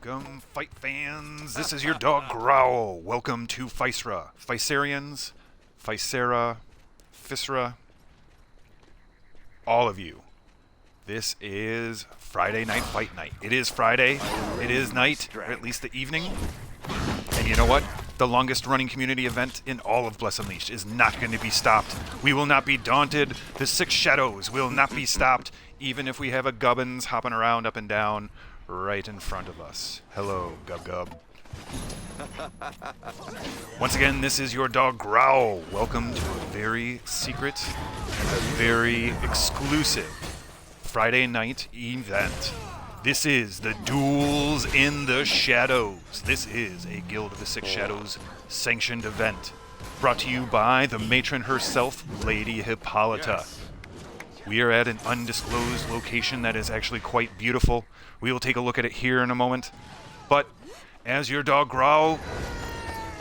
Welcome, fight fans. This is your dog Growl. Welcome to Physera. Physerians, Physera, Physera, all of you. This is Friday Night Fight Night. It is Friday. It is night, or at least the evening. And you know what? The longest running community event in all of Bless Unleashed is not going to be stopped. We will not be daunted. The Six Shadows will not be stopped, even if we have a Gubbins hopping around up and down right in front of us. Hello, Gub Gub. Once again, this is your dog Growl. Welcome to a very secret, very exclusive Friday night event. This is the Duels in the Shadows. This is a Guild of the Six Shadows sanctioned event, brought to you by the matron herself, Lady Hippolyta. We are at an undisclosed location that is actually quite beautiful. We will take a look at it here in a moment. But as your dog Growl,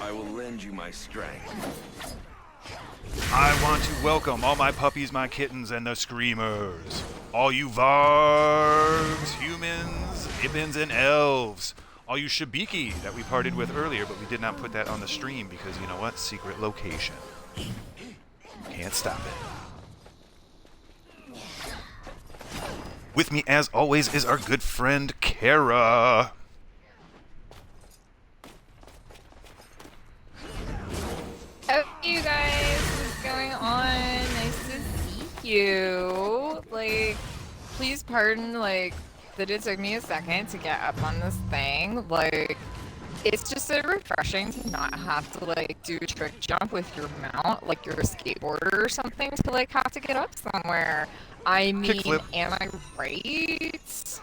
I will lend you my strength. I want to welcome all my puppies, my kittens, and the screamers. All you vargs, humans, ibbins, and elves. All you shabiki that we partied with earlier, but we did not put that on the stream because, you know what? Secret location. Can't stop it. With me, as always, is our good friend, Kara. Hey you guys, what's going on? Nice to see you. Like, please pardon, like, that it took me a second to get up on this thing. Like, it's just so refreshing to not have to, like, do a trick jump with your mount, like you're a skateboarder or something, to, like, have to get up somewhere. I mean, Kickflip. am I right?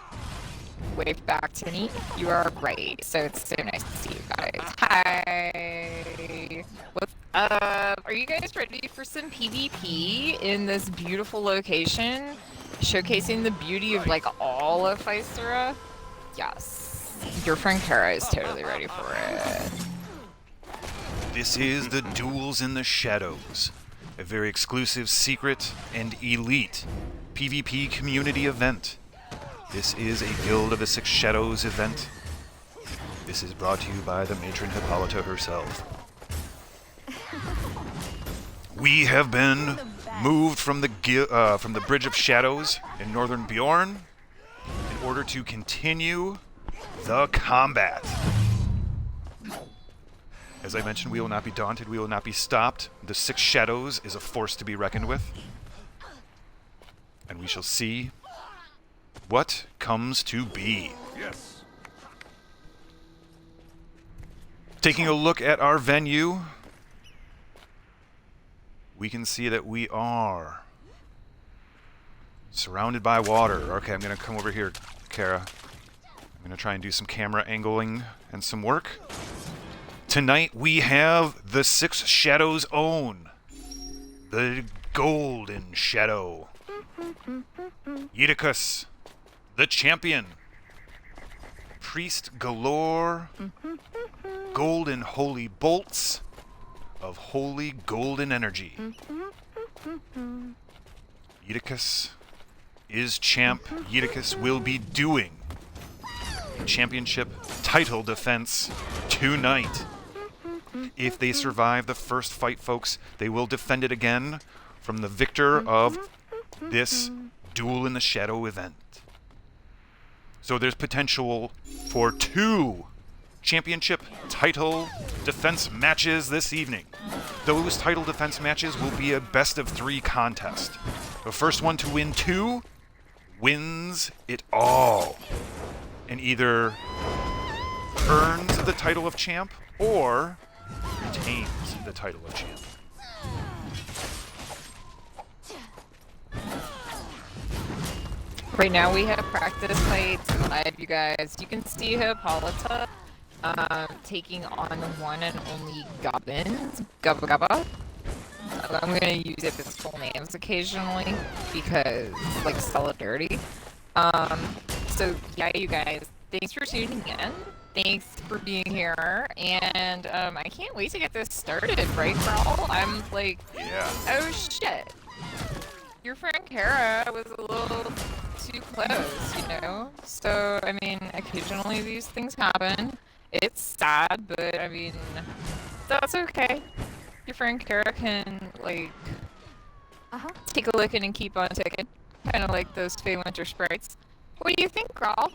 Wave back to me. You are right. So it's so nice to see you guys. Hi. What's up? Are you guys ready for some PvP in this beautiful location? Showcasing the beauty of, like, all of Physera? Yes. Your friend Kara is totally ready for it. This is the Duels in the Shadows, a very exclusive, secret, and elite PvP community event. This is a Guild of the Six Shadows event. This is brought to you by the matron Hippolyta herself. We have been moved from the Bridge of Shadows in Northern Bjorn in order to continue the combat. As I mentioned, we will not be daunted, we will not be stopped. The Six Shadows is a force to be reckoned with. And we shall see what comes to be. Yes. Taking a look at our venue, we can see that we are surrounded by water. Okay, I'm going to come over here, Kara. I'm going to try and do some camera angling and some work. Tonight we have the Six Shadows' own, the Golden Shadow, Eutychus, the champion, Priest Galore, Golden Holy Bolts of Holy Golden Energy. Eutychus is champ. Eutychus will be doing championship title defense tonight. If they survive the first fight, folks, they will defend it again from the victor of this Duel in the Shadow event. So there's potential for 2 championship title defense matches this evening. Those title defense matches will be a best of 3 contest. The first one to win 2 wins it all, and either earns the title of champ or retains the title of champ. Right now we have practice fights live, you guys. You can see Hippolyta taking on the one and only Gubbins. Gubba Gubba. I'm going to use it its full names occasionally because, like, solidarity. So, yeah, you guys, thanks for tuning in. Thanks for being here. And I can't wait to get this started, right, Carl? I'm like, Yeah. oh, shit. Your friend Kara was a little too close, you know? So, I mean, occasionally these things happen. It's sad, but I mean, that's okay. Your friend Kara can, like, take a licking and keep on ticking. Kind of like those Fey Winter sprites. What do you think, Grawl?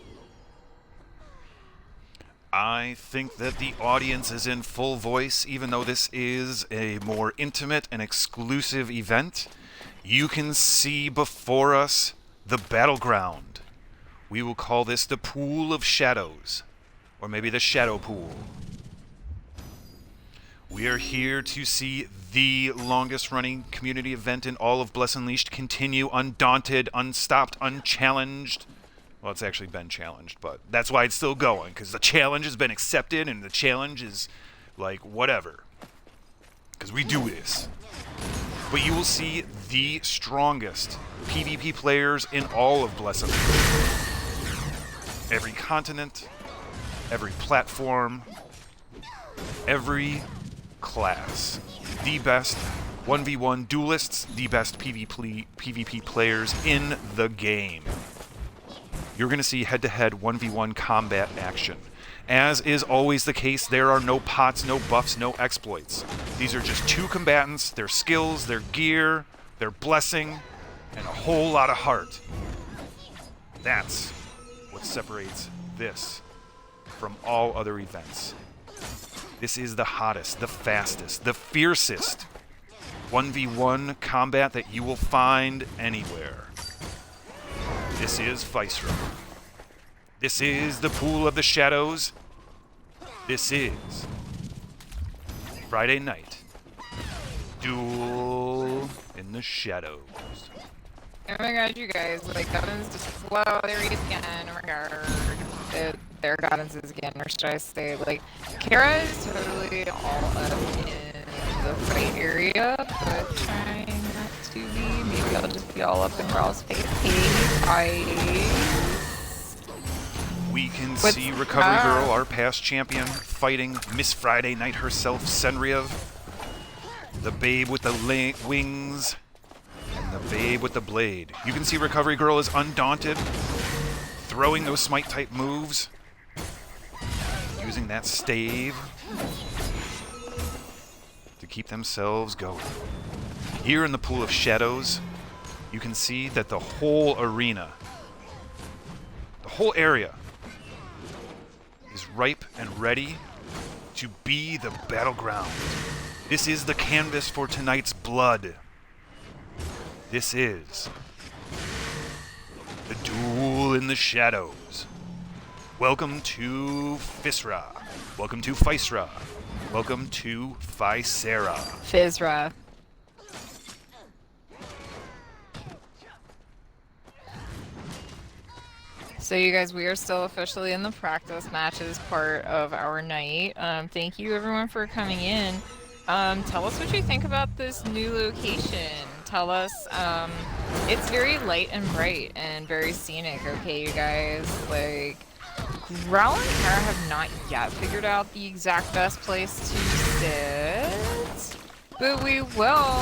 I think that the audience is in full voice, even though this is a more intimate and exclusive event. You can see before us the battleground. We will call this the Pool of Shadows, or maybe the Shadow Pool. We are here to see the longest running community event in all of Bless Unleashed continue undaunted, unstopped, unchallenged. Well, it's actually been challenged, but that's why it's still going, because the challenge has been accepted, and the challenge is, like, whatever. Because we do this. But you will see the strongest PvP players in all of Bless Unleashed. Every continent, every platform, every class. The best 1v1 duelists, the best PvP players in the game. You're going to see head-to-head 1v1 combat action. As is always the case, there are no pots, no buffs, no exploits. These are just two combatants, their skills, their gear, their blessing, and a whole lot of heart. That's what separates this from all other events. This is the hottest, the fastest, the fiercest 1v1 combat that you will find anywhere. This is Physera. This is the Pool of the Shadows. This is Friday night. Duel in the Shadows. Oh my god, you guys, like, Gubbins just, whoa, there he is again, oh my god. There Gubbins is again, or should I say, like, Kara is totally all up in the fight area, but trying not to be. Maybe I'll just be all up in Raw's face. We can see Recovery Girl, our past champion, fighting Miss Friday Night herself, Senriev. The babe with the wings, and the babe with the blade. You can see Recovery Girl is undaunted, throwing those smite-type moves, using that stave to keep themselves going. Here in the Pool of Shadows, you can see that the whole arena, the whole area, is ripe and ready to be the battleground. This is the canvas for tonight's blood. This is the Duel in the Shadows. Welcome to Physera. Welcome to Physera. Welcome to Physera. Physera. So you guys, we are still officially in the practice matches part of our night. Thank you everyone for coming in. Tell us what you think about this new location. Tell us, it's very light and bright and very scenic, okay, you guys? Like, Growl and Kara have not yet figured out the exact best place to sit, but we will,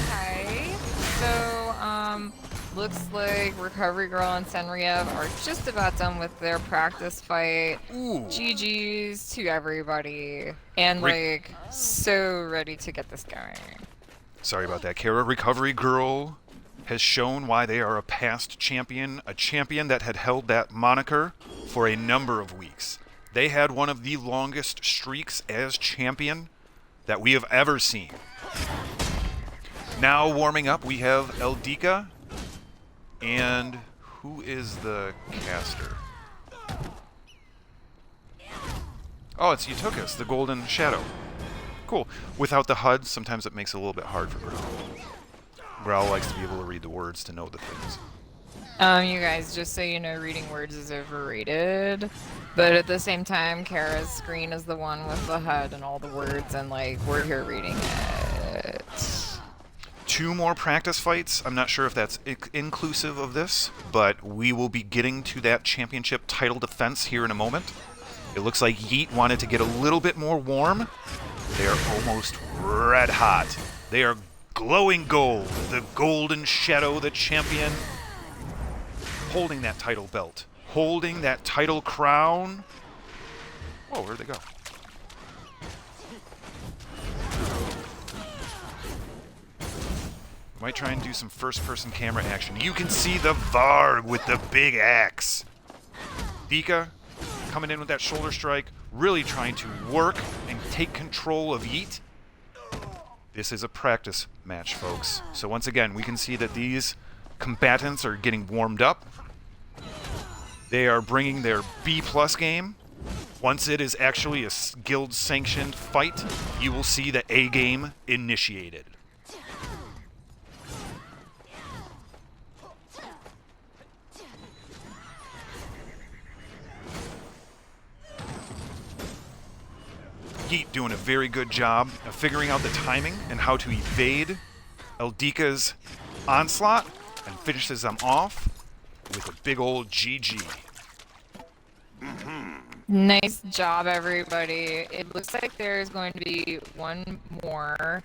okay? So, looks like Recovery Girl and Senriev are just about done with their practice fight. Ooh. GG's to everybody. And, like, so ready to get this going. Sorry about that, Kara. Recovery Girl has shown why they are a past champion, a champion that had held that moniker for a number of weeks. They had one of the longest streaks as champion that we have ever seen. Now warming up, we have Eldika. And who is the caster? Oh, it's Utukas, the Golden Shadow. Cool. Without the HUD, sometimes it makes it a little bit hard for Growl. Growl likes to be able to read the words to know the things. You guys, just so you know, reading words is overrated. But at the same time, Kara's screen is the one with the HUD and all the words, and, like, we're here reading it. 2 more practice fights. I'm not sure if that's inclusive of this, but we will be getting to that championship title defense here in a moment. It looks like Yeet wanted to get a little bit more warm. They are almost red hot. They are glowing gold. The Golden Shadow, the champion. holding that title belt, holding that title crown. Oh, where'd they go? Might try and do some first-person camera action. You can see the Varg with the big axe. Dika coming in with that shoulder strike, really trying to work and take control of Yeet. This is a practice match, folks. So once again, we can see that these combatants are getting warmed up. They are bringing their B+ game. Once it is actually a guild-sanctioned fight, you will see the A game initiated. Yeet doing a very good job of figuring out the timing and how to evade Eldika's onslaught and finishes them off with a big old GG. Nice job, everybody. It looks like there's going to be one more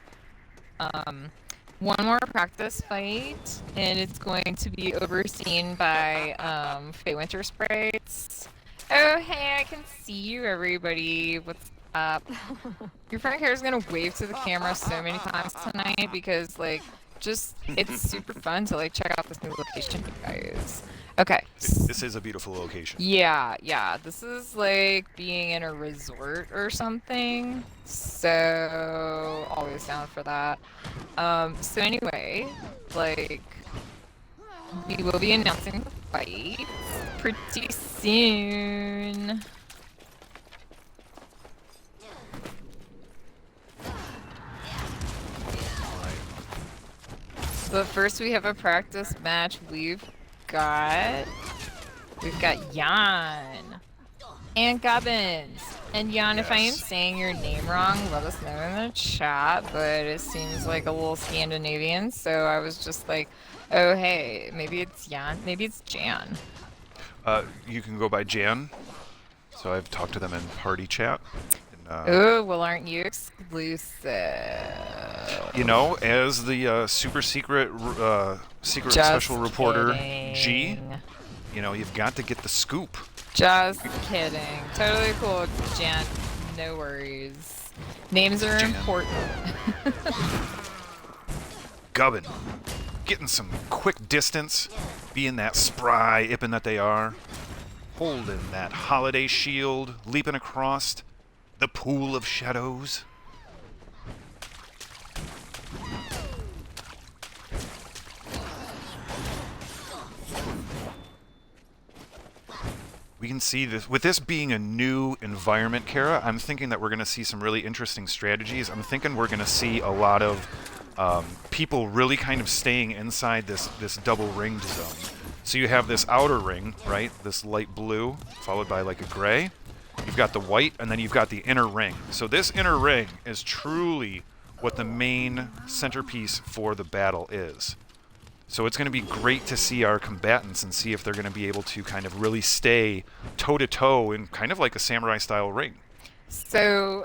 practice fight, and it's going to be overseen by Faye Winter Sprites. Oh, hey, I can see you, everybody. What's up? Your friend here is gonna wave to the camera so many times tonight because, like, just it's super fun to like check out this new location, you guys. Okay. This is a beautiful location. Yeah. This is like being in a resort or something. So always down for that. So anyway, like we will be announcing the fight pretty soon. But first we have a practice match. We've got Jan and Gubbins. And Jan, if I am saying your name wrong, let us know in the chat, but it seems like a little Scandinavian, so I was just like, oh hey, maybe it's Jan, maybe it's Jan. You can go by Jan. So I've talked to them in party chat. Oh, well, aren't you exclusive? You know, as the super secret special reporter G, you know, you've got to get the scoop. Just kidding. Totally cool, Jan. No worries. Names are important. Gubbin, getting some quick distance, being that spry Ippin that they are, holding that holiday shield, leaping across the pool of shadows. We can see this, with this being a new environment, Kara, I'm thinking that we're going to see some really interesting strategies. I'm thinking we're going to see a lot of people really kind of staying inside this double ringed zone. So you have this outer ring, right? This light blue, followed by like a gray. You've got the white, and then you've got the inner ring. So this inner ring is truly what the main centerpiece for the battle is. So it's going to be great to see our combatants and see if they're going to be able to kind of really stay toe-to-toe in kind of like a samurai-style ring. So,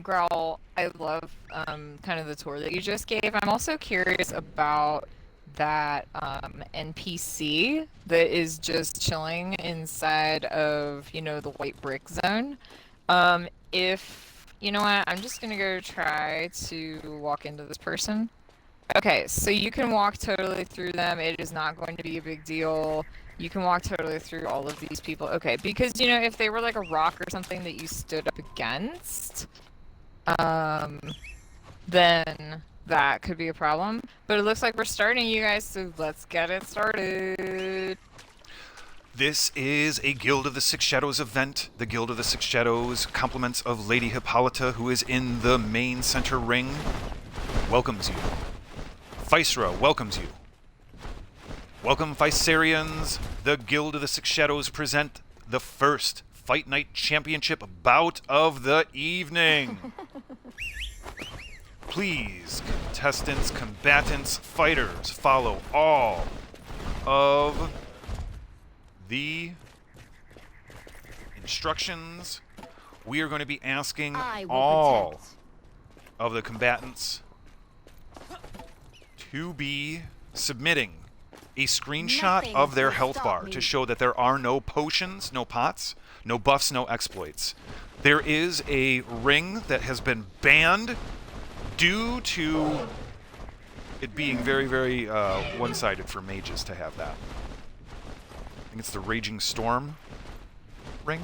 Growl, I love kind of the tour that you just gave. I'm also curious about that NPC that is just chilling inside of, you know, the white brick zone. If, you know what, I'm just going to go try to walk into this person. Okay, so you can walk totally through them. It is not going to be a big deal. You can walk totally through all of these people. Okay, because, you know, if they were like a rock or something that you stood up against, then that could be a problem. But it looks like we're starting, you guys, so let's get it started. This is a Guild of the Six Shadows event. The Guild of the Six Shadows, compliments of Lady Hippolyta, who is in the main center ring, welcomes you. Physera welcomes you. Welcome, Physerians. The Guild of the Six Shadows present the first Fight Night Championship bout of the evening. Please, contestants, combatants, fighters, follow all of the instructions. We are going to be asking all of the combatants to be submitting a screenshot of their health bar to show that there are no potions, no pots, no buffs, no exploits. There is a ring that has been banned due to it being very, very one-sided for mages to have that. I think it's the Raging Storm ring.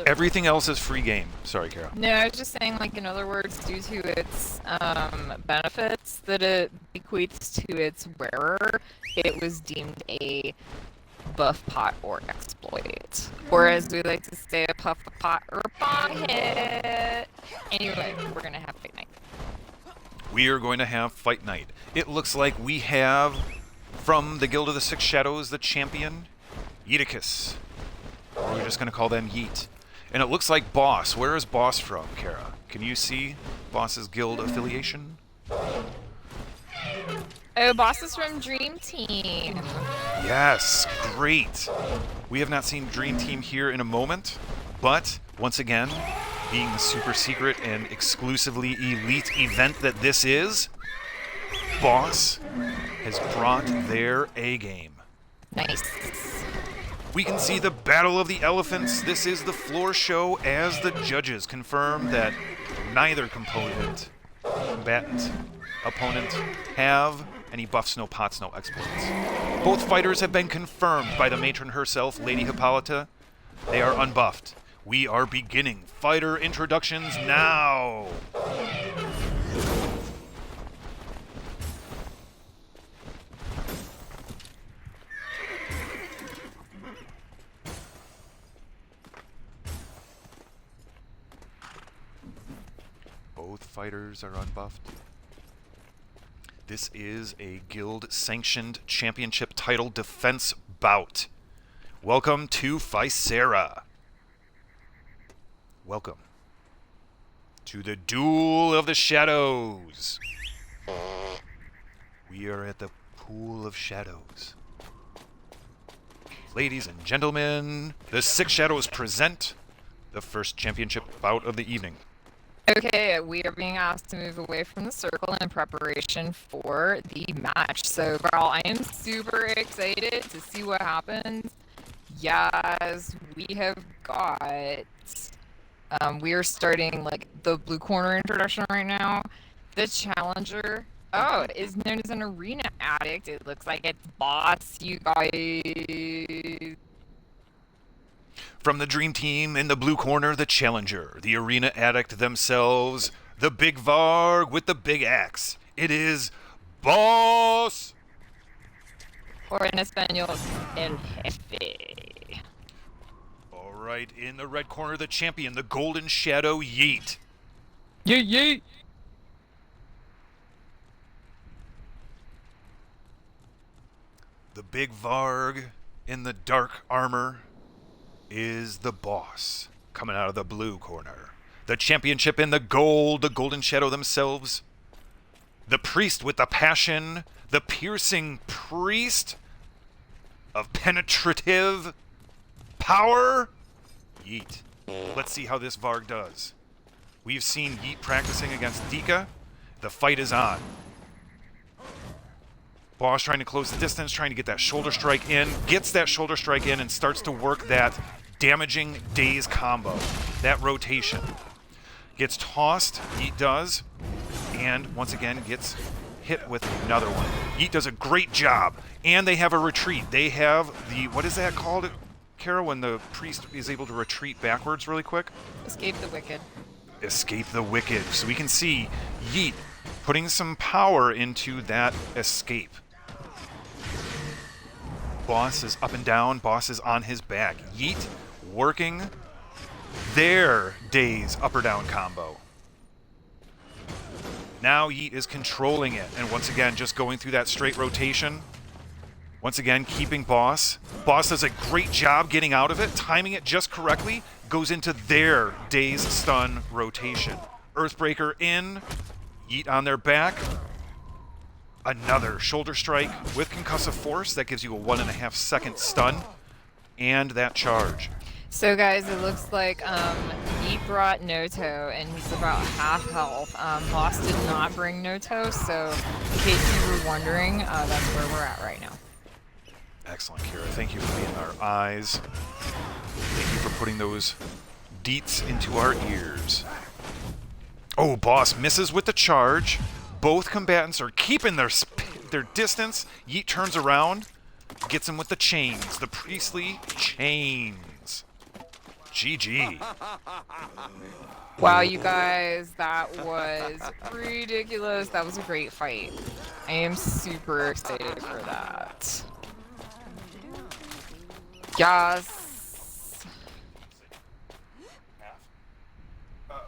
Everything else is free game. Sorry, Kara. No, I was just saying, like, in other words, due to its benefits that it bequeaths to its wearer, it was deemed a buff pot or exploit. Or as we like to say, a puff a pot or a bomb hit. Anyway, we're gonna have fight night. We are going to have fight night. It looks like we have, from the Guild of the Six Shadows, the champion, Yeeticus. Or we're just going to call them Yeet. And it looks like Boss. Where is Boss from, Kara? Can you see Boss's guild affiliation? Oh, Boss is from Dream Team. Yes, great. We have not seen Dream Team here in a moment, but once again, being the super secret and exclusively elite event that this is, Boss has brought their A-game. Nice. We can see the Battle of the Elephants. This is the floor show as the judges confirm that neither combatant, opponent, have any buffs, no pots, no exploits. Both fighters have been confirmed by the matron herself, Lady Hippolyta. They are unbuffed. We are beginning fighter introductions now. Both fighters are unbuffed. This is a guild-sanctioned championship title defense bout. Welcome to Physera. Welcome to the Duel of the Shadows. We are at the Pool of Shadows. Ladies and gentlemen, the Six Shadows present the first championship bout of the evening. Okay, we are being asked to move away from the circle in preparation for the match. So, Varl, I am super excited to see what happens. Yes, we have got... we are starting, like, the blue corner introduction right now. The challenger, is known as an arena addict. It looks like it's Boss, you guys. From the Dream Team in the blue corner, the challenger, the arena addict themselves, the big Varg with the big axe. It is Boss! Or in Espanol, El Jefe. All right, in the red corner, the champion, the Golden Shadow Yeet. Yeet, yeet! The big Varg in the dark armor is the Boss, coming out of the blue corner. The championship in the gold, the Golden Shadow themselves. The priest with the passion, the piercing priest of penetrative power. Yeet. Let's see how this Varg does. We've seen Yeet practicing against Dika. The fight is on. Boss trying to close the distance, trying to get that shoulder strike in, gets that shoulder strike in and starts to work that damaging daze combo, that rotation. Gets tossed, Yeet does, and once again gets hit with another one. Yeet does a great job, and they have a retreat. They have the, what is that called, Kara, when the priest is able to retreat backwards really quick? Escape the wicked. Escape the wicked. So we can see Yeet putting some power into that escape. Boss is up and down. Boss is on his back. Yeet working their daze up or down combo. Now Yeet is controlling it, and once again just going through that straight rotation. Once again keeping Boss. Boss does a great job getting out of it, timing it just correctly, goes into their daze stun rotation. Earthbreaker in, Yeet on their back. Another shoulder strike with concussive force that gives you a 1.5 second stun, and that charge. So guys, it looks like Yeet Yeet brought Noto, and he's about half health. Boss did not bring Noto, so in case you were wondering, that's where we're at right now. Excellent, Kira. Thank you for being our eyes. Thank you for putting those deets into our ears. Oh, Boss misses with the charge. Both combatants are keeping their distance. Yeet turns around, gets him with the chains. The priestly chains. GG. Wow, you guys, that was ridiculous. That was a great fight. I am super excited for that. Yes.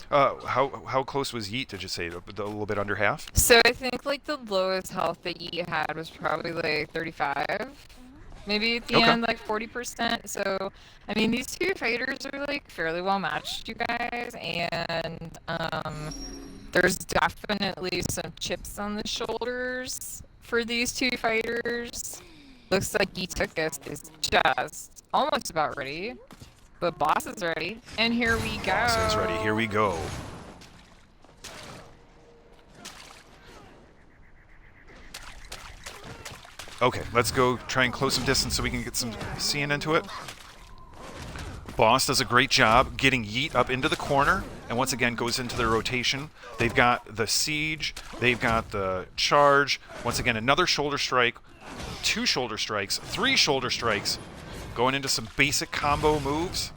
How close was Yeet, did you say? A little bit under half? So I think like the lowest health that Yeet had was probably like 35. Maybe at the end, like 40%. So, I mean, these two fighters are like fairly well matched, you guys. And there's definitely some chips on the shoulders for these two fighters. Looks like Etookis is just almost about ready. But Boss is ready. And here we go. Boss is ready. Here we go. Okay, let's go try and close some distance so we can get some seeing into it. Boss does a great job getting Yeet up into the corner, and once again goes into their rotation. They've got the siege, they've got the charge. Once again, another shoulder strike, 2 shoulder strikes, 3 shoulder strikes, going into some basic combo moves.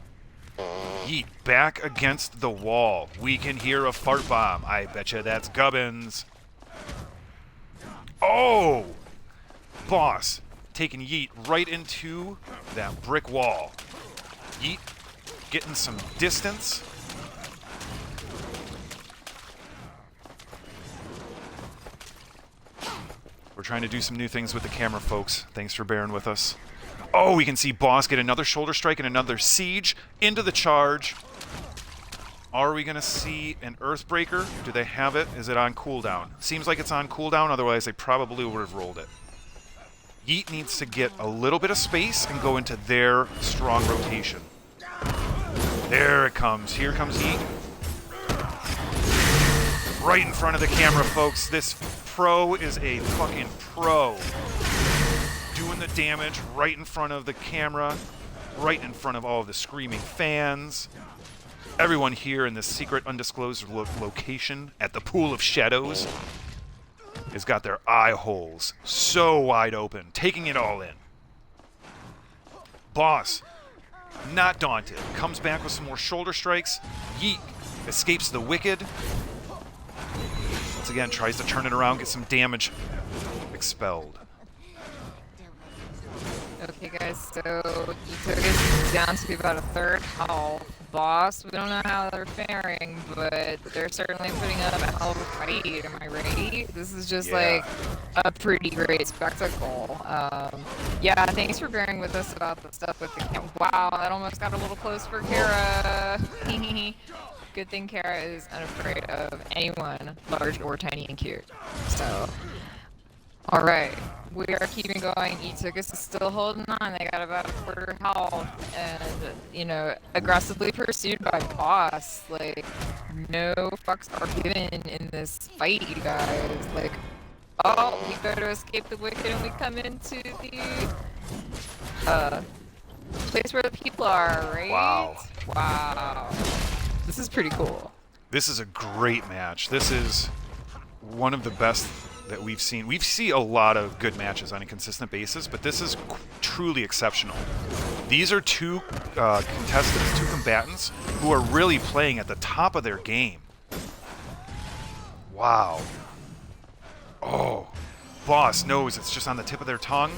Yeet back against the wall. We can hear a fart bomb. I betcha that's Gubbins. Oh! Boss taking Yeet right into that brick wall. Yeet getting some distance. We're trying to do some new things with the camera, folks. Thanks for bearing with us. Oh, we can see Boss get another shoulder strike and another siege into the charge. Are we going to see an Earthbreaker? Do they have it? Is it on cooldown? Seems like it's on cooldown, otherwise they probably would have rolled it. Yeet needs to get a little bit of space and go into their strong rotation. There it comes. Here comes Yeet. Right in front of the camera, folks. This pro is a fucking pro. Doing the damage right in front of the camera, right in front of all of the screaming fans. Everyone here in this secret undisclosed location at the Pool of Shadows has got their eye holes so wide open, taking it all in. Boss, not daunted, comes back with some more shoulder strikes. Yeet escapes the wicked. Once again, tries to turn it around, get some damage expelled. Okay, guys, so Etookis is down to about a third health. Boss, we don't know how they're faring, but they're certainly putting up a hell of a fight. Am I right? This is just like a pretty great spectacle. Yeah, thanks for bearing with us about the stuff with the camera. Wow, that almost got a little close for Kara. Good thing Kara is unafraid of anyone, large or tiny and cute. So, alright. We are keeping going. Etookis is still holding on. They got about a quarter health, and you know, aggressively pursued by Boss. Like, no fucks are given in this fight, you guys. Like, oh, we go to escape the wicked, and we come into the place where the people are, right? Wow. Wow. This is pretty cool. This is a great match. This is one of the best that we've seen. We see a lot of good matches on a consistent basis, but this is truly exceptional. These are two contestants, two combatants, who are really playing at the top of their game. Wow. Oh. Boss knows it's just on the tip of their tongue.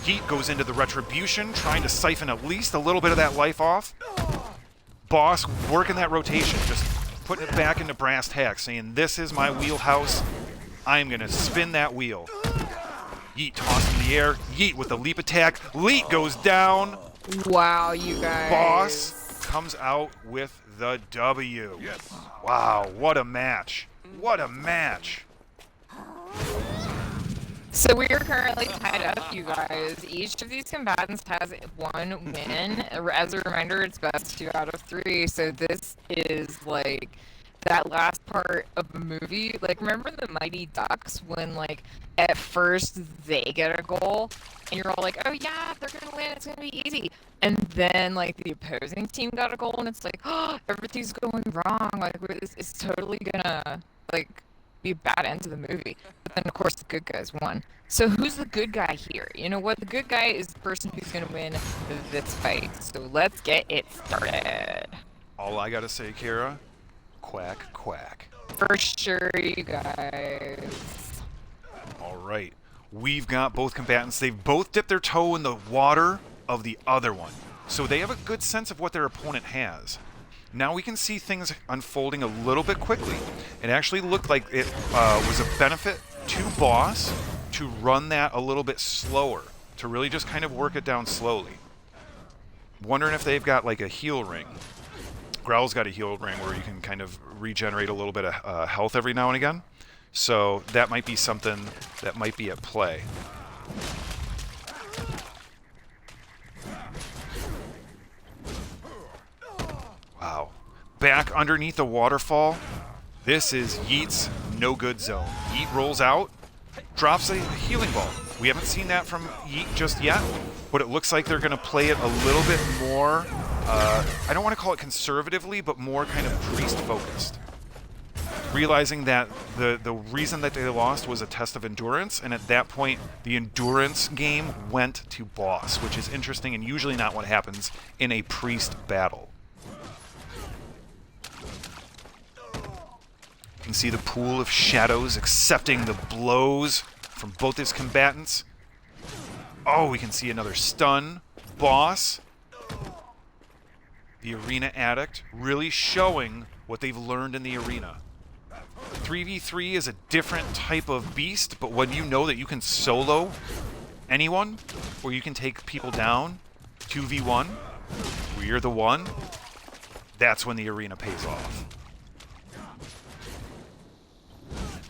Yeet goes into the retribution, trying to siphon at least a little bit of that life off. Boss working that rotation, just putting it back into brass tacks, saying, this is my wheelhouse. I'm going to spin that wheel. Yeet tossed in the air. Yeet with the leap attack. Yeet goes down. Wow, you guys. Boss comes out with the W. Yes. Wow, what a match. What a match. So we are currently tied up, you guys. Each of these combatants has one win. As a reminder, it's best 2 out of 3. So this is like that last part of the movie. Like, remember the Mighty Ducks when, like, at first they get a goal, and you're all like, oh yeah, they're gonna win, it's gonna be easy. And then, like, the opposing team got a goal, and it's like, oh, everything's going wrong. Like, it's totally gonna, like, be a bad end to the movie. But then, of course, the good guys won. So who's the good guy here? You know what? The good guy is the person who's going to win this fight. So let's get it started. All I gotta say, Kara, quack, quack. For sure, you guys. All right. We've got both combatants. They've both dipped their toe in the water of the other one. So they have a good sense of what their opponent has. Now we can see things unfolding a little bit quickly. It actually looked like it was a benefit to Boss to run that a little bit slower, to really just kind of work it down slowly. Wondering if they've got like a heal ring. Growl's got a heal ring where you can kind of regenerate a little bit of health every now and again. So that might be something that might be at play. Wow. Back underneath the waterfall, this is Yeet's no-good zone. Yeet rolls out, drops a healing ball. We haven't seen that from Yeet just yet, but it looks like they're going to play it a little bit more, I don't want to call it conservatively, but more kind of priest-focused. Realizing that the reason that they lost was a test of endurance, and at that point, the endurance game went to Boss, which is interesting and usually not what happens in a priest battle. You can see the pool of shadows accepting the blows from both his combatants. Oh, we can see another stun. Boss, the arena addict, really showing what they've learned in the arena. 3v3 is a different type of beast, but when you know that you can solo anyone, or you can take people down, 2v1, where you're the one, that's when the arena pays off.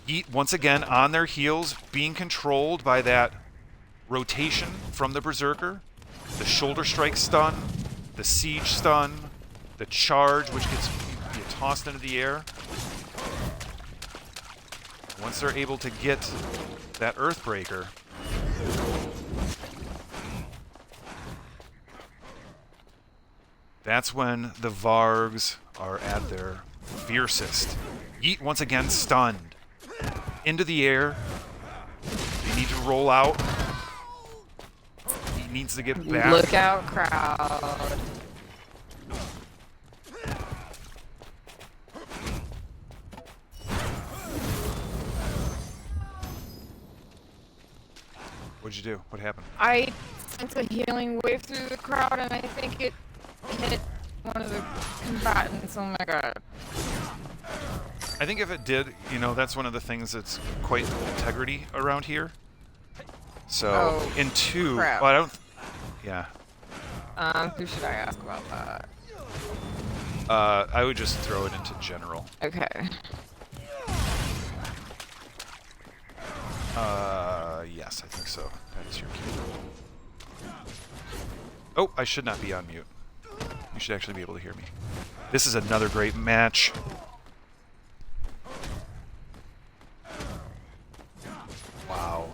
Yeet, once again, on their heels, being controlled by that rotation from the Berserker, the shoulder strike stun, the siege stun, the charge, which gets you tossed into the air. Once they're able to get that Earthbreaker, that's when the Vargs are at their fiercest. Yeet, once again, stunned. Into the air. They need to roll out. He needs to get back. Look out, crowd. What'd you do? What happened? I sent a healing wave through the crowd, and I think it hit one of the combatants. Oh my god. I think if it did, you know, that's one of the things that's quite integrity around here. So, in 2, crap. well, I don't, yeah. Who should I ask about that? I would just throw it into general. Okay. Yes, I think so. That is your key. Oh, I should not be on mute. You should actually be able to hear me. This is another great match. Wow.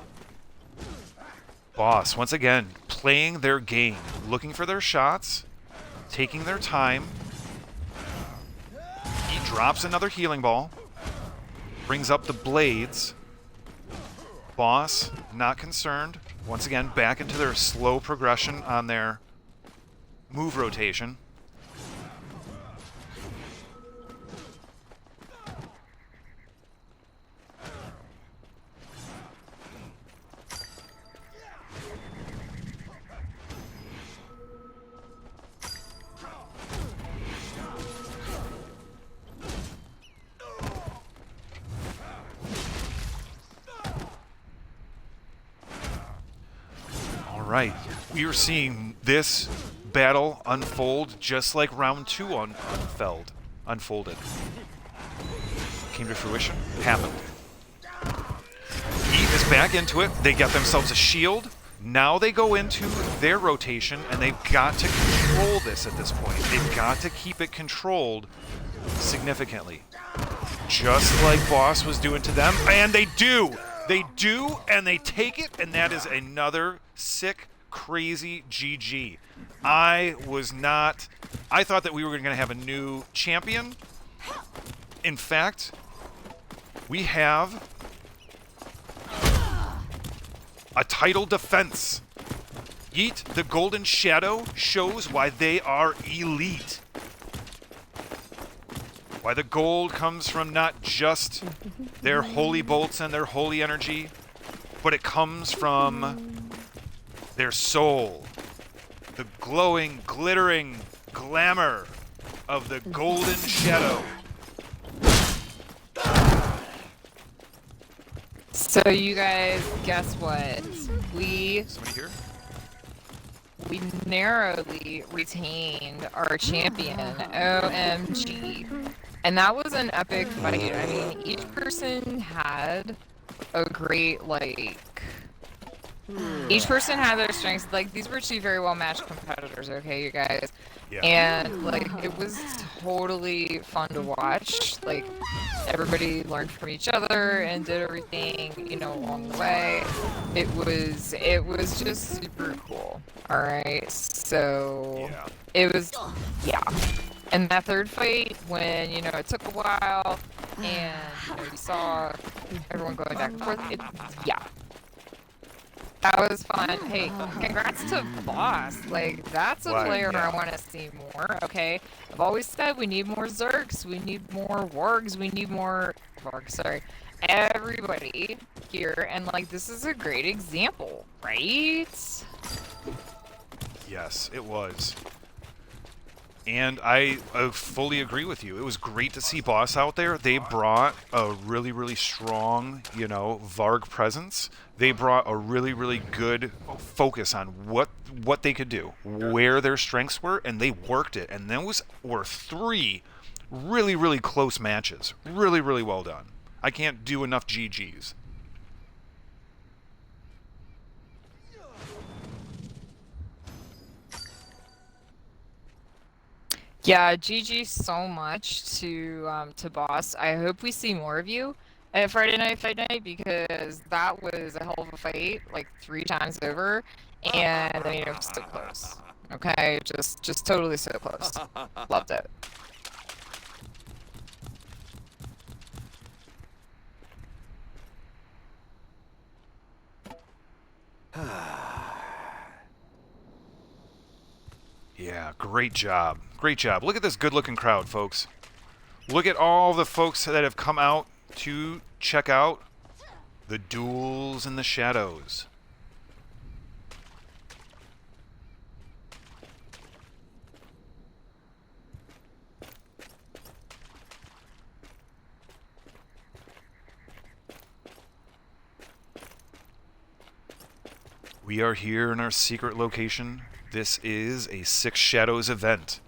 Boss, once again, playing their game, looking for their shots, taking their time. He drops another healing ball, brings up the blades. Boss, not concerned. Once again, back into their slow progression on their move rotation. Right. We are seeing this battle unfold just like round 2 unfolded. Came to fruition. Happened. He is back into it. They get themselves a shield. Now they go into their rotation, and they've got to control this at this point. They've got to keep it controlled significantly. Just like Boss was doing to them. And they do! They do, and they take it, and that is another sick, crazy GG. I thought that we were going to have a new champion. In fact, we have a title defense. Yeet, the Golden Shadow, shows why they are elite. Why the gold comes from not just their holy bolts and their holy energy, but it comes from their soul. The glowing, glittering glamour of the Golden Shadow. So you guys, guess what? Somebody here? We narrowly retained our champion, OMG. And that was an epic fight. I mean, each person had a great, each person had their strengths. Like, these were two very well-matched competitors, okay, you guys? Yeah. And, it was totally fun to watch. Like, everybody learned from each other and did everything, along the way. It was just super cool, alright? So, Yeah. it was, yeah. And that third fight, when, it took a while, and, you saw everyone going back and forth, yeah. That was fun. Hey, congrats to Boss. That's a player I want to see more, okay? I've always said we need more Zergs, we need more Wargs, we need more... Wargs, sorry. Everybody here, and, this is a great example, right? Yes, it was. And I fully agree with you. It was great to see Boss out there. They brought a really, really strong, Varg presence. They brought a really, really good focus on what they could do, where their strengths were, and they worked it. And those were 3 really, really close matches. Really, really well done. I can't do enough GGs. Yeah, GG so much to Boss. I hope we see more of you at Friday Night Fight Night, because that was a hell of a fight, 3 times over, and I mean, it was so close. Okay, just totally so close. Loved it. Yeah, great job. Great job. Look at this good-looking crowd, folks. Look at all the folks that have come out to check out the Duels in the Shadows. We are here in our secret location. This is a Six Shadows event.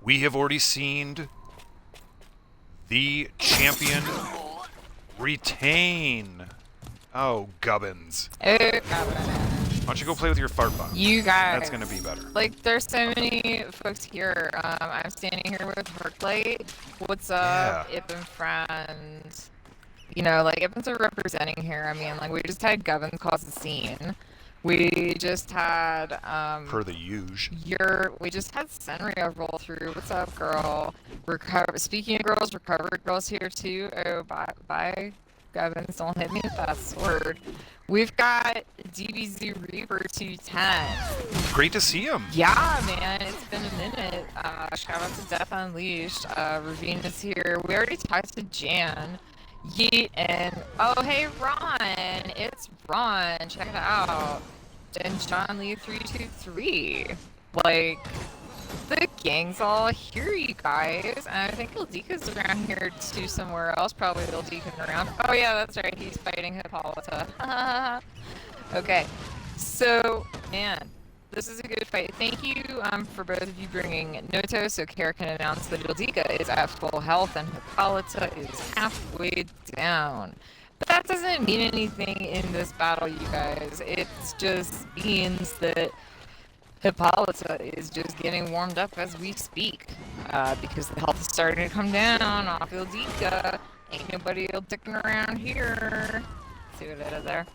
We have already seen the champion retain. Oh, Gubbins. Oh, God. Why don't you go play with your fart bomb? You guys. That's gonna be better. There's so many folks here. I'm standing here with Heartlight. What's up, Yeah. Ip and friends? Ip's are representing here. I mean, we just had Gubbins cause the scene. We just had, Per the usual. we just had Senria roll through. What's up, girl? Speaking of girls, recovered girls here too. Oh, bye, Gubbins. Don't hit me with that sword. We've got DBZ Reaper 210. Great to see him. Yeah, man, it's been a minute. Shout out to Death Unleashed. Ravine is here. We already talked to Jan. Yeet, and oh, hey, Ron. It's Ron. Check it out. And John Lee 323. The gang's all here, you guys. And I think Ildika's around here too, somewhere else. Probably Ildika around. Oh, yeah, that's right. He's fighting Hippolyta. Okay. So, man, this is a good fight. Thank you for both of you bringing Noto, so Kara can announce that Ildika is at full health and Hippolyta is halfway down. But that doesn't mean anything in this battle, you guys. It just means that Hippolyta is just getting warmed up as we speak. Because the health is starting to come down off Ildika. Ain't nobody dicking around here. See what I did there?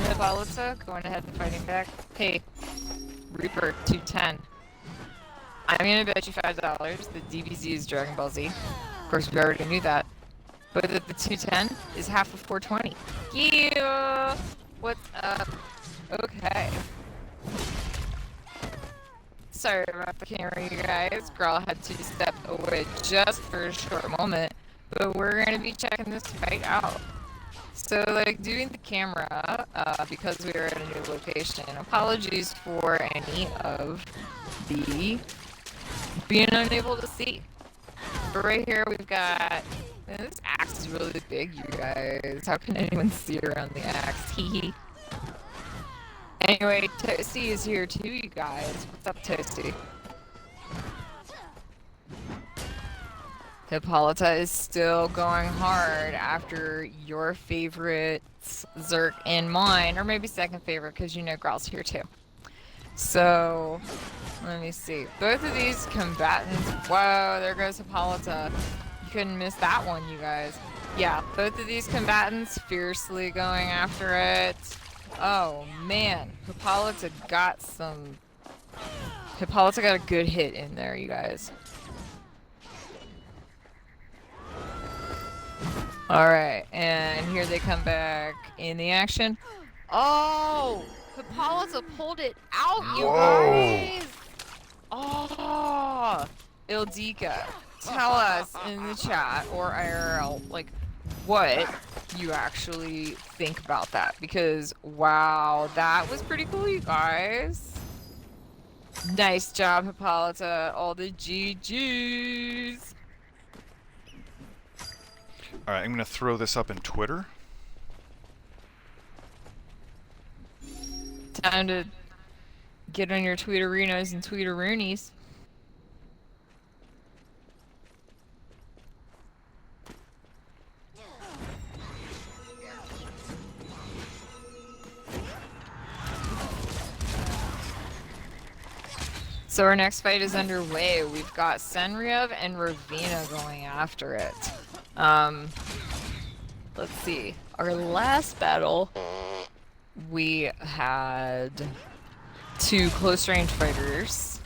Hippolyta going ahead and fighting back. Hey, Reaper 210. I'm gonna bet you $5 that DBZ is Dragon Ball Z. Of course, we already knew that. But that the 210 is half of 420. Yeah! What's up? Okay. Sorry about the camera, you guys. Girl had to step away just for a short moment. But we're gonna be checking this fight out. So, like, doing the camera, because we are at a new location, apologies for any of the being unable to see. But right here we've got, man, this axe is really big, you guys. How can anyone see around the axe? Hee hee. Anyway, Toasty is here too, you guys. What's up, Toasty? Hippolyta is still going hard after your favorite Zerk and mine, or maybe second favorite, because you know Growl's here too. So, let me see. Both of these combatants, whoa, there goes Hippolyta. You couldn't miss that one, you guys. Yeah, both of these combatants fiercely going after it. Oh man, Hippolyta got a good hit in there, you guys. Alright, and here they come back in the action. Oh! Hippolyta pulled it out, you guys! Oh! Ildika, tell us in the chat, or IRL, like, what you actually think about that. Because, wow, that was pretty cool, you guys. Nice job, Hippolyta. All the GGs. Alright, I'm going to throw this up in Twitter. Time to get on your Tweeterinos and Tweeteroonies. So our next fight is underway. We've got Senriev and Ravina going after it. Let's see. Our last battle, we had 2 close range fighters.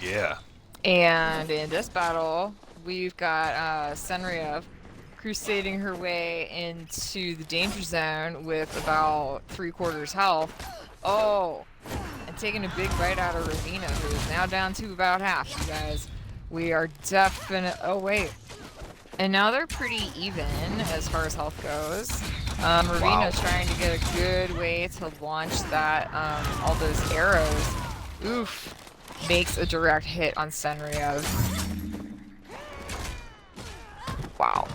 Yeah. And in this battle, we've got Senriev crusading her way into the danger zone with about 3/4 health. Oh, and taking a big bite out of Ravina, who is now down to about half, you guys. We are definite. Oh, wait. And now they're pretty even as far as health goes. Ravina's trying to get a good way to launch that, all those arrows. Oof. Makes a direct hit on Senriev. Wow.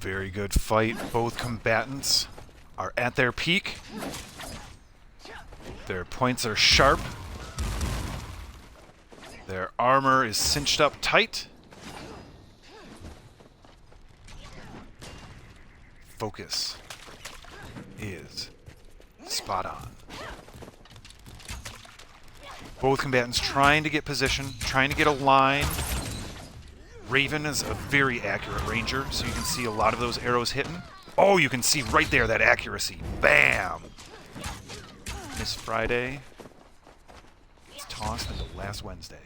Very good fight. Both combatants are at their peak. Their points are sharp. Their armor is cinched up tight. Focus is spot on. Both combatants trying to get position, trying to get a line. Raven is a very accurate ranger, so you can see a lot of those arrows hitting. Oh, you can see right there that accuracy. Bam! Miss Friday is tossed into last Wednesday.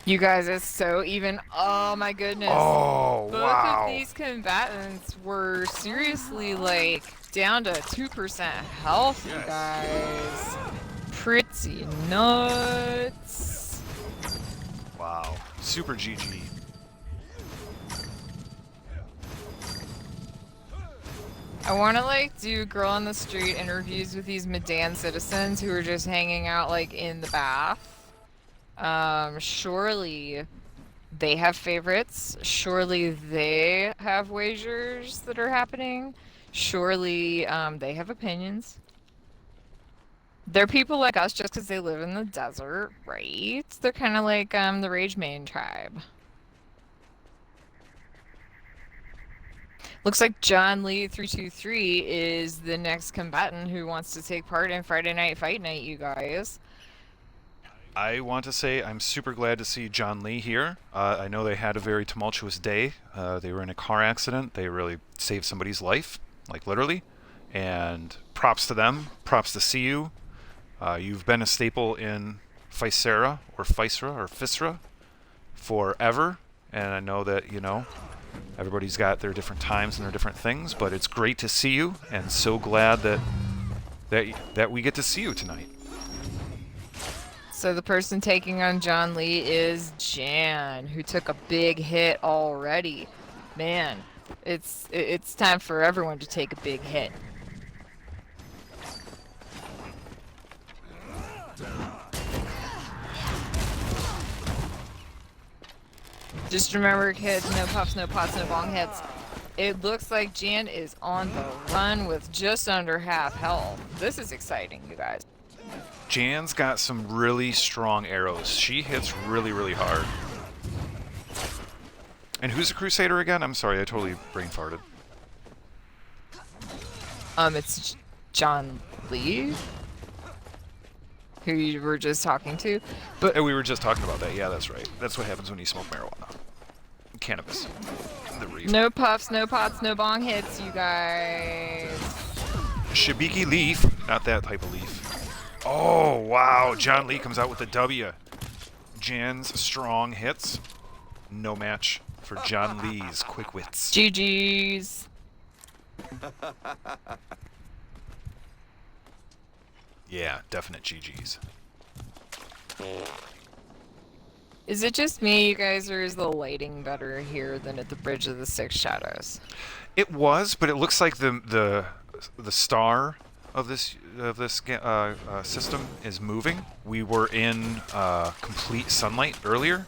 You guys, it's so even. Oh my goodness. Oh, Both wow. of these combatants were seriously, like, down to 2% health, you guys. Pretty nuts. Wow. Super GG. I want to, like, do girl on the street interviews with these Medan citizens who are just hanging out, like, in the bath. Surely they have favorites. Surely they have wagers that are happening. Surely, they have opinions. They're people like us just because they live in the desert, right? They're kind of like, the Rage Main tribe. Looks like John Lee 323 is the next combatant who wants to take part in Friday Night Fight Night, you guys. I want to say I'm super glad to see John Lee here. I know they had a very tumultuous day. They were in a car accident. They really saved somebody's life, like literally. And props to them. Props to see you. You've been a staple in Physera or Physera forever. And I know that, you know, everybody's got their different times and their different things, but it's great to see you, and so glad that we get to see you tonight. So the person taking on John Lee is Jan, who took a big hit already. Man, it's time for everyone to take a big hit. Just remember, kids, no puffs, no pots, no bong hits. It looks like Jan is on the run with just under half health. This is exciting, you guys. Jan's got some really strong arrows. She hits really, really hard. And who's the Crusader again? I'm sorry, I totally brain farted. It's John Lee, who you were just talking to. But And we were just talking about that. Yeah, that's right. That's what happens when you smoke marijuana. Cannabis. The reef. no puffs, no pots, no bong hits, you guys. Shibiki leaf. Not that type of leaf. Oh, wow. John Lee comes out with a W. Jan's strong hits. No match for John Lee's quick wits. GG's. Yeah, definite GG's. Is it just me, you guys, or is the lighting better here than at the Bridge of the Six Shadows? It was, but it looks like the star of this system is moving. We were in complete sunlight earlier.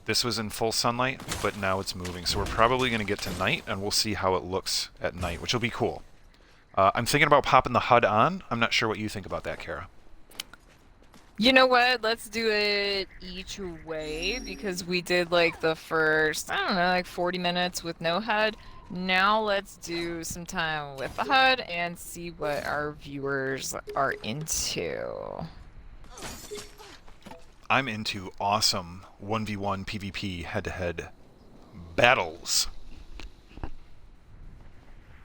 This was in full sunlight, but now it's moving. So we're probably going to get to night, and we'll see how it looks at night, which will be cool. I'm thinking about popping the HUD on. I'm not sure what you think about that, Kara. You know what? Let's do it each way, because we did like the first, I don't know, like 40 minutes with no HUD. Now let's do some time with the HUD and see what our viewers are into. I'm into awesome 1v1 PvP head-to-head battles.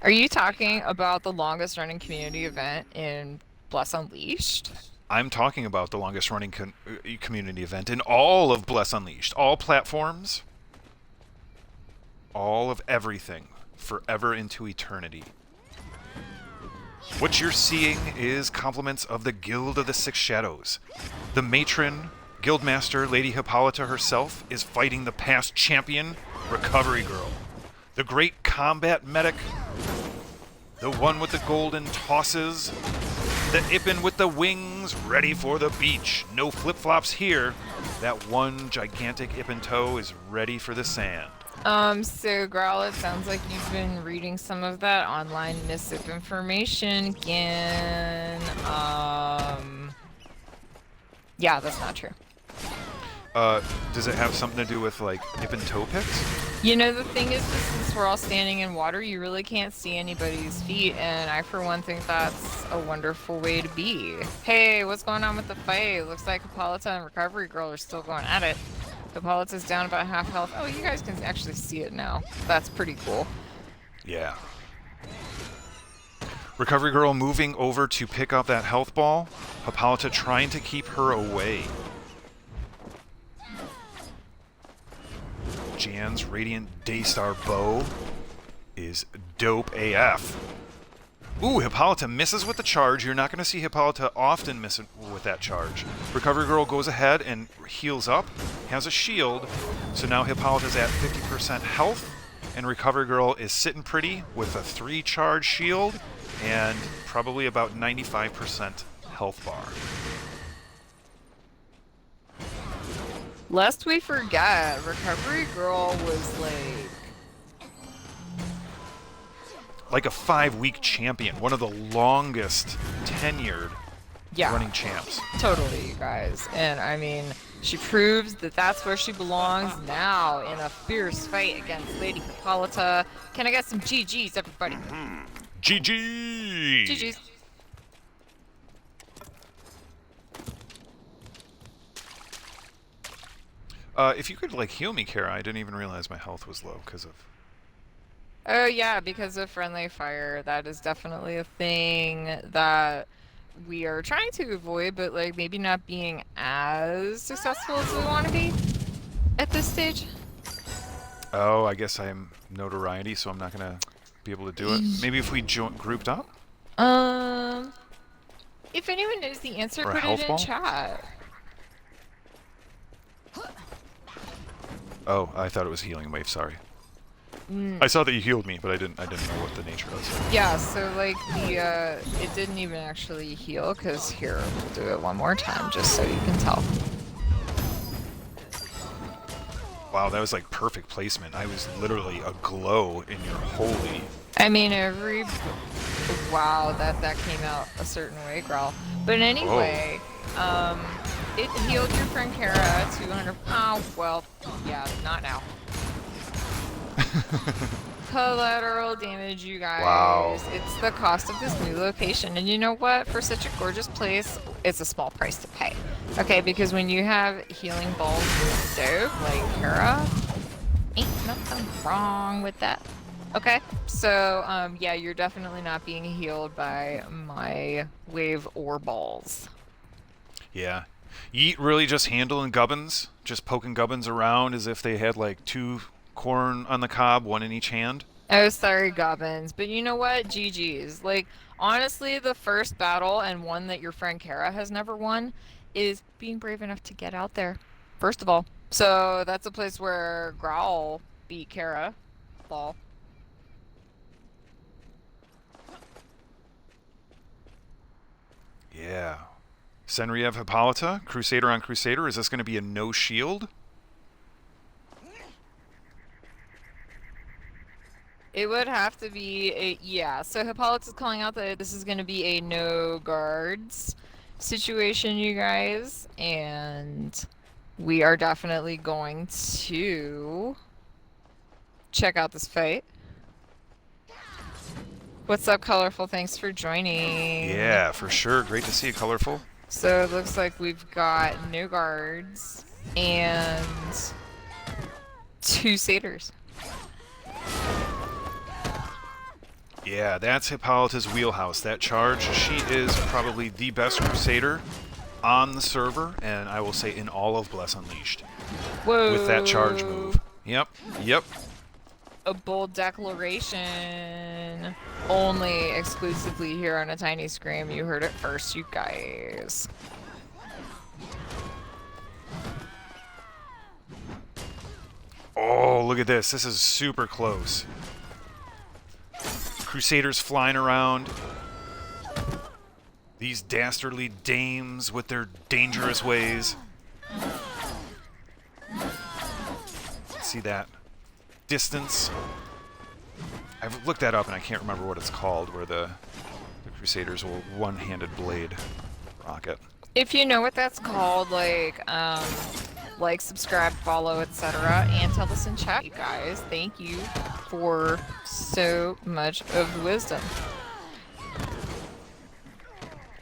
Are you talking about the longest running community event in Bless Unleashed? I'm talking about the longest running community event in all of Bless Unleashed. All platforms. All of everything. Forever into eternity. What you're seeing is compliments of the Guild of the Six Shadows. The matron, Guildmaster Lady Hippolyta herself, is fighting the past champion, Recovery Girl. The great combat medic. The one with the golden tosses. The Ippin with the wings, ready for the beach. No flip-flops here. That one gigantic Ippin toe is ready for the sand. So Growl, it sounds like you've been reading some of that online misinformation again. Yeah, that's not true. Does it have something to do with, like, Ippin toe picks? You know, the thing is, since we're all standing in water, you really can't see anybody's feet, and I, for one, think that's a wonderful way to be. Hey, what's going on with the fight? Looks like Hippolyta and Recovery Girl are still going at it. Hippolyta's down about half health. Oh, you guys can actually see it now. That's pretty cool. Yeah. Recovery Girl moving over to pick up that health ball. Hippolyta trying to keep her away. Jan's Radiant Daystar bow is dope AF. Ooh, Hippolyta misses with the charge. You're not going to see Hippolyta often miss with that charge. Recovery Girl goes ahead and heals up, has a shield, so now Hippolyta's at 50% health, and Recovery Girl is sitting pretty with a 3-charge shield and probably about 95% health bar. Lest we forget, Recovery Girl was Like a 5-week champion, one of the longest tenured running champs. Totally, you guys. And I mean, She proves that that's where she belongs now in a fierce fight against Lady Hippolyta. Can I get some GGs, everybody? GG! GGs. If you could, like, heal me, Kara, I didn't even realize my health was low because of... Oh yeah, because of friendly fire. That is definitely a thing that we are trying to avoid, but like maybe not being as successful as we want to be at this stage. Oh, I guess I'm notoriety, so I'm not gonna be able to do it. Maybe if we grouped up? If anyone knows the answer, Or a put health it in ball? chat. Oh, I thought it was healing wave, sorry. I saw that you healed me, but I didn't know what the nature was. Yeah, so like the it didn't even actually heal, because here, we'll do it one more time just so you can tell. Wow, that was like perfect placement. I was literally aglow in your holy... I mean, wow, that came out a certain way, Growl. But anyway, it healed your friend Kara 200. Oh, well, yeah, not now. Collateral damage, you guys. Wow. It's the cost of this new location. And you know what? For such a gorgeous place, it's a small price to pay. Okay, because when you have healing balls with dope like Kara, ain't nothing wrong with that. Okay, so yeah, you're definitely not being healed by my wave or balls. Yeah. Yeet really just handling gubbins, just poking gubbins around as if they had like 2 corn on the cob, 1 in each hand. Oh, sorry, Gobbins. But you know what? GG's. Like, honestly, the first battle, and one that your friend Kara has never won, is being brave enough to get out there. First of all. So, that's a place where Growl beat Kara. Lol. Yeah. Senriev Hippolyta, Crusader on Crusader. Is this going to be a no shield? It would have to be a... Yeah, so Hippolyta's calling out that this is going to be a no guards situation, you guys. And we are definitely going to check out this fight. What's up, Colorful? Thanks for joining. Yeah, for sure. Great to see you, Colorful. So it looks like we've got no guards and 2 satyrs. Yeah, that's Hippolyta's wheelhouse. That charge, she is probably the best Crusader on the server, and I will say in all of Bless Unleashed. Whoa. With that charge move. Yep, yep. A bold declaration. Only exclusively here on A Tiny Scream. You heard it first, you guys. Oh, look at this. This is super close. Crusaders flying around. These dastardly dames with their dangerous ways. See that distance? I've looked that up and I can't remember what it's called, where the Crusaders will one-handed blade rocket. If you know what that's called, like, subscribe, follow, etc., and tell us in chat, you guys. Thank you for so much of wisdom.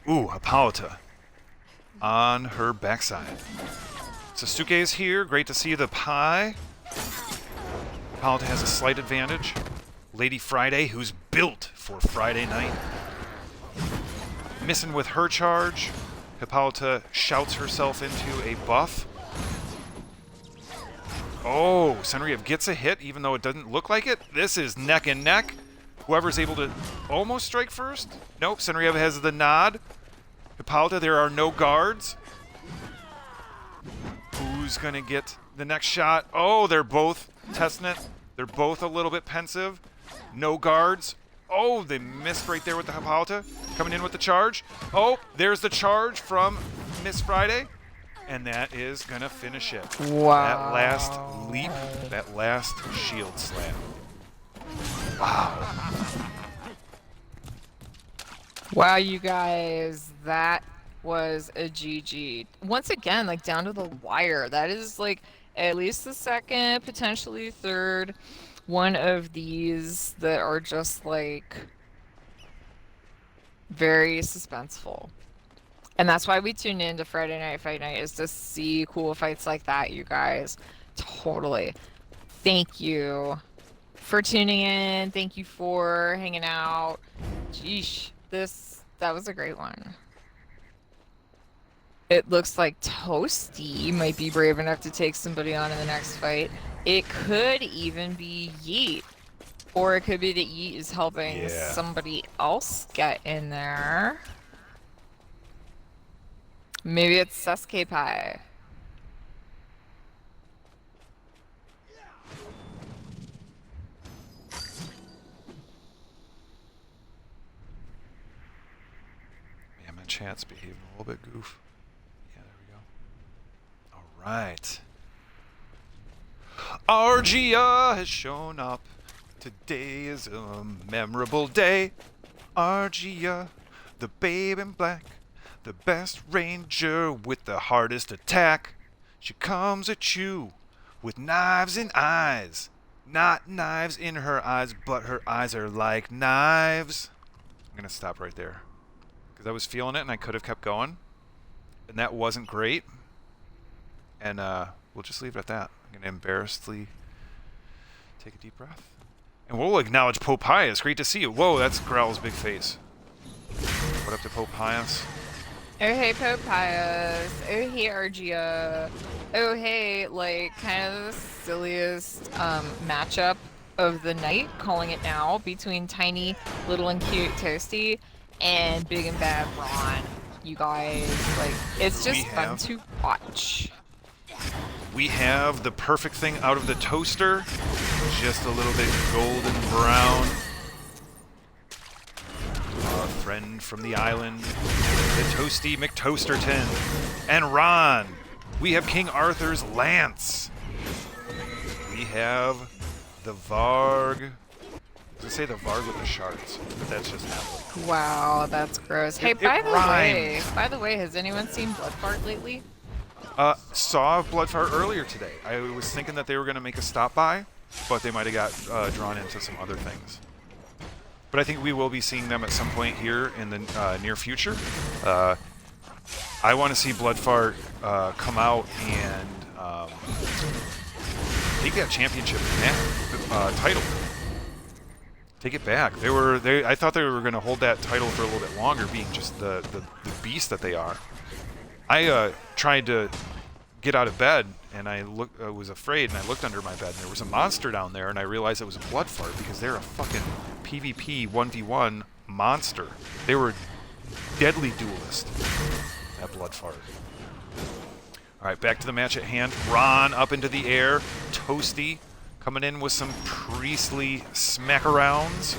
Ooh, Hippolyta on her backside. Sasuke is here. Great to see the pie. Hippolyta has a slight advantage. Lady Friday, who's built for Friday night. Missing with her charge. Hippolyta shouts herself into a buff. Oh, Senriev gets a hit, even though it doesn't look like it. This is neck and neck. Whoever's able to almost strike first. Nope, Senriev has the nod. Hippolyta, there are no guards. Who's going to get the next shot? Oh, they're both testing it. They're both a little bit pensive. No guards. Oh, they missed right there with the Hippolyta. Coming in with the charge. Oh, there's the charge from Miss Friday. And that is going to finish it. Wow. That last leap, that last shield slam. Wow. Wow, you guys, that was a GG. Once again, like down to the wire. That is like at least the second, potentially third one of these that are just like very suspenseful. And that's why we tune in to Friday Night Fight Night, is to see cool fights like that, you guys. Totally. Thank you for tuning in. Thank you for hanging out. Jeesh, that was a great one. It looks like Toasty might be brave enough to take somebody on in the next fight. It could even be Yeet. Or it could be that Yeet is helping somebody else get in there. Maybe it's Sasuke Pie. Yeah, my chat's behaving a little bit goof. Yeah, there we go. All right. Argia has shown up. Today is a memorable day. Argia, the babe in black, the best ranger with the hardest attack. She comes at you with knives in eyes. Not knives in her eyes, but her eyes are like knives. I'm going to stop right there, because I was feeling it and I could have kept going. And that wasn't great. And we'll just leave it at that. I'm going to embarrassedly take a deep breath. And we'll acknowledge Popias. Great to see you. Whoa, that's Growl's big face. What up to Popias? Oh hey Popias. Oh hey Argia. Oh hey, like kind of the silliest matchup of the night, calling it now, between tiny, little and cute Toasty and big and bad Ron. You guys, like, it's just fun to watch. We have the perfect thing out of the toaster. Just a little bit golden brown. Our friend from the island, the Toasty McToasterton. And Ron. We have King Arthur's lance. We have the Varg. I was gonna say the Varg with the shards, but that's just not like. Wow, that's gross. Hey, by the way, has anyone seen Bloodfart lately? Saw Bloodfart earlier today. I was thinking that they were going to make a stop by, but they might have got drawn into some other things. But I think we will be seeing them at some point here in the near future. I want to see Bloodfart come out and take that championship title. Take it back. I thought they were going to hold that title for a little bit longer, being just the beast that they are. I tried to get out of bed, and I was afraid, and I looked under my bed, and there was a monster down there, and I realized it was a Bloodfart, because they're a fucking PvP 1v1 monster. They were deadly duelist, that Bloodfart. All right, back to the match at hand. Ron up into the air. Toasty coming in with some priestly smackarounds.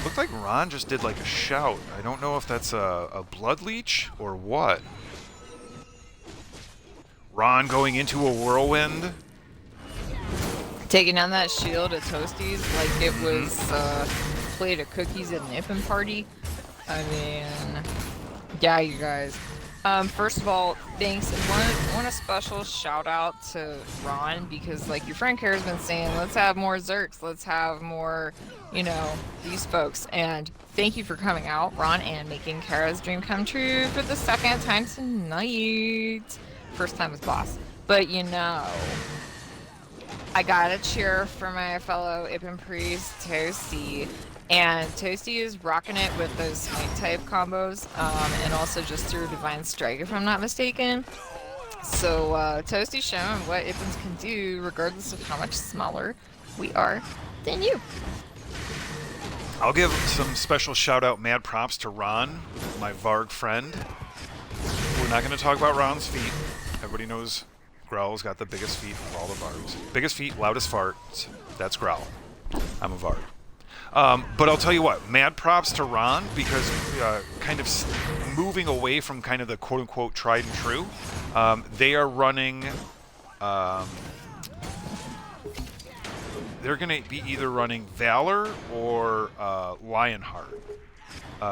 Looked like Ron just did like a shout. I don't know if that's a blood leech or what. Ron going into a whirlwind. Taking down that shield at Toasties like it was plate of cookies at an Ippin party. I mean, yeah, you guys. First of all, thanks. And want a special shout out to Ron, because like your friend Kara's been saying, let's have more Zerks, let's have more, you know, these folks. And thank you for coming out, Ron, and making Kara's dream come true for the second time tonight. First time as boss. But you know, I gotta cheer for my fellow Ippin priest, Toasty. And Toasty is rocking it with those smite type combos, and also just through Divine Strike, if I'm not mistaken. So Toasty's showing what Ippins can do, regardless of how much smaller we are than you. I'll give some special shout out mad props to Ron, my Varg friend. We're not going to talk about Ron's feet. Everybody knows Growl's got the biggest feet of all the Vargs. Biggest feet, loudest farts. That's Growl. I'm a Varg. But I'll tell you what, mad props to Ron, because kind of moving away from kind of the quote-unquote tried and true, they are running, they're going to be either running Valor or Lionheart.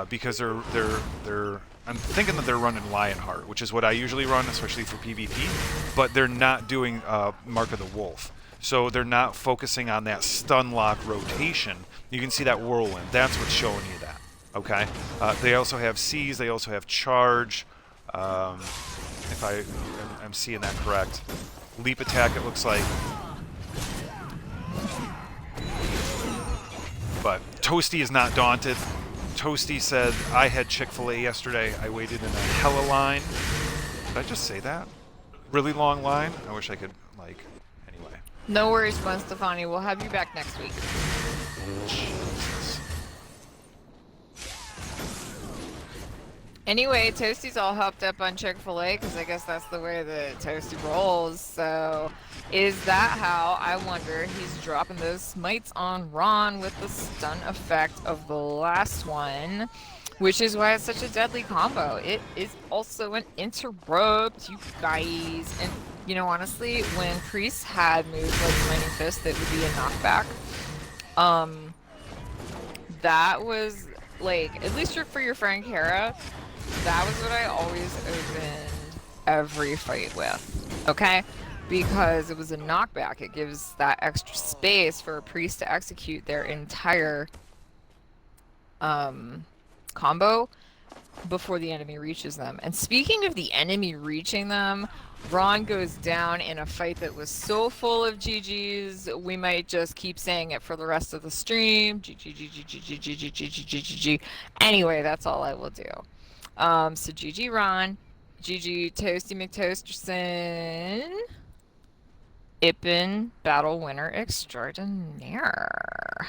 because they're I'm thinking that they're running Lionheart, which is what I usually run, especially for PvP. But they're not doing Mark of the Wolf, so they're not focusing on that stun lock rotation. You can see that whirlwind. That's what's showing you that. Okay. They also have Seize. They also have Charge. If I'm seeing that correct. Leap attack, it looks like. But Toasty is not daunted. Toasty said, I had Chick-fil-A yesterday. I waited in a hella line. Did I just say that? Really long line? I wish I could, like, anyway. No worries, Gwen Stefani. We'll have you back next week. Jesus. Anyway, Toasty's all hopped up on Chick-fil-A because I guess that's the way that Toasty rolls. So, is that how, I wonder, he's dropping those smites on Ron with the stun effect of the last one, which is why it's such a deadly combo. It is also an interrupt, you guys. And, you know, honestly, when Priest had moves like Mighty Fist that would be a knockback, that was, like, at least for your friend Kara, that was what I always opened every fight with, okay? Because it was a knockback. It gives that extra space for a priest to execute their entire combo before the enemy reaches them. And speaking of the enemy reaching them, Ron goes down in a fight that was so full of GGs, we might just keep saying it for the rest of the stream. GG. Anyway, that's all I will do. So GG Ron, GG Toasty McToasterson, Ippen, battle winner extraordinaire.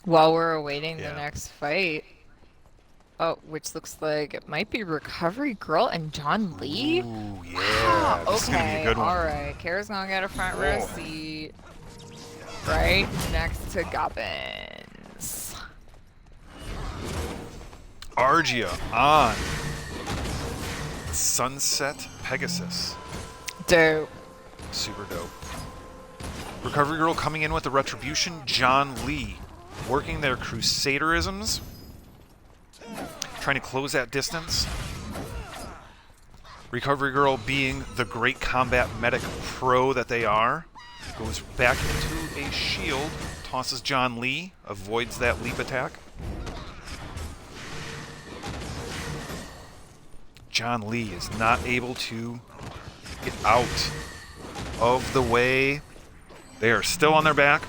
While we're awaiting the next fight, oh, which looks like it might be Recovery Girl and John Lee. Ooh, yeah. Wow, This is gonna be a good one. alright. Kara's gonna get a front row seat right next to Gobbins. Argia on Sunset Pegasus. Dope. Super dope. Recovery Girl coming in with the Retribution. John Lee working their Crusaderisms. Trying to close that distance. Recovery Girl, being the great combat medic pro that they are, goes back into a shield, tosses John Lee, avoids that leap attack. John Lee is not able to get out of the way. They are still on their back.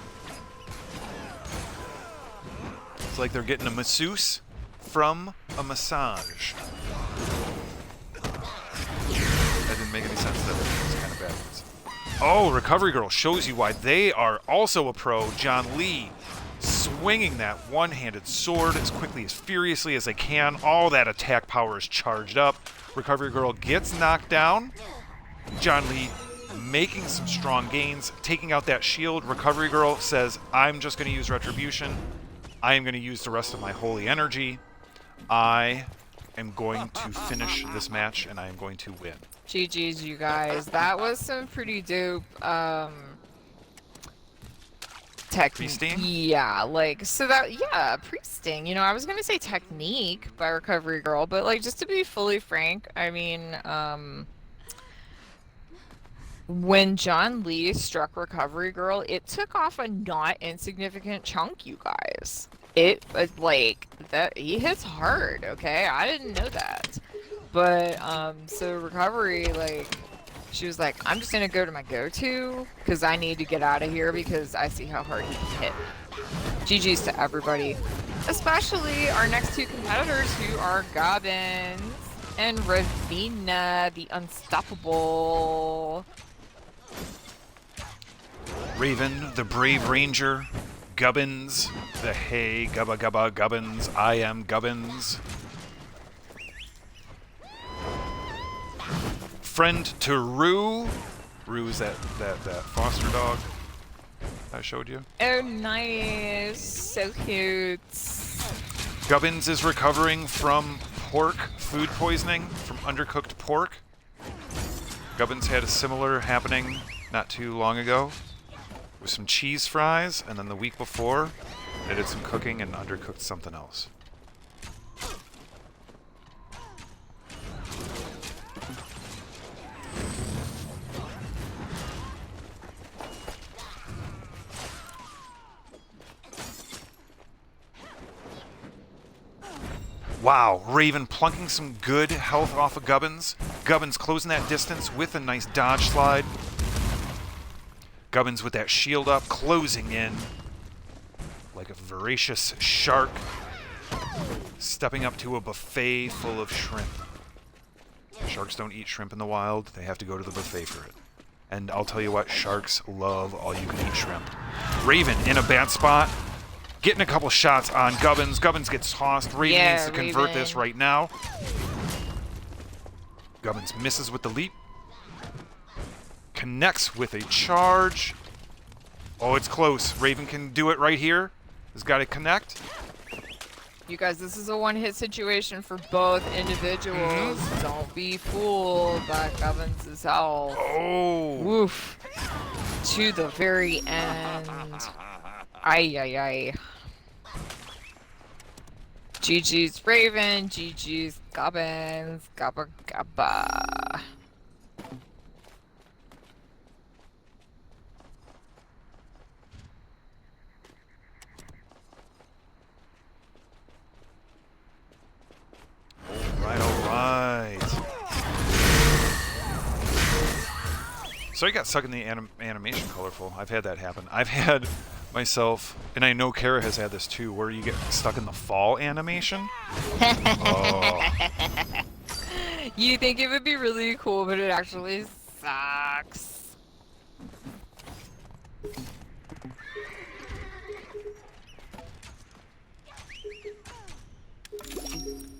It's like they're getting a masseuse from a massage. That didn't make any sense. That was kind of backwards. Oh, Recovery Girl shows you why they are also a pro. John Lee swinging that one-handed sword as quickly, as furiously as they can. All that attack power is charged up. Recovery Girl gets knocked down. John Lee making some strong gains, taking out that shield. Recovery Girl says, I'm just going to use Retribution. I am going to use the rest of my holy energy. I am going to finish this match, and I am going to win. GG's, you guys. That was some pretty dope, Priesting? Yeah, like, so that, yeah, priesting. You know, I was gonna say technique by Recovery Girl, but, like, just to be fully frank, I mean, when John Lee struck Recovery Girl, it took off a not insignificant chunk, you guys. It was like that, he hits hard, okay? I didn't know that. But so Recovery, like, she was like, I'm just gonna go to my go-to because I need to get out of here because I see how hard he can hit. GG's to everybody, especially our next two competitors who are Gobbins and Ravina, the Unstoppable. Raven, the Brave Ranger. Gubbins, the Hey Gubba Gubba Gubbins. I am Gubbins. Friend to Rue. Rue is that foster dog. I showed you. Oh, nice. So cute. Gubbins is recovering from pork food poisoning, from undercooked pork. Gubbins had a similar happening not too long ago with some cheese fries, and then the week before, they did some cooking and undercooked something else. Wow, Raven plunking some good health off of Gubbins. Gubbins closing that distance with a nice dodge slide. Gubbins with that shield up, closing in like a voracious shark, stepping up to a buffet full of shrimp. Sharks don't eat shrimp in the wild. They have to go to the buffet for it. And I'll tell you what, sharks love all-you-can-eat shrimp. Raven in a bad spot. Getting a couple shots on Gubbins. Gubbins gets tossed. Raven needs to convert this right now. Gubbins misses with the leap. Connects with a charge. Oh, it's close. Raven can do it right here. Has got to connect. You guys, this is a one-hit situation for both individuals. Don't be fooled by Gubbins' health. Oh. Woof. To the very end. Ay, ay, ay. GG's Raven, GG's Gubbins, gabba gabba. Alright. So I got stuck in the animation colorful. I've had that happen. I've had myself, and I know Kara has had this too, where you get stuck in the fall animation. Oh. You think it would be really cool, but it actually sucks.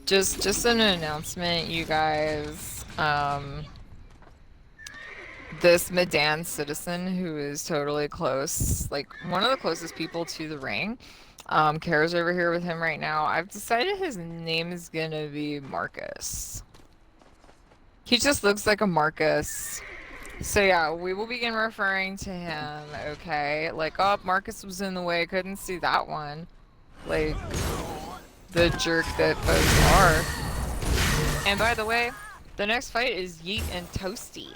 Just an announcement, you guys. This Medan citizen who is totally close, like one of the closest people to the ring. Kara's over here with him right now. I've decided his name is gonna be Marcus. He just looks like a Marcus. So yeah, we will begin referring to him, okay? Like, oh, Marcus was in the way, couldn't see that one. Like, the jerk that folks are. And by the way, the next fight is Yeet and Toasty.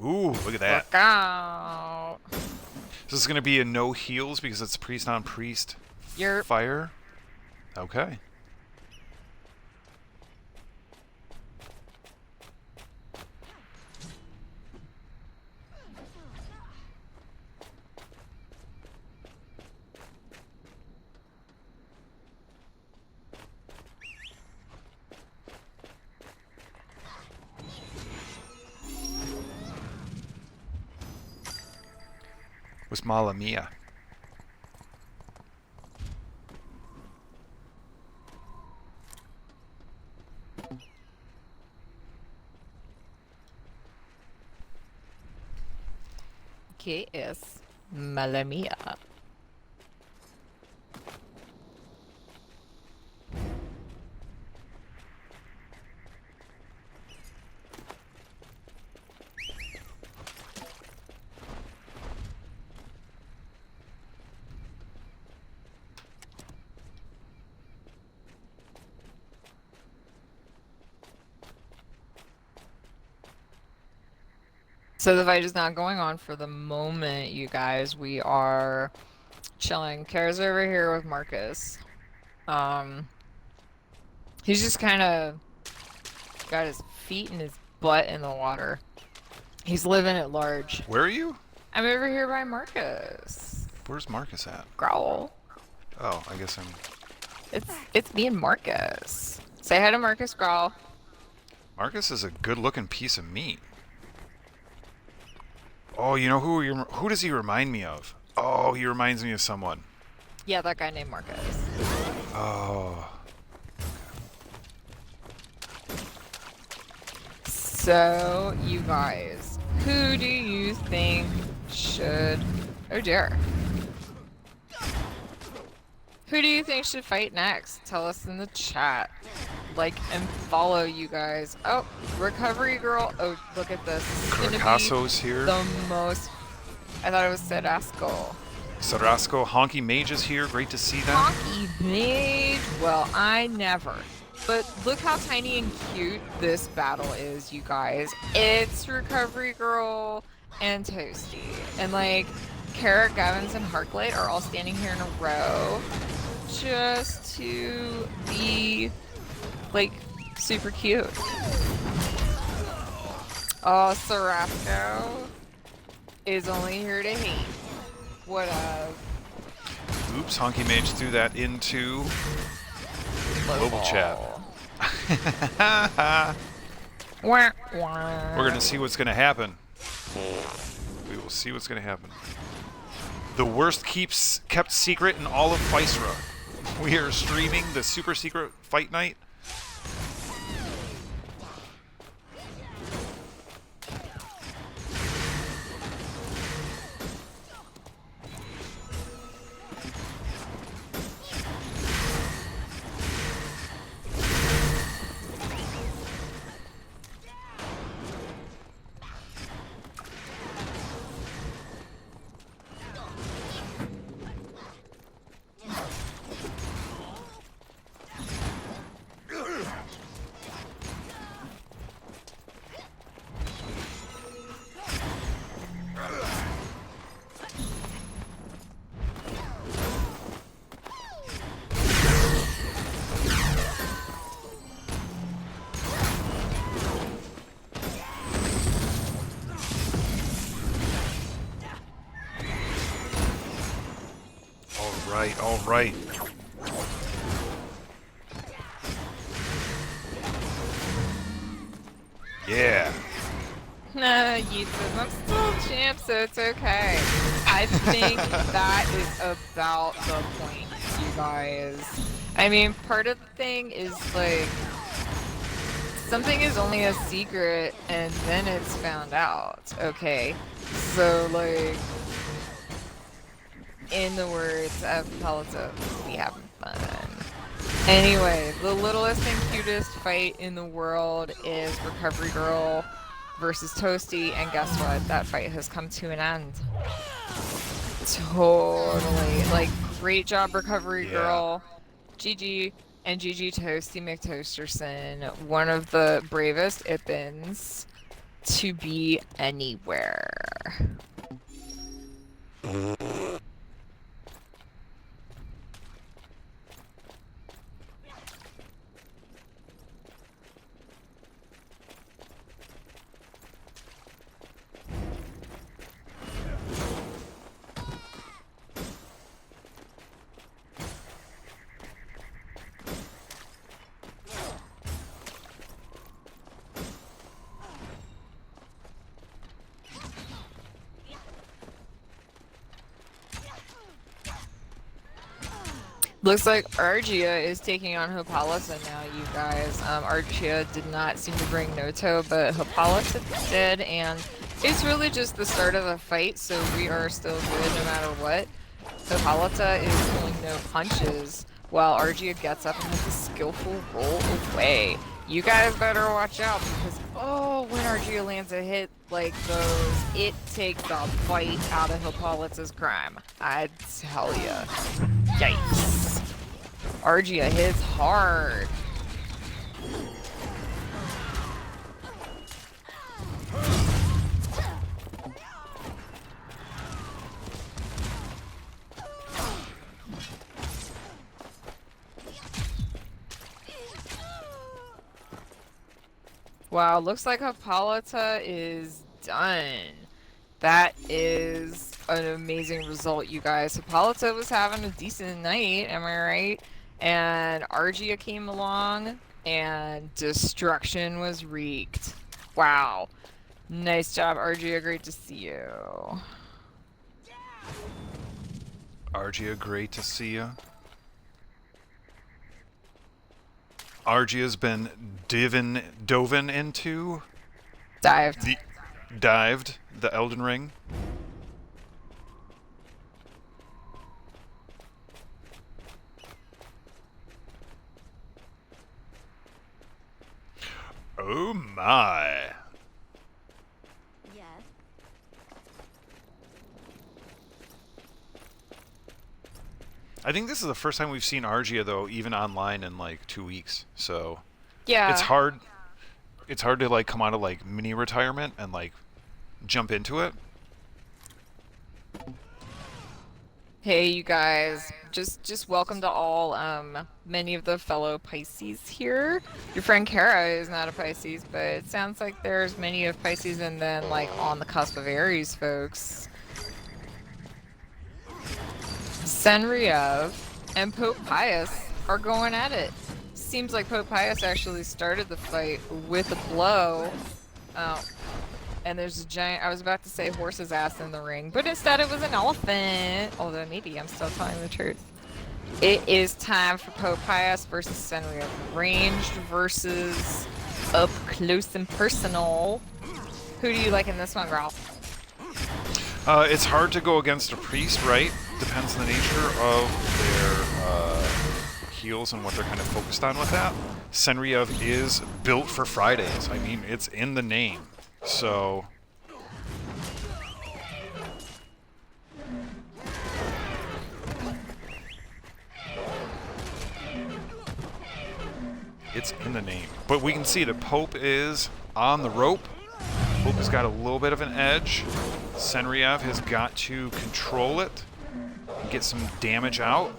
Ooh, look at that. Look out. This is going to be a no heals because it's priest on priest fire. Okay. Was Mala Mia. ¿Qué es Mala Mía? So the fight is not going on for the moment, you guys. We are chilling. Kara's over here with Marcus. He's just kind of got his feet and his butt in the water. He's living at large. Where are you? I'm over here by Marcus. Where's Marcus at? Growl. Oh, I guess I'm... It's me and Marcus. Say hi to Marcus, Growl. Marcus is a good-looking piece of meat. Oh, you know who does he remind me of? Oh, he reminds me of someone. Yeah, that guy named Marcus. Oh. So, you guys, who do you think should... Oh dear. Who do you think should fight next? Tell us in the chat. Like and follow, you guys. Oh, Recovery Girl. Oh, look at this. This is gonna be Carcasso's here. the most. I thought it was Sedasco. Sarasco, Honky Mage is here. Great to see them. Honky Mage. Well, I never. But look how tiny and cute this battle is, you guys. It's Recovery Girl and Toasty. And like, Carrot, Gavins, and Harklight are all standing here in a row just to be like super cute. Oh, Sarasco is only here to hate. What up? Oops, Honky Mage threw that into global chat. Wah, wah. We're gonna see what's gonna happen. We will see what's gonna happen. The worst kept secret in all of Physera. We are streaming the super secret fight night. All right. Yeah. Nah, you said I'm still champ, so it's okay. I think that is about the point, you guys. I mean, part of the thing is like, something is only a secret and then it's found out, okay? So like, in the words of Palazzo, we having fun. Anyway, the littlest and cutest fight in the world is Recovery Girl versus Toasty, and guess what? That fight has come to an end. Totally. Like, great job, Recovery Girl. GG, and GG Toasty McToasterson. One of the bravest Ippins to be anywhere. Looks like Argia is taking on Hippolyta now, you guys. Argia did not seem to bring Noto, but Hippolyta did, and it's really just the start of a fight, so we are still good no matter what. Hippolyta is pulling no punches, while Argia gets up and has a skillful roll away. You guys better watch out, because, oh, when Argia lands a hit like those, it takes the bite out of Hippolyta's crime. I tell ya. Yikes. Argia hits hard. Wow, looks like Hippolyta is done. That is an amazing result, you guys. Hippolyta was having a decent night, am I right? And Argia came along, and destruction was wreaked. Wow. Nice job, Argia. Great to see you. Argia, great to see you. Argia's been dove into dived the Elden Ring. Oh my. Yes. I think this is the first time we've seen Argia though, even online in like 2 weeks. So Yeah. it's hard. It's hard to like come out of like mini retirement and like jump into it. Hey, you guys. Just welcome to all many of the fellow Pisces here. Your friend Kara is not a Pisces, but it sounds like there's many of Pisces and then like on the cusp of Aries folks. Senriev and Pope Pius are going at it. Seems like Pope Pius actually started the fight with a blow. And there's a giant, I was about to say horse's ass in the ring, but instead it was an elephant. Although maybe I'm still telling the truth. It is time for Pope Pius versus Senriev. Ranged versus up close and personal. Who do you like in this one, girl? It's hard to go against a priest, right? Depends on the nature of their heals and what they're kind of focused on with that. Senriev is built for Fridays. I mean, it's in the name. So it's in the name. But we can see the Pope is on the rope. Pope has got a little bit of an edge. Senriev has got to control it and get some damage out.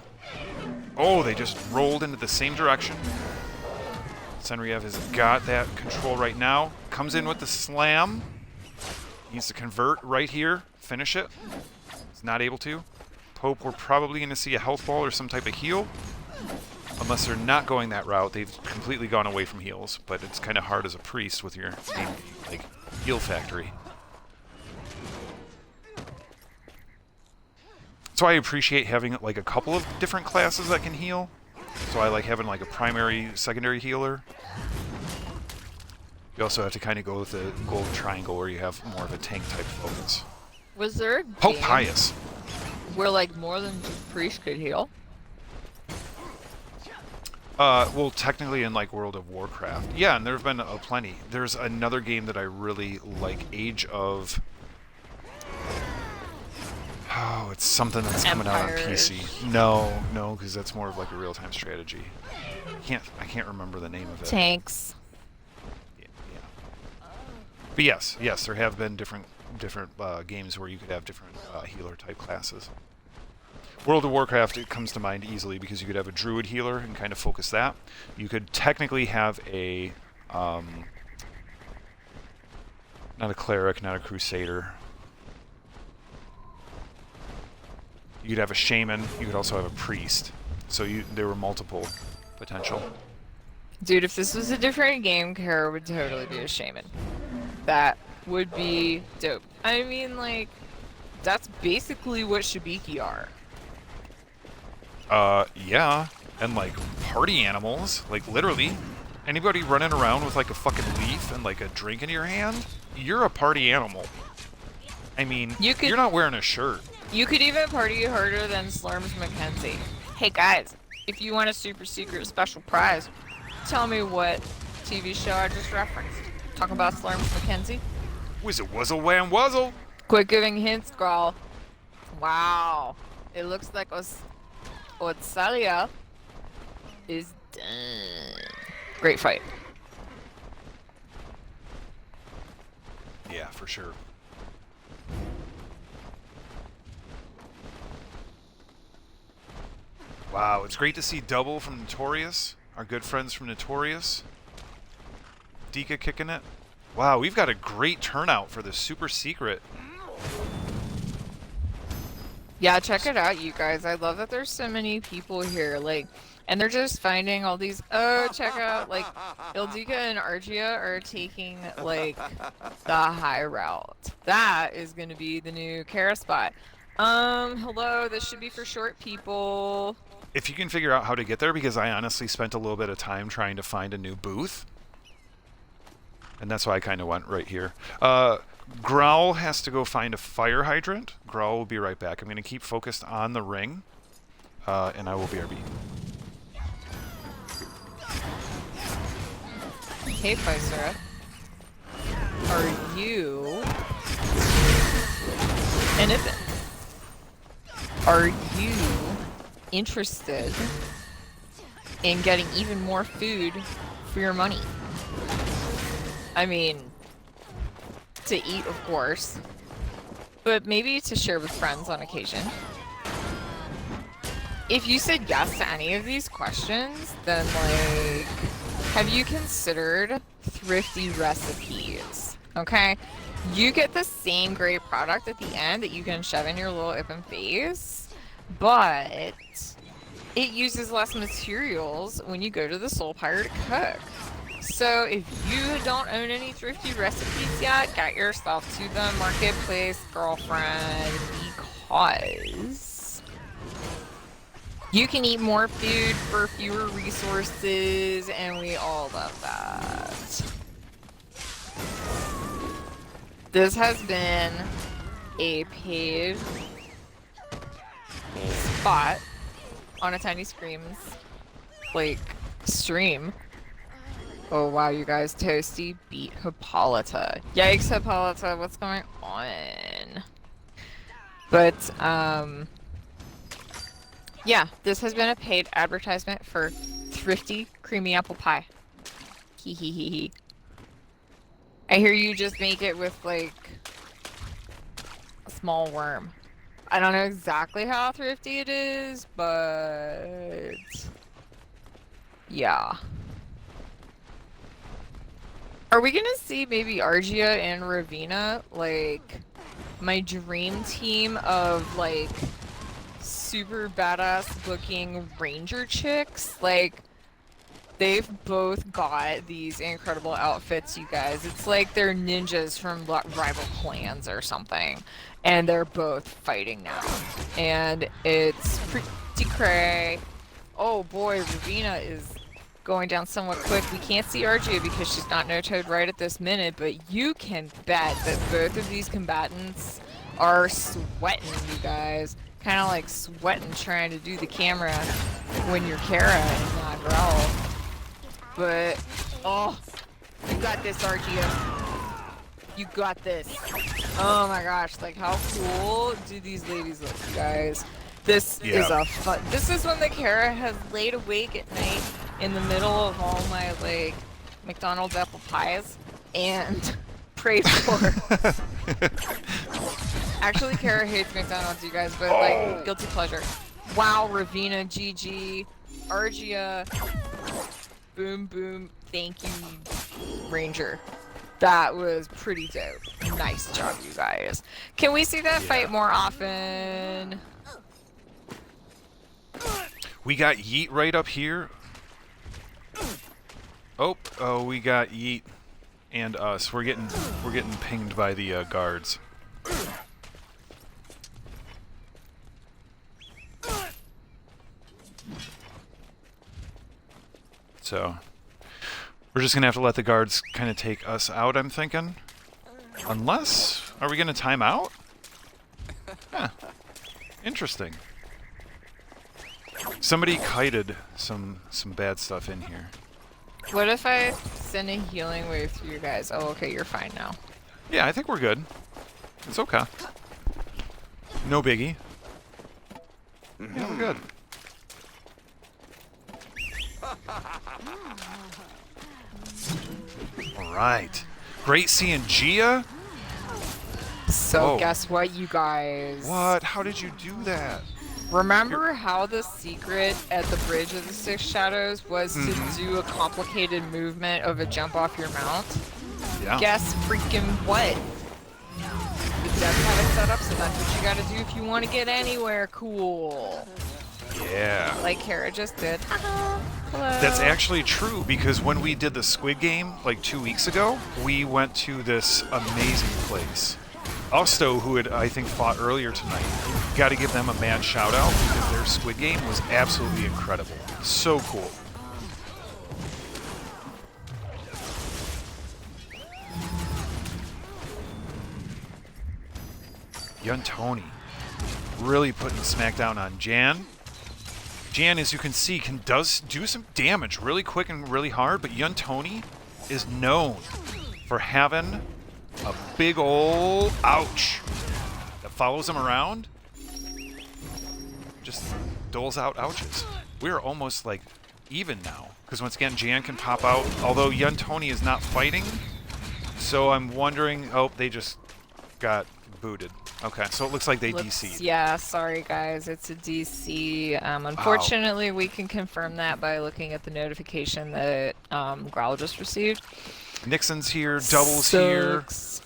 Oh, they just rolled into the same direction. Senriev has got that control right now. Comes in with the slam. Needs to convert right here. Finish it. He's not able to. Pope, we're probably going to see a health ball or some type of heal. Unless they're not going that route. They've completely gone away from heals. But it's kind of hard as a priest with your like heal factory. So I appreciate having like a couple of different classes that can heal. So I like having like a primary, secondary healer. You also have to kind of go with the gold triangle where you have more of a tank type focus. Was there a Pope game Pius. where like more than just priest could heal? Well, technically in like World of Warcraft. Yeah, and there have been plenty. There's another game that I really like, Age of... Oh, it's something that's coming out on PC. No, because that's more of like a real-time strategy. I can't remember the name of it. Tanks. Yeah. But yes, there have been different games where you could have different healer type classes. World of Warcraft, it comes to mind easily because you could have a druid healer and kind of focus that. You could technically have a not a cleric, not a crusader. You could have a shaman. You could also have a priest. So there were multiple potential. Dude, if this was a different game, Kara would totally be a shaman. That would be dope. I mean, like, that's basically what Shhhhh are. Yeah. And, like, party animals. Like, literally. Anybody running around with, like, a fucking leaf and, like, a drink in your hand? You're a party animal. I mean, you're not wearing a shirt. You could even party harder than Slurms Mackenzie. Hey guys, if you want a super secret special prize, tell me what TV show I just referenced. Talk about Slurms Mackenzie? Whizzle wuzzle wham wuzzle! Quit giving hints, girl. Wow. It looks like Otsalia is done. Great fight. Yeah, for sure. Wow, it's great to see Double from Notorious, our good friends from Notorious. Dika kicking it. Wow, we've got a great turnout for the super secret. Yeah, check it out, you guys. I love that there's so many people here, like, and they're just finding all these, oh, check out, like, Ildika and Argia are taking, like, the high route. That is going to be the new Kara spot. Hello, this should be for short people. If you can figure out how to get there, because I honestly spent a little bit of time trying to find a new booth. And that's why I kind of went right here. Growl has to go find a fire hydrant. Growl will be right back. I'm going to keep focused on the ring, and I will BRB. Hey, Physera. Are you FNFN? Are you interested in getting even more food for your money? I mean, to eat, of course, but maybe to share with friends on occasion. If you said yes to any of these questions, then like, have you considered thrifty recipes? Okay? You get the same great product at the end that you can shove in your little ippin face, but it uses less materials when you go to the Soul Pirate to cook. So if you don't own any thrifty recipes yet, get yourself to the marketplace, girlfriend, because you can eat more food for fewer resources, and we all love that. This has been a paid spot on a Tiny Screams, like, stream. Oh wow, you guys, Toasty beat Hippolyta. Yikes, Hippolyta, what's going on? But, yeah, this has been a paid advertisement for thrifty creamy apple pie. Hee hee hee hee. I hear you just make it with, like, a small worm. I don't know exactly how thrifty it is, but... yeah. Are we gonna see maybe Argia and Ravina, like, my dream team of, like, super badass looking ranger chicks? Like, they've both got these incredible outfits, you guys. It's like they're ninjas from rival clans or something. And they're both fighting now. And it's pretty cray. Oh boy, Ravina is going down somewhat quick. We can't see Argia because she's not no-toed right at this minute, but you can bet that both of these combatants are sweating, you guys. Kind of like sweating trying to do the camera when you're Kara and not Growl. But, oh, you got this, Argia. You got this. Oh my gosh, like how cool do these ladies look, you guys? This is a fun. This is when the Kara has laid awake at night in the middle of all my, like, McDonald's apple pies and prayed for. Actually, Kara hates McDonald's, you guys, but, like, guilty pleasure. Wow, Ravina, GG, Argia, boom, boom, thank you, Ranger. That was pretty dope. Nice job, you guys. Can we see that fight more often? We got Yeet right up here. Oh, we got Yeet and us. We're getting pinged by the guards. So we're just gonna have to let the guards kind of take us out, I'm thinking. Unless, are we gonna time out? Huh. Interesting. Somebody kited some bad stuff in here. What if I send a healing wave through you guys? Oh, okay, you're fine now. Yeah, I think we're good. It's okay. No biggie. Yeah, we're good. Alright. Great seeing Gia. So Whoa. guess what, you guys? What? How did you do that? Remember how the secret at the Bridge of the Six Shadows was to do a complicated movement of a jump off your mount? Yeah. Guess freaking what? The devs have it set up, so that's what you gotta do if you want to get anywhere cool. Yeah. Like Kara just did. Hello. That's actually true, because when we did the Squid Game, like 2 weeks ago, we went to this amazing place. Osto, who had, I think, fought earlier tonight, got to give them a mad shout-out, because their Squid Game was absolutely incredible. So cool. Young Tony really putting the smackdown on Jan. Jan, as you can see, does do some damage really quick and really hard, but Young Tony is known for having a big ol' ouch that follows him around. Just doles out ouches. We're almost like even now. Because once again, Jan can pop out. Although Yun Tony is not fighting. So I'm wondering... Oh, they just got booted. Okay, so it looks like they DC'd. Yeah, sorry guys, it's a DC. Unfortunately, we can confirm that by looking at the notification that Growl just received. Nixon's here, Double's here. Sucks.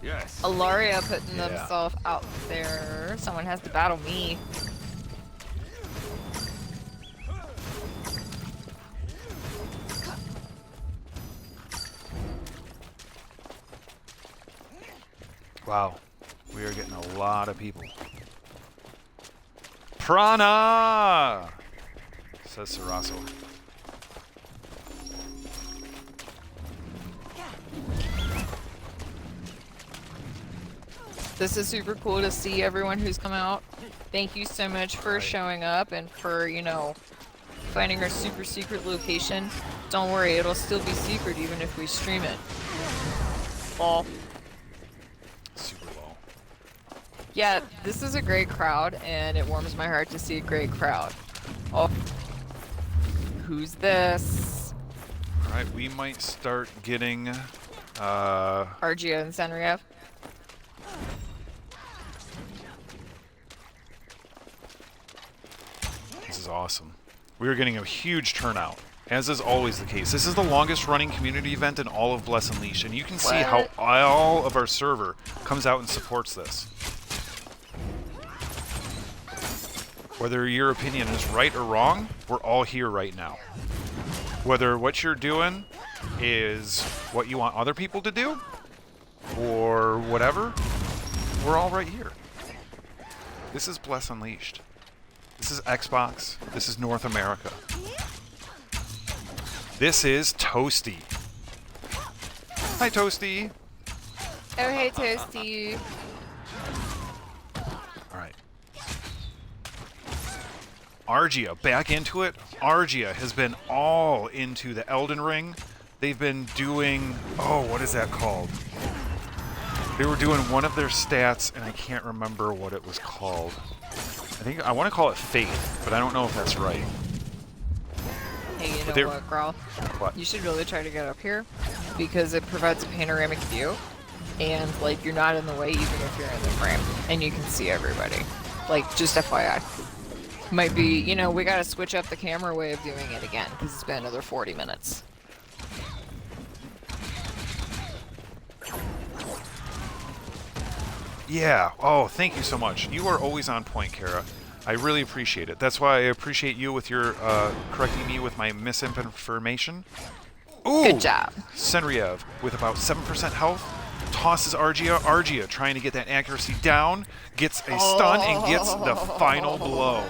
Yes. Alaria putting themselves out there. Someone has to battle me. Wow, we are getting a lot of people. Prana! Says Saraso. This is super cool to see everyone who's come out. Thank you so much for showing up and for, you know, finding our super secret location. Don't worry, it'll still be secret even if we stream it. Lol. Super low. Yeah, this is a great crowd, and it warms my heart to see a great crowd. Oh. Who's this? Alright, we might start getting, Argia and Senriev. This is awesome. We are getting a huge turnout, as is always the case. This is the longest running community event in all of Bless Unleashed, and you can see how all of our server comes out and supports this. Whether your opinion is right or wrong, we're all here right now. Whether what you're doing is what you want other people to do, or whatever, we're all right here. This is Bless Unleashed. This is Xbox. This is North America. This is Toasty. Hi, Toasty. Oh, hey, Toasty. Alright. Argia, back into it. Argia has been all into the Elden Ring. They've been doing... Oh, what is that called? They were doing one of their stats, and I can't remember what it was called. I want to call it Faith, but I don't know if that's right. Hey, you But know what, Grawl? What? You should really try to get up here, because it provides a panoramic view, and, like, you're not in the way even if you're in the frame, and you can see everybody. Like, just FYI. Might be, you know, we gotta switch up the camera way of doing it again, because it's been another 40 minutes. Yeah. Oh, thank you so much. You are always on point, Kara. I really appreciate it. That's why I appreciate you with your correcting me with my misinformation. Ooh! Good job. Senriev with about 7% health tosses Argia. Argia trying to get that accuracy down, gets a stun and gets the final blow.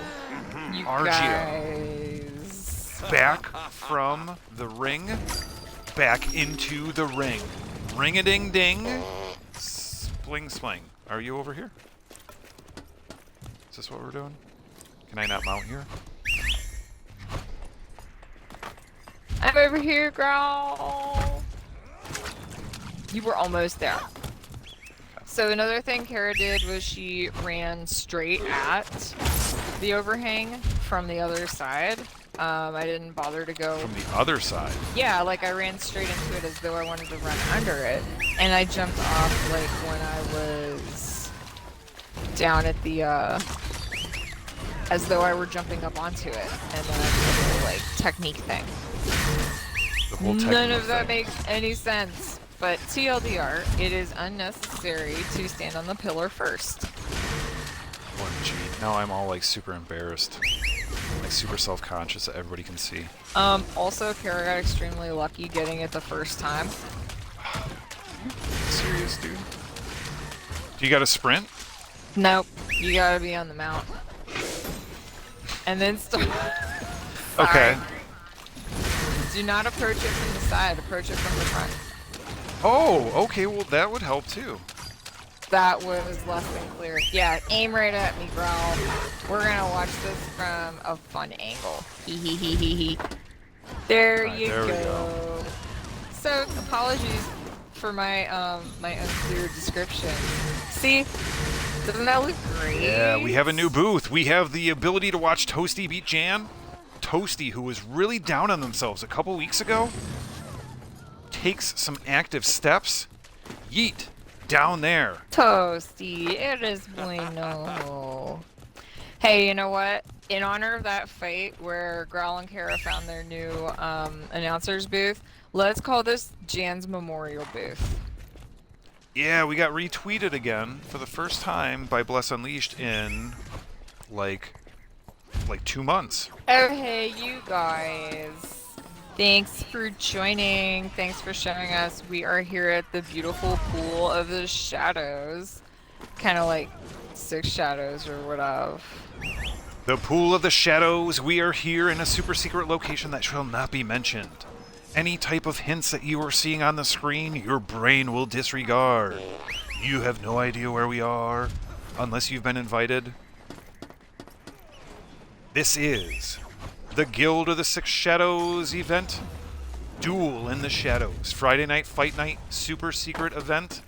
You Argia guys. back from the ring, back into the ring. Ring-a-ding-ding. Spling spling. Are you over here? Is this what we're doing? Can I not mount here? I'm over here, Growl. You were almost there. So another thing Kara did was she ran straight at the overhang from the other side. I didn't bother to go From the other side. Yeah, like I ran straight into it as though I wanted to run under it. And I jumped off like when I was down at the as though I were jumping up onto it. And then I did a little like technique thing. The whole None of technical that thing. makes any sense. But TLDR, it is unnecessary to stand on the pillar first. 1G. Now I'm all like super embarrassed. Like super self-conscious that everybody can see. Also, Kara got extremely lucky getting it the first time. Serious, dude? Do you got a sprint? Nope, you gotta be on the mount. And then start. Okay. Do not approach it from the side, approach it from the front. Oh, okay, well that would help too. That was less than clear. Yeah, aim right at me, Growl. We're gonna watch this from a fun angle. Hee hee hee hee hee. There Alright, you there we go. go. So apologies for my my unclear description. See, doesn't that look great? Yeah, we have a new booth. We have the ability to watch Toasty beat Jan. Toasty, who was really down on themselves a couple weeks ago, takes some active steps. Yeet. Down there. Toasty, it is bueno. Hey, you know what? In honor of that fight where Growl and Kara found their new announcer's booth, let's call this Jan's Memorial Booth. Yeah, we got retweeted again for the first time by Bless Unleashed in like 2 months. Oh, hey, you guys. Thanks for joining. Thanks for showing us. We are here at the beautiful pool of the shadows. Kind of like 6 shadows or whatever. The Pool of the Shadows. We are here in a super secret location that shall not be mentioned. Any type of hints that you are seeing on the screen, your brain will disregard. You have no idea where we are, unless you've been invited. This is the Guild of the Six Shadows event. Duel in the Shadows. Friday night, fight night, super secret event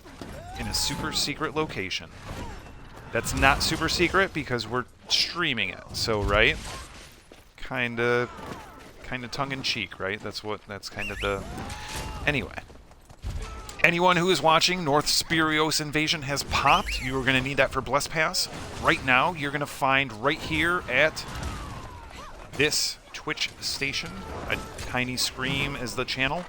in a super secret location. That's not super secret because we're streaming it. So, right? Kinda tongue-in-cheek, right? That's kind of the... Anyway. Anyone who is watching, North Spirios Invasion has popped. You are going to need that for Bless Pass. Right now, you're going to find right here at this Twitch station, a tiny scream is the channel.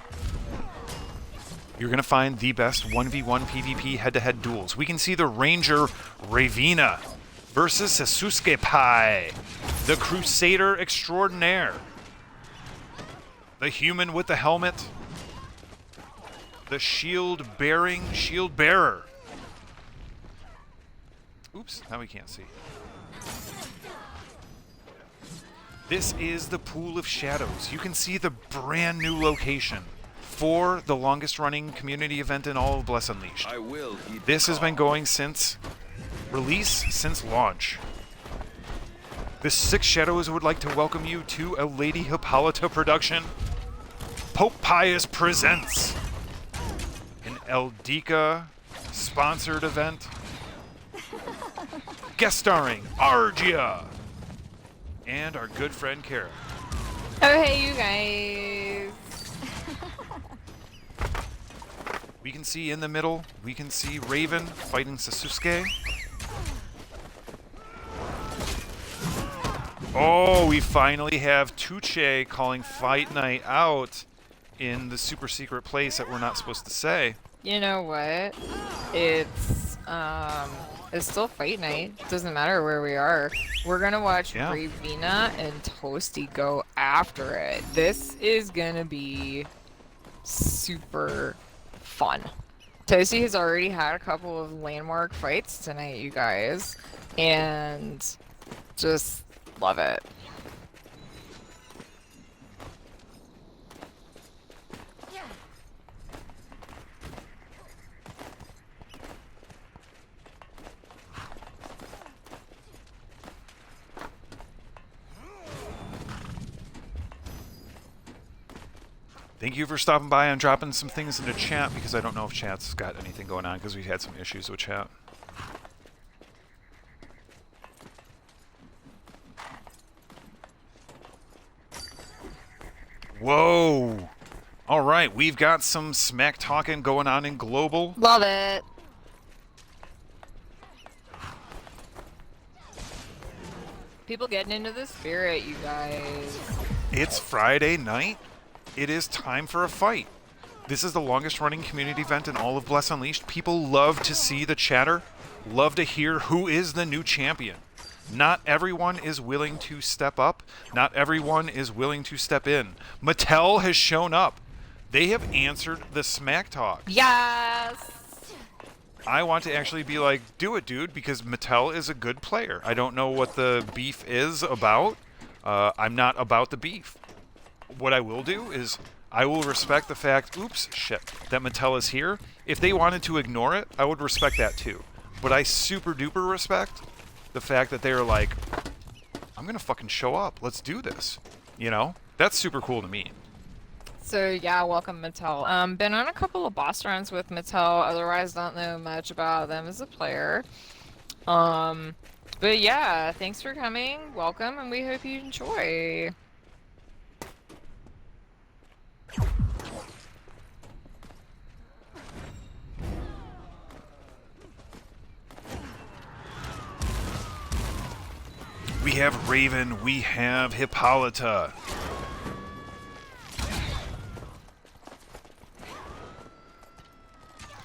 You're going to find the best 1v1 PvP head-to-head duels. We can see the Ranger Ravina versus Sasuke Pai, the Crusader Extraordinaire, the human with the helmet, the shield-bearing shield bearer. Oops, now we can't see. This is the Pool of Shadows. You can see the brand new location for the longest running community event in all of Bless Unleashed. I will heed This the has been call. going since release, since launch. The Six Shadows would like to welcome you to a Lady Hippolyta production. Pope Pius presents an Eldika sponsored event. Guest starring Argia and our good friend Kara. Oh, hey, you guys. We can see in the middle, we can see Raven fighting Sasuke. Oh, we finally have Tuche calling Fight Night out in the super secret place that we're not supposed to say. You know what? It's still fight night. Doesn't matter where we are. We're gonna watch Yeah. Ravina and Toasty go after it. This is gonna be super fun. Toasty has already had a couple of landmark fights tonight, you guys, and just love it. Thank you for stopping by and dropping some things into chat because I don't know if chat's got anything going on because we've had some issues with chat. Whoa! Alright, we've got some smack talking going on in Global. Love it. People getting into the spirit, you guys. It's Friday night. It is time for a fight. This is the longest running community event in all of Bless Unleashed. People love to see the chatter, love to hear who is the new champion. Not everyone is willing to step up. Not everyone is willing to step in. Mattel has shown up. They have answered the smack talk. Yes! I want to actually be like, do it, dude, because Mattel is a good player. I don't know what the beef is about. I'm not about the beef. What I will do is I will respect the fact, oops, shit, that Mattel is here. If they wanted to ignore it, I would respect that too. but I super duper respect the fact that they're like, I'm gonna fucking show up. Let's do this. You know? That's super cool to me. So yeah, welcome Mattel. Been on a couple of boss runs with Mattel, otherwise don't know much about them as a player. But yeah, thanks for coming, welcome, and we hope you enjoy. We have Raven, we have Hippolyta.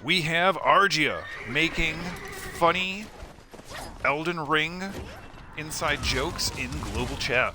We have Argia making funny Elden Ring inside jokes in global chat.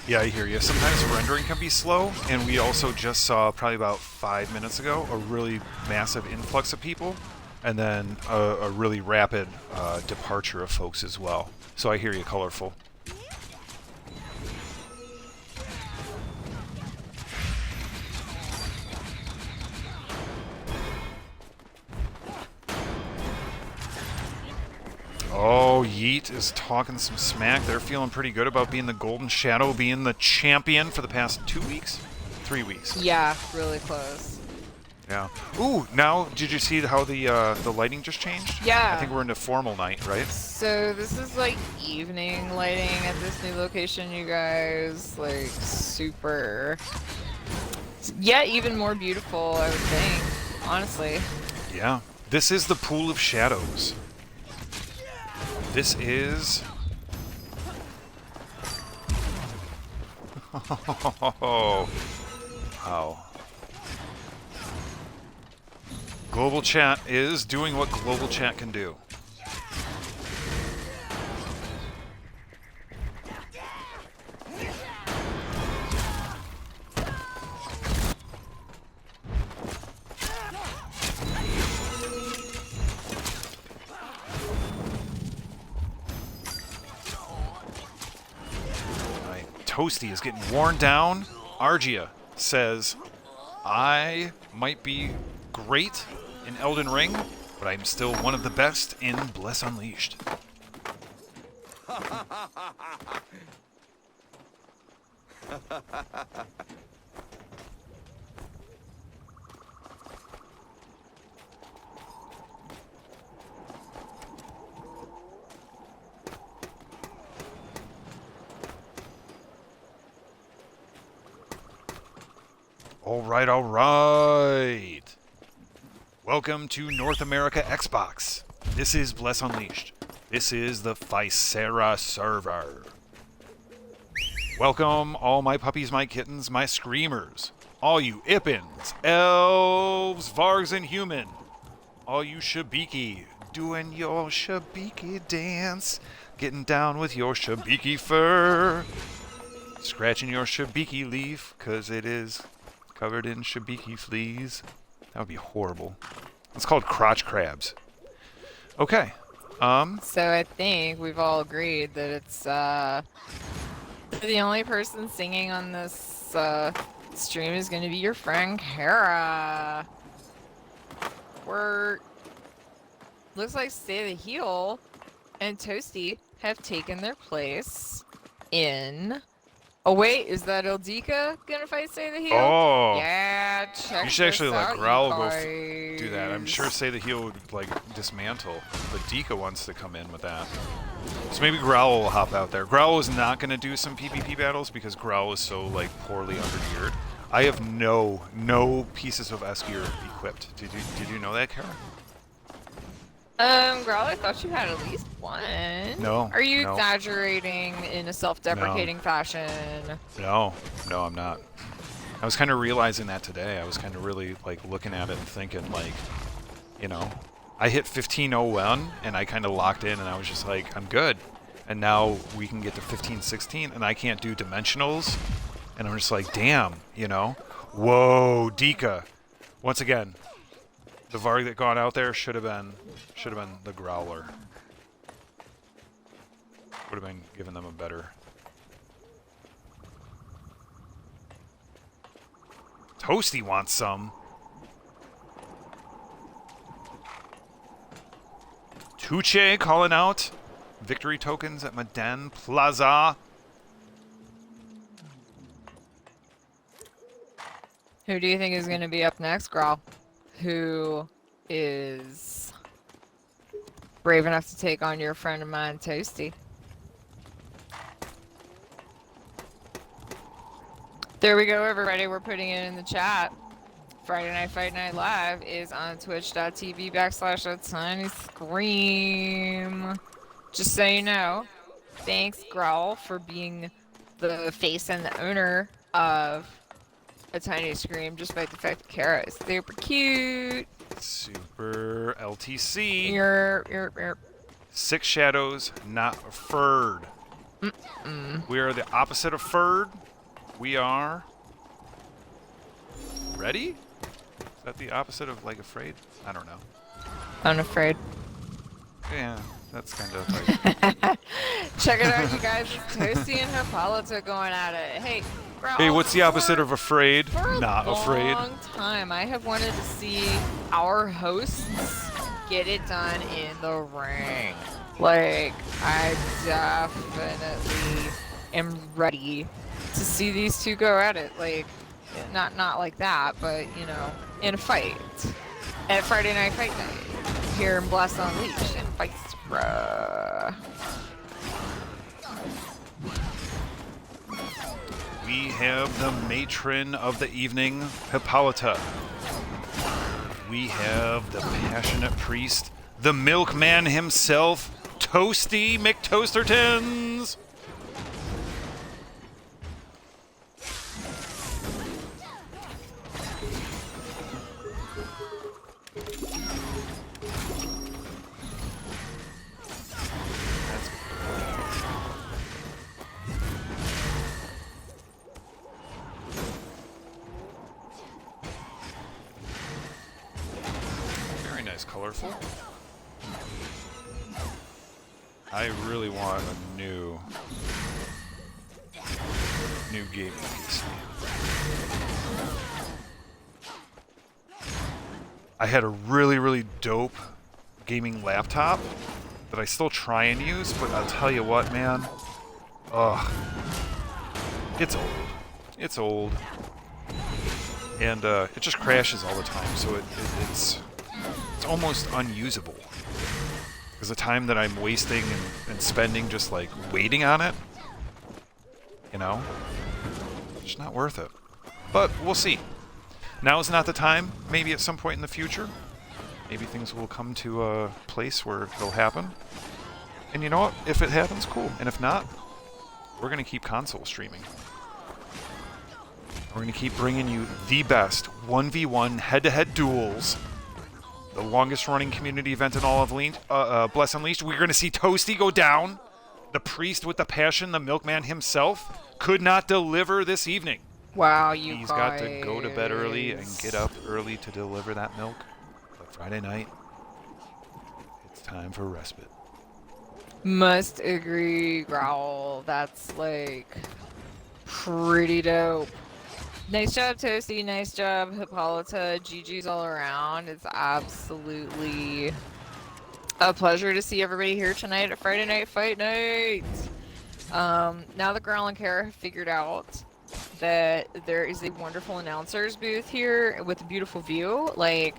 Yeah, I hear you. Sometimes rendering can be slow, and we also just saw, probably about 5 minutes ago, a really massive influx of people, and then a really rapid departure of folks as well. So I hear you, Colorful. Oh, Yeet is talking some smack. They're feeling pretty good about being the Golden Shadow, being the champion for the past 2 weeks? 3 weeks. Yeah, really close. Yeah. Ooh, now, did you see how the lighting just changed? Yeah. I think we're into formal night, right? So this is like evening lighting at this new location, you guys. Like super. Yeah, even more beautiful, I would think. Honestly. Yeah. This is the Pool of Shadows. This is... Oh. Wow. Global Chat is doing what Global Chat can do. Toasty is getting worn down. Argia says, I might be great in Elden Ring, but I'm still one of the best in Bless Unleashed. All right, all right. Welcome to North America Xbox. This is Bless Unleashed. This is the Physera server. Welcome, all my puppies, my kittens, my screamers. All you Ippins, elves, vargs, and human. All you Shabiki, doing your Shabiki dance. Getting down with your Shabiki fur. Scratching your Shabiki leaf, because it is covered in Shabiki fleas. That would be horrible. It's called crotch crabs. Okay. So I think we've all agreed that it's the only person singing on this stream is going to be your friend Kara. Looks like Stay the Heel and Toasty have taken their place in. Oh wait, is that Ildika gonna fight Say the Heel? Oh. Yeah, check You should actually this let out, Growl you go guys. do that. I'm sure Say the Heel would like dismantle, but Dika wants to come in with that. So maybe Growl will hop out there. Growl is not going to do some PvP battles because Growl is so like poorly under-geared. I have no pieces of S gear equipped. Did you know that, Kara? Growl, I thought you had at least one. No. Are you no. exaggerating in a self-deprecating fashion? No, I'm not. I was kind of realizing that today. I was kind of really like looking at it and thinking like, you know, I hit 1501 and I kind of locked in and I was just like, I'm good. And now we can get to 1516 and I can't do dimensionals. And I'm just like, damn, you know? Whoa, Dika. Once again, the Varg that gone out there should have been the Growler. Would have been giving them a better. Toasty wants some. Tuche calling out victory tokens at Maden Plaza. Who do you think is going to be up next, Growl? Who is brave enough to take on your friend of mine, Toasty? There we go, everybody. We're putting it in the chat. Friday Night Fight Night Live is on twitch.tv/ATinyScream. Just so you know. Thanks, Growl, for being the face and the owner of A Tiny Scream, despite the fact that Kara is super cute. Super LTC. You're. Six shadows, not furred. We are the opposite of furred. We are ready? Is that the opposite of like afraid? I don't know. Unafraid. Yeah, that's kind of like. Check it out, you guys. It's Toasty and Hippolyta going at it. Hey, Growl, Hey, what's the opposite of afraid? For Not afraid. a long time, I have wanted to see our hosts get it done in the ring. Like, I definitely am ready to see these two go at it. Like, not like that, but you know, in a fight at Friday Night Fight Night here in Blast Unleashed in Physera. We have the matron of the evening, Hippolyta. We have the passionate priest, the milkman himself, Toasty McToastertons. Very nice, colorful. I really want a new gaming PC. I had a really dope gaming laptop that I still try and use, but I'll tell you what, man. Ugh. It's old. It's old. And it just crashes all the time, so it's almost unusable. Because the time that I'm wasting and spending just like waiting on it, you know, it's not worth it. But we'll see. Now is not the time. Maybe at some point in the future, maybe things will come to a place where it'll happen. And you know what? If it happens, cool. And if not, we're going to keep console streaming. We're going to keep bringing you the best 1v1 head-to-head duels. The longest-running community event in all of Bless Unleashed. We're going to see Toasty go down. The priest with the passion, the milkman himself, could not deliver this evening. Wow, you He's guys. got to go to bed early and get up early to deliver that milk. But Friday night, it's time for respite. Must agree, Growl. That's like pretty dope. Nice job, Toasty. Nice job, Hippolyta. GG's all around. It's absolutely a pleasure to see everybody here tonight at Friday Night Fight Night. Now that Growl and Kara have figured out that there is a wonderful announcer's booth here with a beautiful view, like,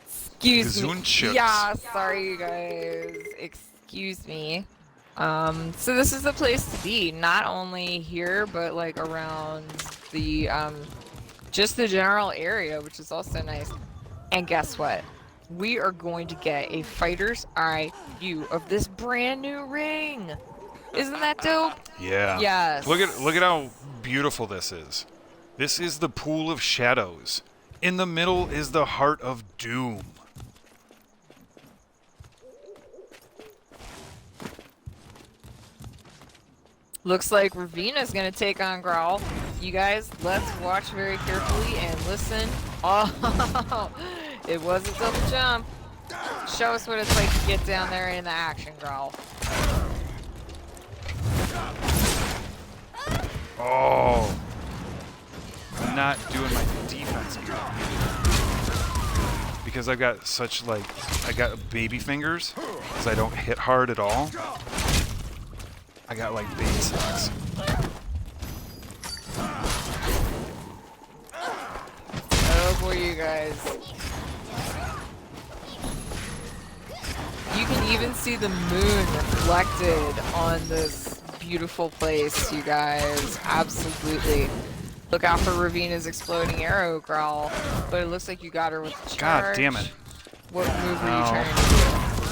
excuse me. Gesundschutz. Yeah, sorry you guys. Excuse me. So this is the place to be, not only here, but like around the, just the general area, which is also nice. And guess what? We are going to get a fighter's eye view of this brand new ring. Isn't that dope? Yeah. Yes. Look at how beautiful this is. This is the Pool of Shadows. In the middle is the Heart of Doom. Looks like Ravina's gonna take on Growl. You guys, let's watch very carefully and listen. Oh, it was a double jump. Show us what it's like to get down there in the action, Growl. Oh. I'm not doing my defense here. Because I've got such, like, I got baby fingers, because I don't hit hard at all. I got, like, baby sticks. Oh boy, you guys. You can even see the moon reflected on this beautiful place, you guys. Absolutely. Look out for Ravina's exploding arrow, Growl. But it looks like you got her with the charge. God damn it. What move are you No. trying to do?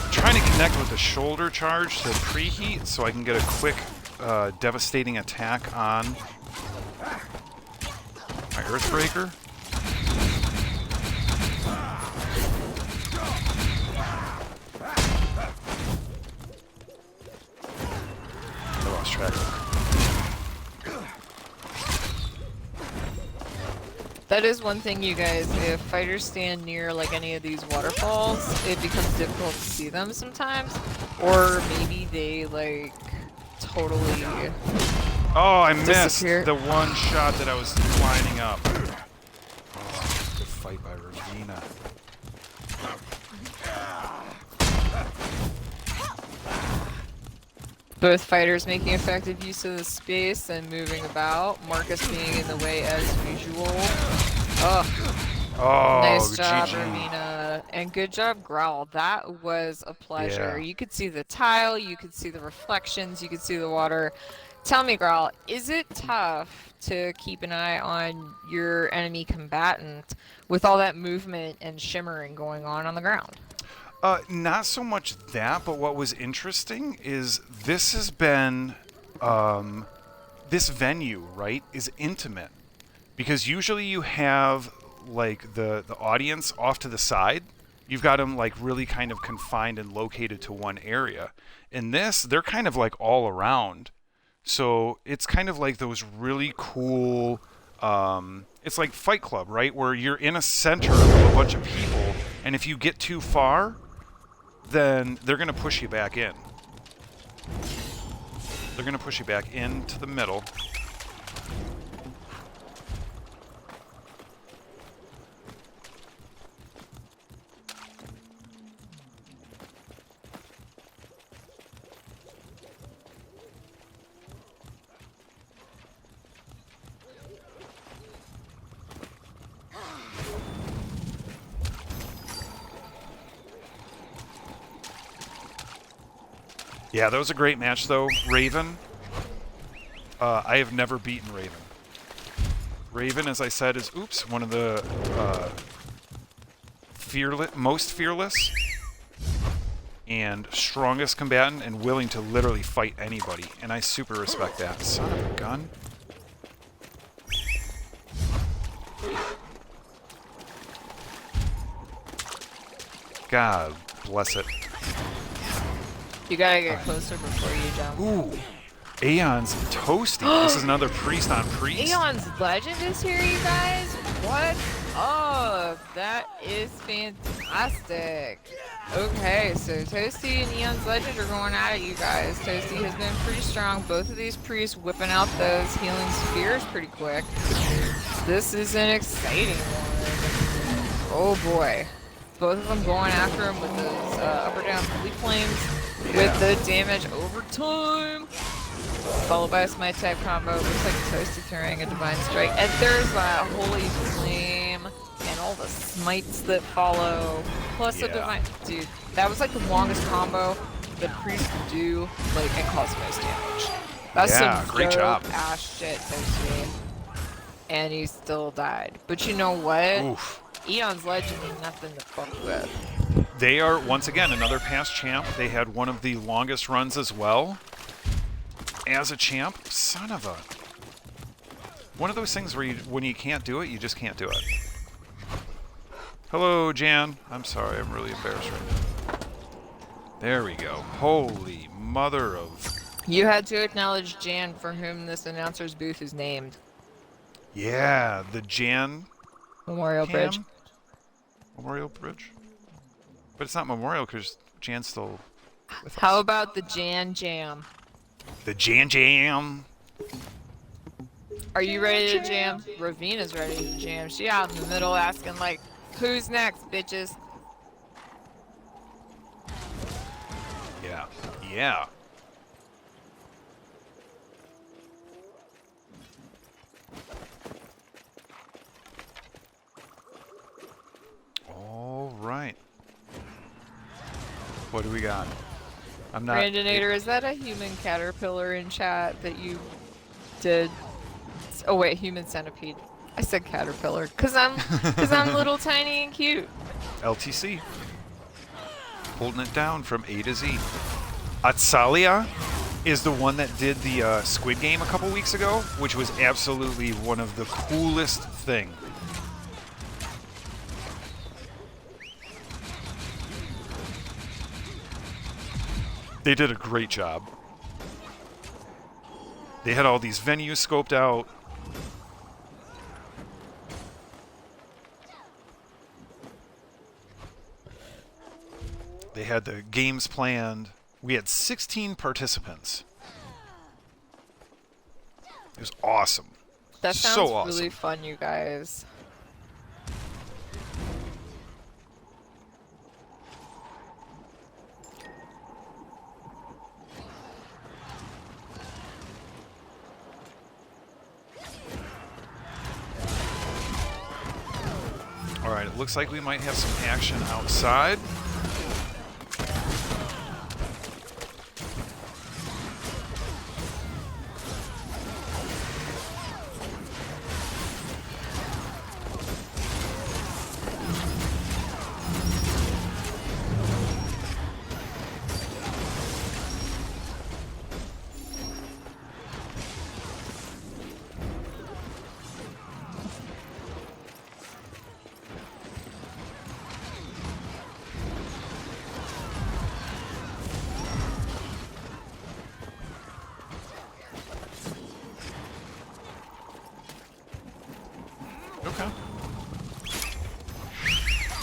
I'm trying to connect with the shoulder charge to preheat so I can get a quick, devastating attack on my Earthbreaker. I lost track of it. That is one thing, you guys. If fighters stand near like any of these waterfalls, it becomes difficult to see them sometimes. Or maybe they like totally Oh, I missed disappear. the one shot that I was lining up. Oh, good fight by Ravina. Both fighters making effective use of the space and moving about. Marcus being in the way as usual. Oh, Oh, nice job, GG. Ravina. And good job, Growl. That was a pleasure. Yeah. You could see the tile, you could see the reflections, you could see the water. Tell me, Growl, is it tough to keep an eye on your enemy combatant with all that movement and shimmering going on the ground? Not so much that, but what was interesting is this has been, this venue, right, is intimate. Because usually you have, like, the audience off to the side. You've got them, like, really kind of confined and located to one area. In this, they're kind of, like, all around. So it's kind of like those really cool, it's like Fight Club, right, where you're in a center of a bunch of people, and if you get too far, then they're going to push you back in. They're going to push you back into the middle. Yeah, that was a great match, though. Raven. I have never beaten Raven. Raven, as I said, is, oops, one of the most fearless and strongest combatant and willing to literally fight anybody. And I super respect that. Son of a gun. God bless it. You gotta get closer before you jump. Ooh. Aeon's toasty. This is another priest on priest. Aeon's Legend is here, you guys. What? Oh, that is fantastic. Okay, so Toasty and Aeon's Legend are going at it, you guys. Toasty has been pretty strong. Both of these priests whipping out those healing spheres pretty quick. This is an exciting one. Oh boy. Both of them going after him with those up or down fleet flames with the damage over time. Followed by a smite type combo. Looks like Toasty throwing a divine strike. And there's that holy flame and all the smites that follow. Plus a divine. Dude, that was like the longest combo that priest could do, like, and cause most damage. That's some great job. ass shit, Toasty. And he still died. But you know what? Oof. Aeon's Legend is nothing to fuck with. They are, once again, another past champ. They had one of the longest runs as well. As a champ, son of a... One of those things where when you can't do it, you just can't do it. Hello, Jan. I'm sorry, I'm really embarrassed right now. There we go. Holy mother of... You had to acknowledge Jan, for whom this announcer's booth is named. Yeah, the Jan... Memorial Bridge. Memorial Bridge? But it's not Memorial because Jan's still with us. How about the Jan Jam? The Jan Jam. Are you ready to jam? Ravina's ready to jam. She out in the middle asking like, who's next, bitches? Yeah. Yeah. All right. What do we got? I'm not... Brandinator, is that a human caterpillar in chat that you did? Oh wait, human centipede. I said caterpillar because I'm little, tiny, and cute. LTC. Holding it down from A to Z. Atsalia is the one that did the Squid Game a couple weeks ago, which was absolutely one of the coolest thing. They did a great job. They had all these venues scoped out. They had the games planned. We had 16 participants. It was awesome. That sounds so awesome. really fun, you guys. Alright, it looks like we might have some action outside. Okay.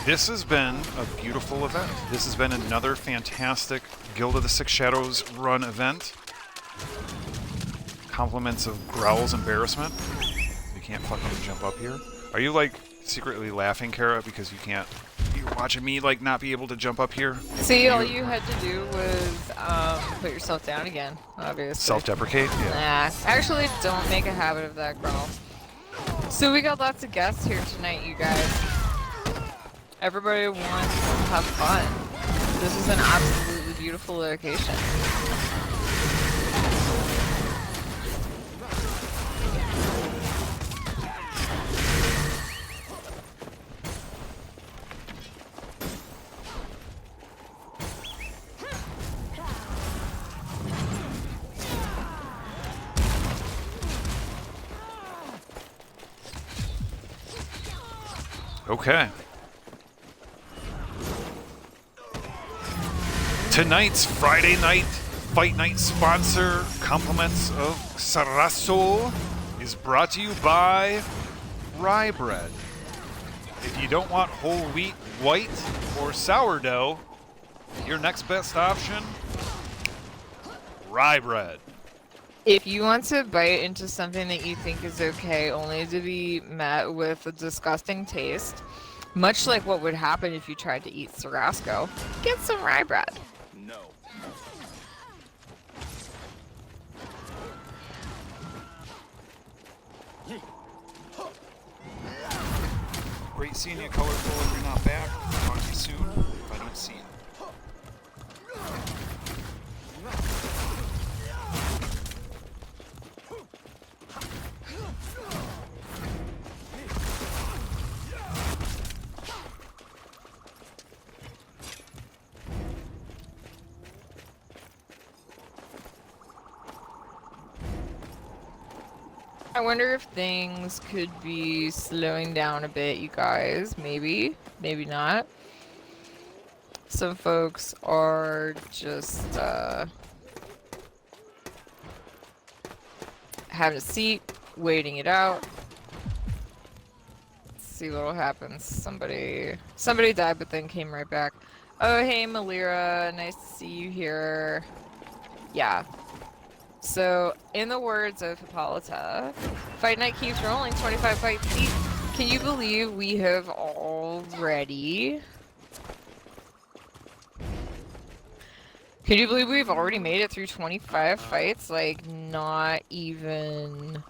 This has been a beautiful event. This has been another fantastic Guild of the Six Shadows run event. Compliments of Growl's embarrassment. You can't fucking jump up here. Are you like secretly laughing, Kara, because you can't... You're watching me like not be able to jump up here? See, all you had to do was put yourself down again, obviously. Self-deprecate? Yeah. Nah, actually, don't make a habit of that, Growl. So we got lots of guests here tonight, you guys. Everybody wants to have fun. This is an absolutely beautiful location. Okay. Tonight's Friday night Fight Night sponsor, compliments of Sarasso, is brought to you by rye bread. If you don't want whole wheat, white, or sourdough, your next best option, rye bread. If you want to bite into something that you think is okay, only to be met with a disgusting taste, much like what would happen if you tried to eat Sarasco, get some rye bread. No. Great seeing you, Colorful, if you're not back. Talk to you soon if I don't see you. I wonder if things could be slowing down a bit, you guys. Maybe, maybe not. Some folks are just having a seat, waiting it out. Let's see what'll happen. Somebody died, but then came right back. Oh, hey, Malira. Nice to see you here. Yeah. So, in the words of Hippolyta, Fight Night keeps rolling, 25 fights deep. Can you believe we have already... Can you believe we've already made it through 25 fights? Like, not even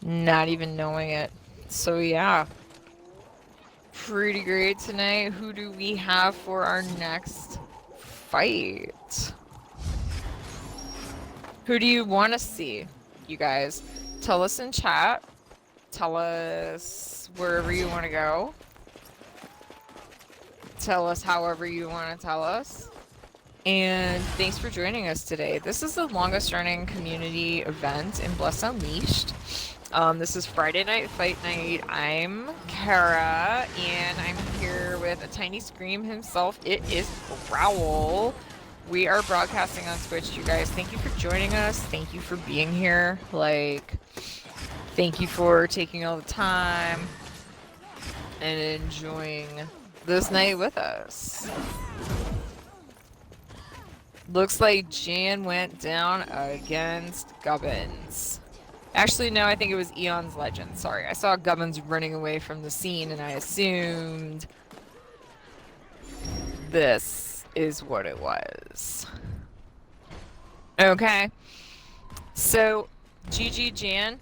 knowing it. So, yeah. Pretty great tonight. Who do we have for our next fight? Who do you want to see, you guys? Tell us in chat. Tell us wherever you want to go. Tell us however you want to tell us. And thanks for joining us today. This is the longest running community event in Bless Unleashed. This is Friday Night Fight Night. I'm Kara, and I'm here with a tiny scream himself. It is Growl. We are broadcasting on Twitch, you guys. Thank you for joining us. Thank you for being here. Like, thank you for taking all the time and enjoying this night with us. Looks like Jan went down against Gubbins. Actually, no, I think it was Eon's Legend. Sorry, I saw Gubbins running away from the scene, and I assumed this is what it was. Okay. So, GG Jan,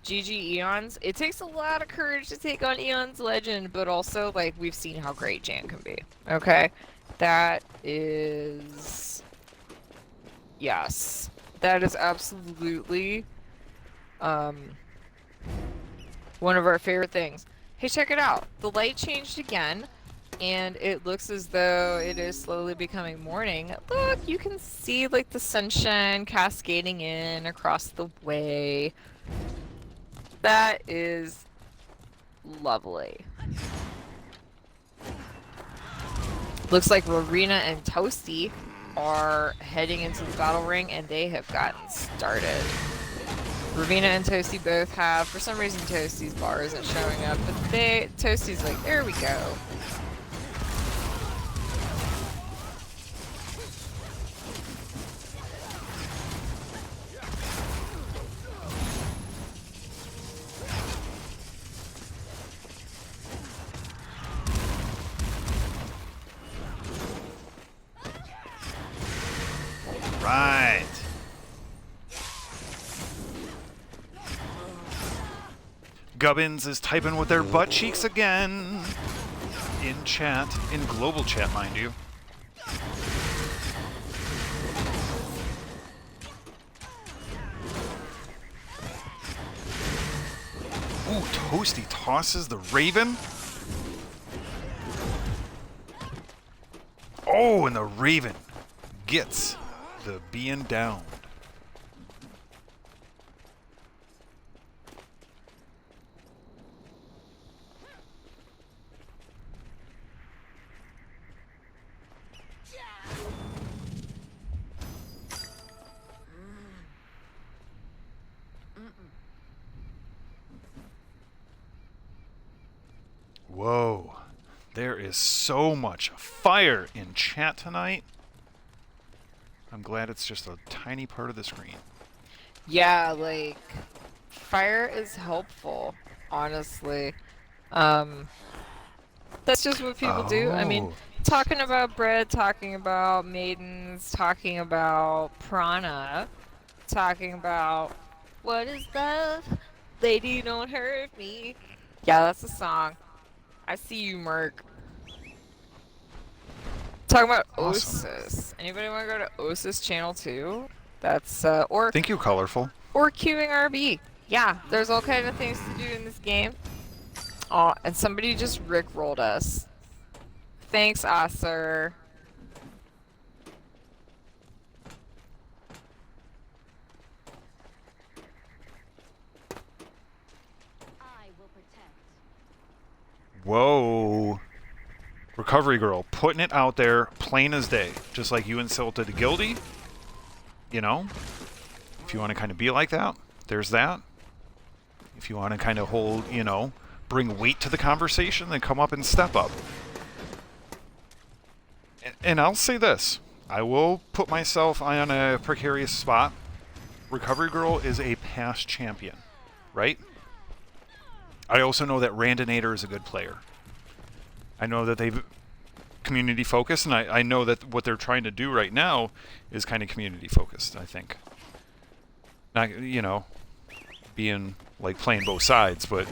GG Eons. It takes a lot of courage to take on Eon's Legend, but also, like, we've seen how great Jan can be. Okay? That is... Yes. That is absolutely one of our favorite things. Hey, check it out. The light changed again, and it looks as though it is slowly becoming morning. Look, you can see like the sunshine cascading in across the way. That is lovely. Looks like Rowena and Toasty are heading into the battle ring, and they have gotten started. Rowena and Toasty both have, for some reason Toasty's bar isn't showing up, but Toasty's like, there we go. Right. Gubbins is typing with their butt cheeks again. In chat. In global chat, mind you. Ooh, Toasty tosses the Raven. Oh, and the Raven gets the being downed. There is so much fire in chat tonight. I'm glad it's just a tiny part of the screen. Yeah, like, fire is helpful, honestly. That's just what people do. I mean, Oh. talking about bread, talking about maidens, talking about prana, talking about what is love? Lady, don't hurt me. Yeah, that's a song. I see you, Merc. Talking about Awesome. Osis. Anybody want to go to Osis channel 2? That's or Thank you, Colorful. queuing RB. Yeah, there's all kind of things to do in this game. Oh, and somebody just rickrolled us. Thanks, Acer. I will protect. Whoa. Recovery Girl, putting it out there, plain as day. Just like you insulted Gildy. You know? If you want to kind of be like that, there's that. If you want to kind of hold, you know, bring weight to the conversation, then come up and step up. And I'll say this. I will put myself on a precarious spot. Recovery Girl is a past champion, right? I also know that Randinator is a good player. I know that they've community focused, and I know that what they're trying to do right now is kind of community focused, I think. Not, you know, being like playing both sides, but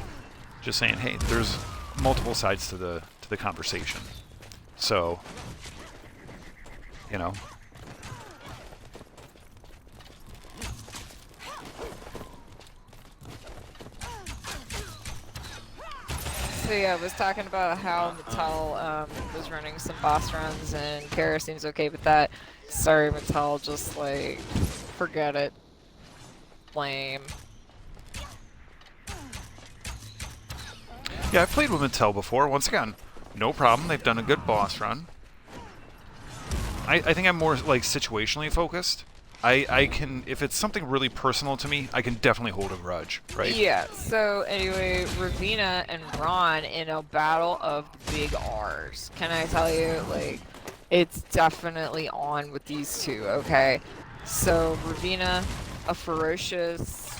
just saying, hey, there's multiple sides to the conversation. So, you know. So yeah, I was talking about how Mattel was running some boss runs, and Kara seems okay with that. Sorry, Mattel, just like, forget it. Lame. Yeah, I've played with Mattel before. Once again, no problem. They've done a good boss run. I think I'm more like situationally focused. I can, if it's something really personal to me, I can definitely hold a grudge, right? Yeah, so anyway, Ravina and Ron in a battle of big R's. Can I tell you, like, it's definitely on with these two, okay? So Ravina, a ferocious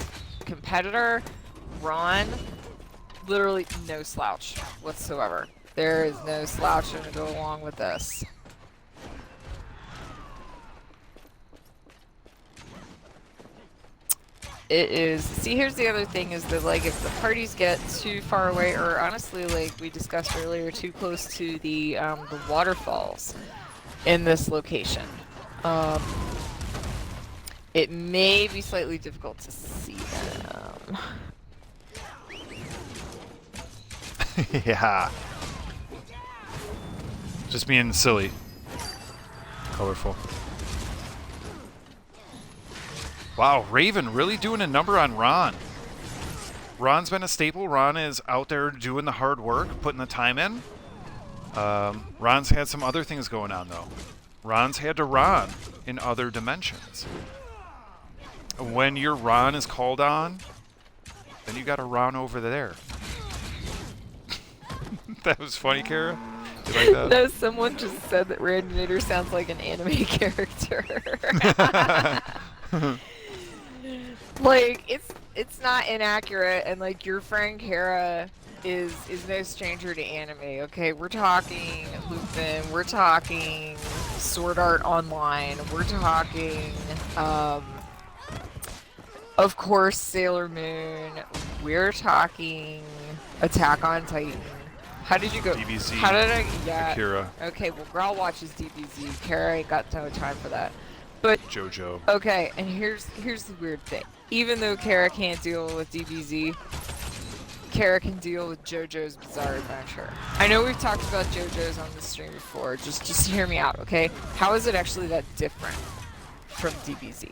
competitor. Ron, literally no slouch whatsoever. There is no slouching to go along with this. It is. See, here's the other thing is that, like, if the parties get too far away, or honestly, like we discussed earlier, too close to the waterfalls in this location, it may be slightly difficult to see them. Yeah. Just being silly. Colorful. Wow, Raven really doing a number on Ron. Ron's been a staple. Ron is out there doing the hard work, putting the time in. Ron's had some other things going on, though. Ron's had to Ron in other dimensions. When your Ron is called on, then you got a Ron over there. That was funny, Kara. You like that? No, someone just said that Randinator sounds like an anime character. Like, it's not inaccurate, and like your friend Kara is no stranger to anime. Okay, we're talking Lupin, we're talking Sword Art Online, we're talking of course Sailor Moon, we're talking Attack on Titan. How did you go? DBZ. How did I? Yeah. Akira. Okay, well, Grawl watches DBZ. Kara ain't got no time for that. But JoJo. okay, and here's the weird thing. Even though Kara can't deal with DBZ, Kara can deal with JoJo's Bizarre Adventure. I know we've talked about JoJo's on the stream before. Just hear me out, okay? How is it actually that different from DBZ?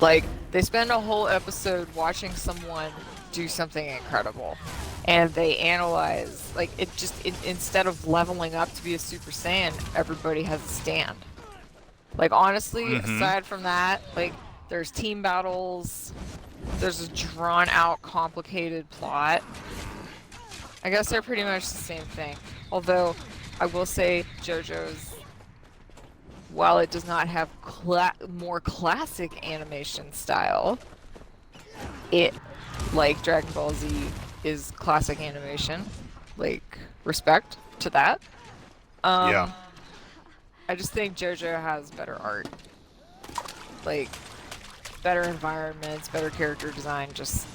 Like, they spend a whole episode watching someone do something incredible, and they analyze, like, instead of leveling up to be a Super Saiyan, everybody has a stand. Like, honestly, aside from that, like, there's team battles, there's a drawn out, complicated plot. I guess they're pretty much the same thing. Although, I will say JoJo's, while it does not have more classic animation style, it, like Dragon Ball Z, is classic animation. Like, respect to that. Yeah. I just think JoJo has better art. Like, better environments, better character design, just...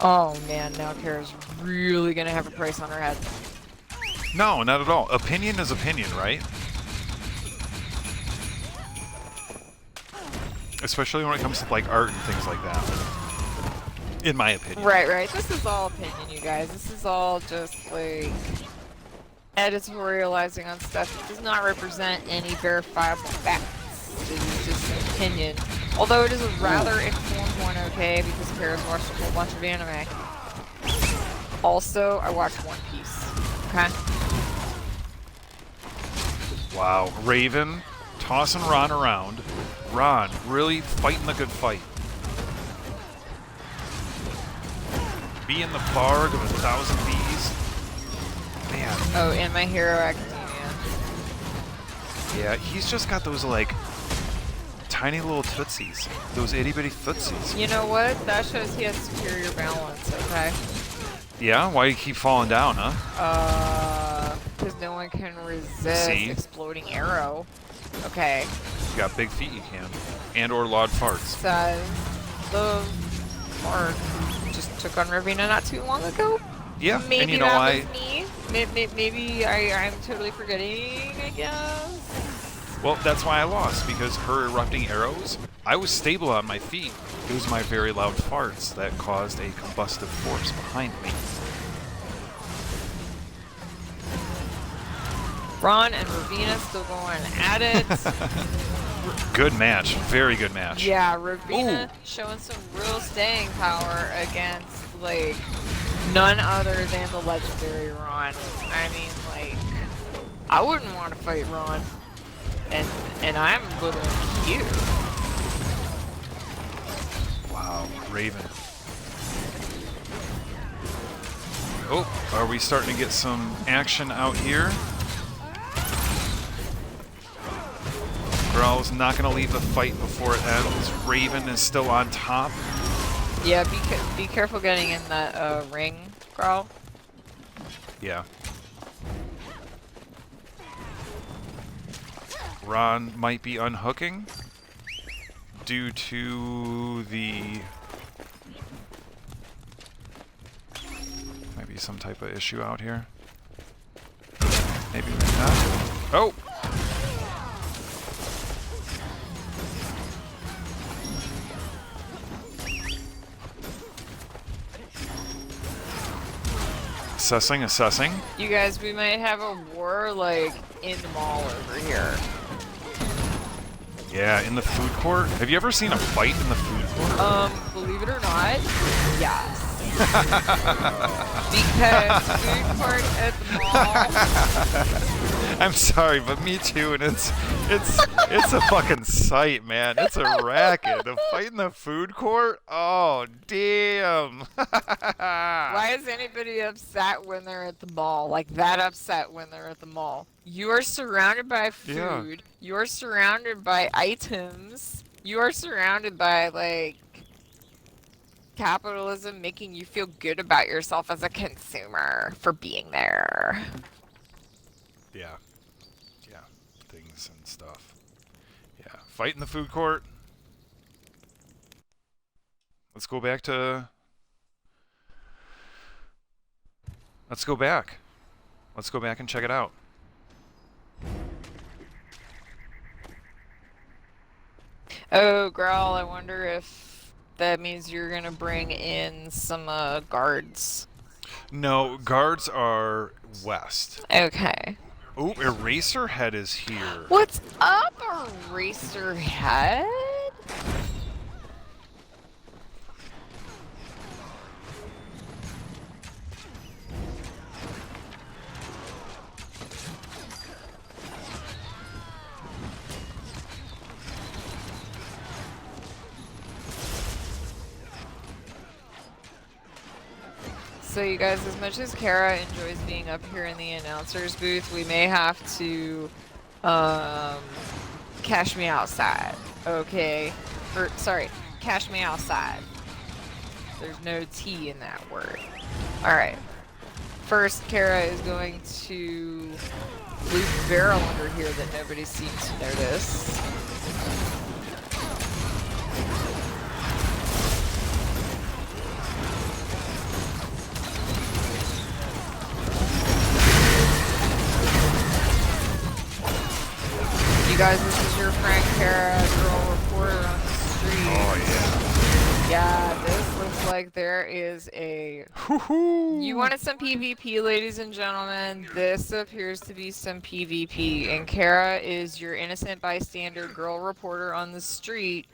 Oh man, now Kara's really gonna have a price on her head. No, not at all. Opinion is opinion, right? Especially when it comes to like art and things like that. In my opinion. Right. This is all opinion, you guys. This is all just, like, editorializing on stuff. It does not represent any verifiable facts. It is just an opinion. Although it is a rather informed one, okay, because Kara's watched a whole bunch of anime. Also, I watched One Piece, okay? Wow. Raven tossing Ron around. Ron really fighting the good fight. Being the Barg of 1,000 bees. Man. Oh, and My Hero Academia. Yeah, he's just got those like tiny little tootsies. Those itty bitty footsies. You know what? That shows he has superior balance, okay? Yeah? Why do you keep falling down, huh? Because no one can resist See? exploding arrow. Okay. You got big feet, you can. And or loud farts. Says the Mark who just took on Ravina not too long ago. Yeah, Maybe and you know that why? was me. Maybe I'm totally forgetting, I guess. Well, that's why I lost, because her erupting arrows, I was stable on my feet. It was my very loud farts that caused a combustive force behind me. Ron and Ravina still going at it. Good match. Very good match. Yeah, Ravina showing some real staying power against, like, none other than the legendary Ron. I mean, like, I wouldn't want to fight Ron. And I'm little cute. Wow, Raven. Oh, are we starting to get some action out here? Growl's not going to leave the fight before it ends. Raven is still on top. Yeah, be careful getting in that ring, Growl. Yeah. Ron might be unhooking due to the... Might be some type of issue out here. Maybe not. Oh! Assessing. You guys, we might have a war, like, in the mall over here. Yeah, in the food court. Have you ever seen a fight in the food court? Believe it or not, yes. Because food court at the mall. I'm sorry, but me too, and it's a fucking sight, man. It's a racket. The fight in the food court? Oh, damn. Why is anybody upset when they're at the mall? Like, that upset when they're at the mall? You are surrounded by food. Yeah. You are surrounded by items. You are surrounded by, like, capitalism making you feel good about yourself as a consumer for being there. Yeah. Things and stuff. Yeah. Fight in the food court. Let's go back to... Let's go back and check it out. Oh, Growl, I wonder if that means you're gonna bring in some guards. No, guards are west. Okay. Oh, Eraserhead is here. What's up, Eraserhead? So you guys, as much as Kara enjoys being up here in the announcer's booth, we may have to cash me outside, okay? Or sorry, cash me outside. There's no T in that word. Alright. First, Kara is going to leave a barrel under here that nobody seems to notice. You guys, this is your friend Kara, girl reporter on the street. Oh yeah. Yeah, this looks like there is a... You wanted some PvP, ladies and gentlemen. This appears to be some PvP. And Kara is your innocent bystander girl reporter on the street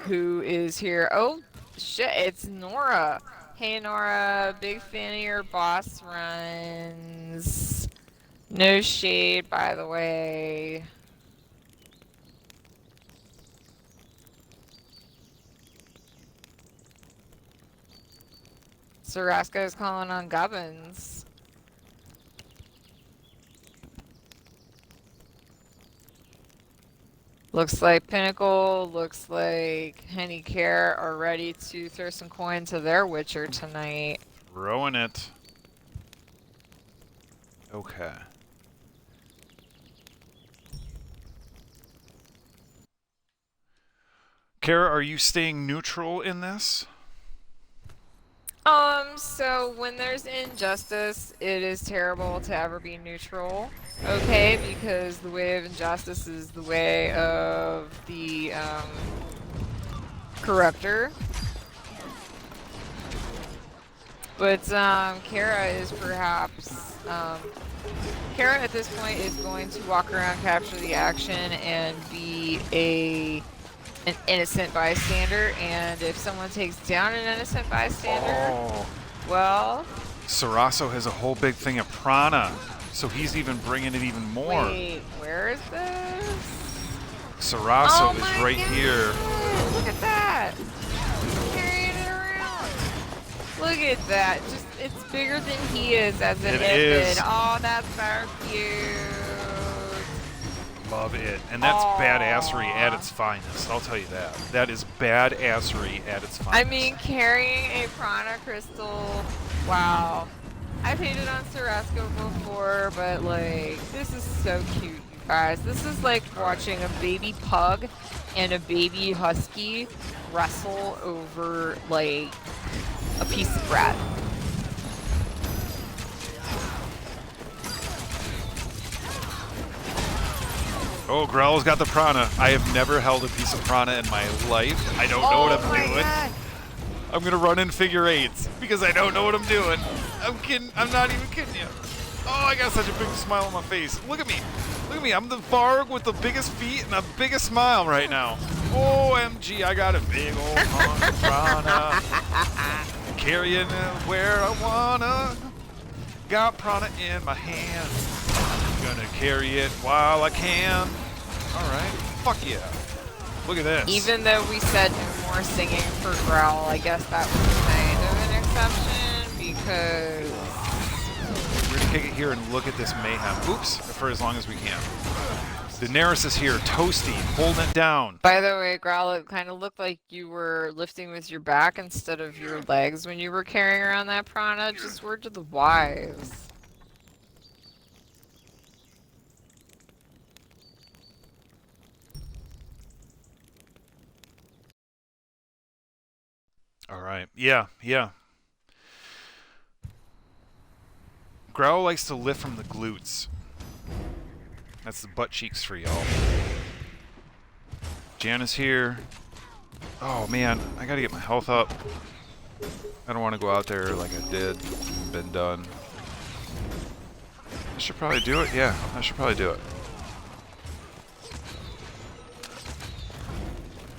who is here. Oh, shit, it's Nora. Hey, Nora. Big fan of your boss runs. No shade, by the way. Sarasco is calling on Gubbins. Looks like Pinnacle, looks like Henny Care are ready to throw some coin to their Witcher tonight. Throwing it. Okay. Kara, are you staying neutral in this? So when there's injustice, it is terrible to ever be neutral, okay? Because the way of injustice is the way of the, corruptor. But, Kara is perhaps, Kara at this point is going to walk around, capture the action, and be an innocent bystander, and if someone takes down an innocent bystander, well... Sarasso has a whole big thing of prana, so he's even bringing it even more. Wait, where is this? Sarasso is right here. Look at that! Carrying it around. Look at that. Just, it's bigger than he is as an infant. Oh, that's so cute. Love it. And that's badassery at its finest, I'll tell you that. That is badassery at its finest. I mean, carrying a prana crystal, wow. I've hated on Sarasco before, but like, this is so cute, you guys. This is like watching a baby pug and a baby husky wrestle over like a piece of bread. Oh, Growl's got the prana. I have never held a piece of prana in my life. I don't know what I'm doing. God. I'm gonna run in figure eights because I don't know what I'm doing. I'm kidding. I'm not even kidding you. Oh, I got such a big smile on my face. Look at me. Look at me. I'm the Varg with the biggest feet and the biggest smile right now. OMG, I got a big old hunk of prana. Carrying it where I wanna. Got prana in my hand. Gonna carry it while I can. Alright, fuck yeah. Look at this. Even though we said no more singing for Growl, I guess that was kind of an exception because... We're gonna kick it here and look at this mayhem. Oops, for as long as we can. Daenerys is here, toasty, holding it down. By the way, Growl, it kind of looked like you were lifting with your back instead of your legs when you were carrying around that prana. Just word to the wise. Alright, yeah. Growl likes to lift from the glutes. That's the butt cheeks for y'all. Jan is here. Oh man, I gotta get my health up. I don't want to go out there like I did. Been done. I should probably do it. Yeah, I should probably do it.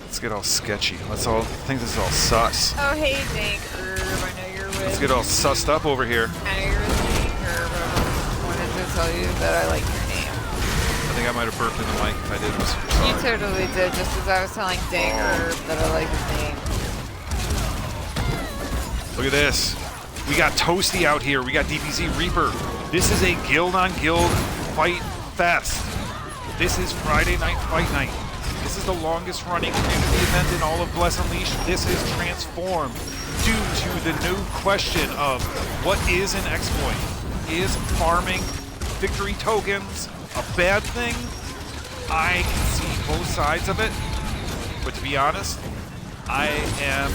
Let's get all sketchy. Let's all think this is all sus. Oh, hey, Dank Herb. I know you're with... Let's get all sussed up over here. I know you're with Dank Herb. I wanted to tell you that I like your name. I think I might have burped in the mic. If I did, I'm super sorry. You totally did, just as I was telling Dank Herb that I like his name. Look at this. We got Toasty out here. We got DBZ Reaper. This is a guild on guild fight fest. This is Friday Night Fight Night. This is the longest running community event in all of Bless Unleashed. This is transformed due to the new question of what is an exploit? Is farming victory tokens a bad thing? I can see both sides of it, but to be honest, I am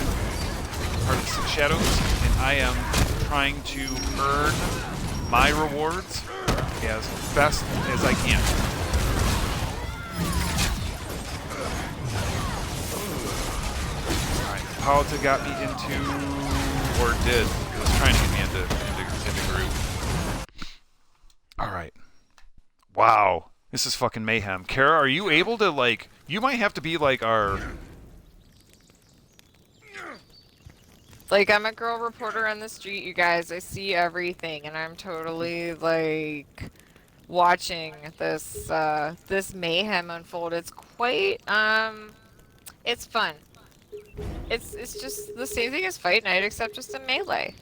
part of the Six Shadows, and I am trying to earn my rewards as best as I can. Alright, Paulta got me into, or did, was trying to get me into group. Alright. Wow. This is fucking mayhem. Kara, are you able to, like, you might have to be, like, our... Like, I'm a girl reporter on the street, you guys. I see everything, and I'm totally, like, watching this, this mayhem unfold. It's quite, it's fun. It's just the same thing as Fight Night, except just a melee.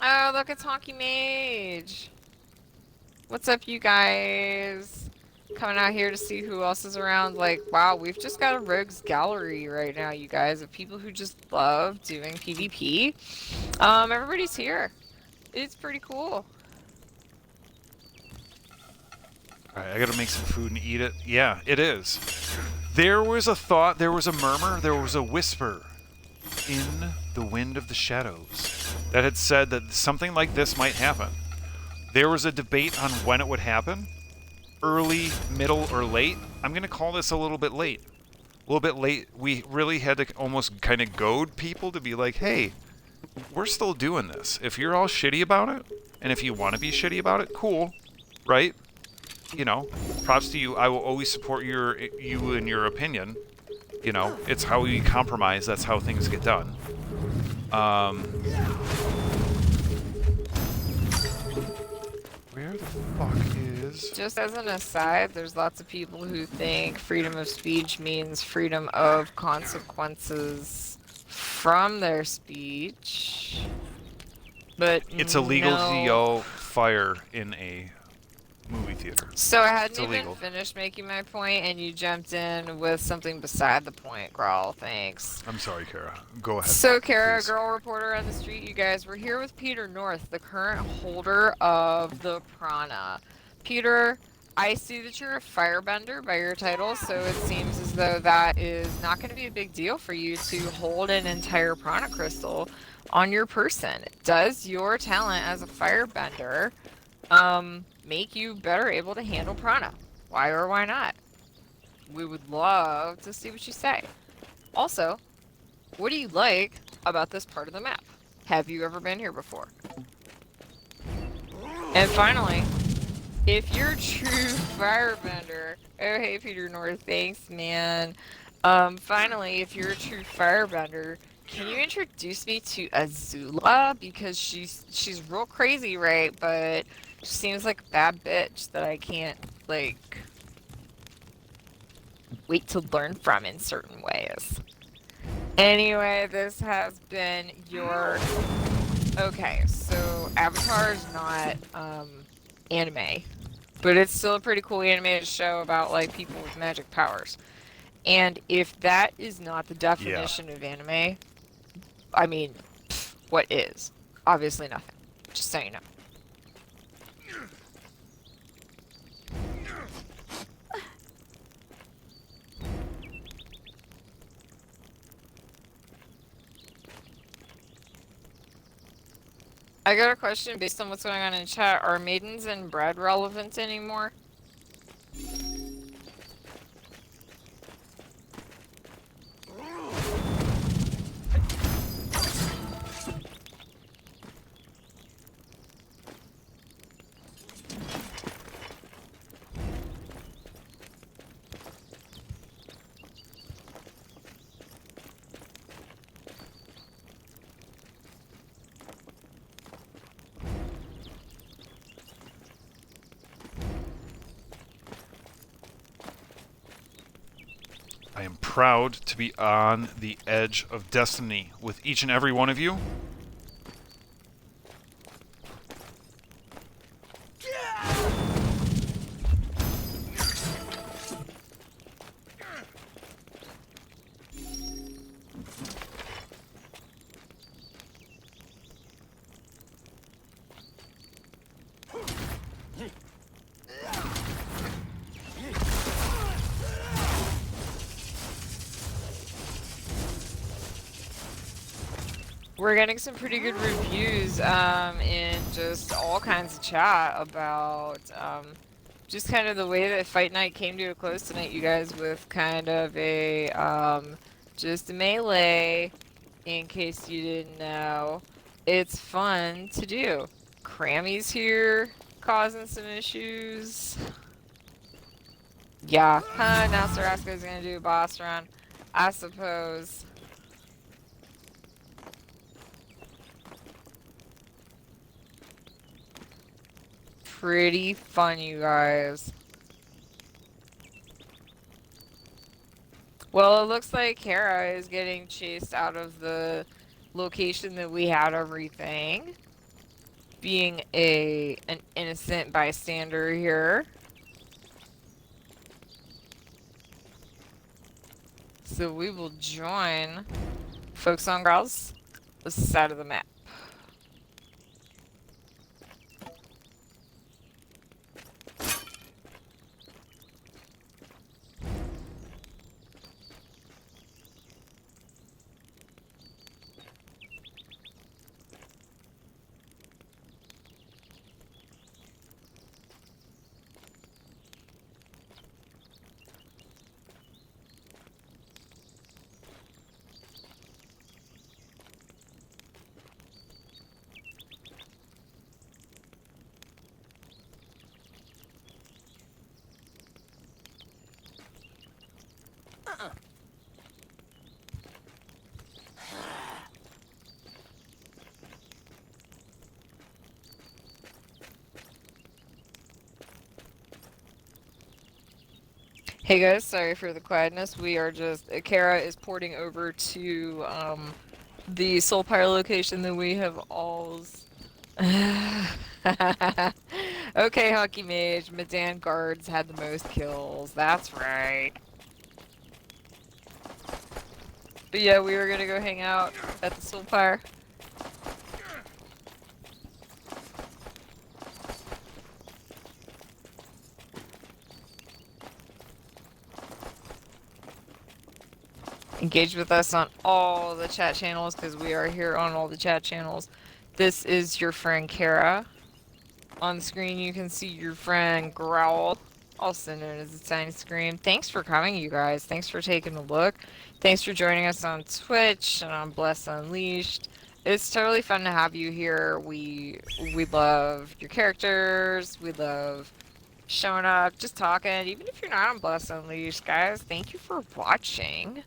Oh, look, it's Honky Mage. What's up, you guys? Coming out here to see who else is around. Like, wow, we've just got a rogues gallery right now, you guys, of people who just love doing PvP. Everybody's here. It's pretty cool. Alright, I gotta make some food and eat it. Yeah, it is. There was a thought, there was a murmur, there was a whisper in the wind of the shadows that had said that something like this might happen. There was a debate on when it would happen. Early, middle, or late. I'm going to call this a little bit late. A little bit late. We really had to almost kind of goad people to be like, hey, we're still doing this. If you're all shitty about it, and if you want to be shitty about it, cool, right? You know, props to you. I will always support you and your opinion. You know, it's how we compromise. That's how things get done. Where the fuck is... Just as an aside, there's lots of people who think freedom of speech means freedom of consequences from their speech. But it's illegal to yell fire in a movie theater. So I hadn't It's even illegal. finished making my point, and you jumped in with something beside the point, Grawl. Thanks. I'm sorry, Kara. Go ahead. So, Kara, please. girl reporter on the street, you guys, we're here with Peter North, the current holder of the Prana. Peter, I see that you're a firebender by your title, so it seems as though that is not going to be a big deal for you to hold an entire Prana crystal on your person. Does your talent as a firebender make you better able to handle Prana? Why or why not? We would love to see what you say. Also, what do you like about this part of the map? Have you ever been here before? And finally, if you're a true firebender, oh hey Peter North, thanks man. Finally, if you're a true firebender, can you introduce me to Azula? Because she's real crazy, right? But she seems like a bad bitch that I can't, like, wait to learn from in certain ways. Anyway, this has been your... Okay, so Avatar is not, anime. But it's still a pretty cool animated show about, like, people with magic powers. And if that is not the definition of anime, I mean, pff, what is? Obviously nothing. Just so you know. I got a question based on what's going on in chat. Are maidens and bread relevant anymore? I am proud to be on the edge of destiny with each and every one of you. we're getting some pretty good reviews in just all kinds of chat about just kind of the way that Fight Night came to a close tonight, you guys, with kind of a just a melee, in case you didn't know. It's fun to do. Crammy's here, causing some issues. Yeah, now Sarasco's gonna do a boss run, I suppose. Pretty fun, you guys. Well, it looks like Kara is getting chased out of the location that we had everything. Being an innocent bystander here. So we will join folks on Growl's side of the map. Hey guys, sorry for the quietness. We are just Kara is porting over to the Soulpire location that we have alls. Okay, Hockey Mage, Medan Guards had the most kills. That's right. But yeah, we were gonna go hang out at the Soulpire. Engage with us on all the chat channels because we are here on all the chat channels. This is your friend Kara. On the screen you can see your friend Growl, also known as the Tiny Scream. Thanks for coming, you guys. Thanks for taking a look. Thanks for joining us on Twitch and on Bless Unleashed. It's totally fun to have you here. We love your characters. We love showing up, just talking. Even if you're not on Bless Unleashed, guys, thank you for watching.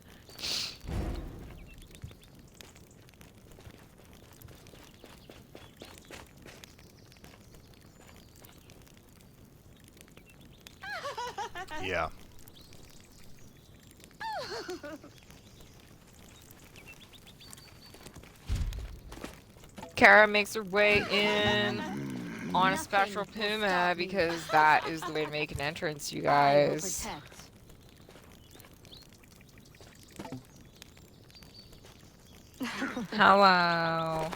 Yeah. Kara makes her way in on a spectral puma because that is the way to make an entrance, you I will guys. protect. Hello.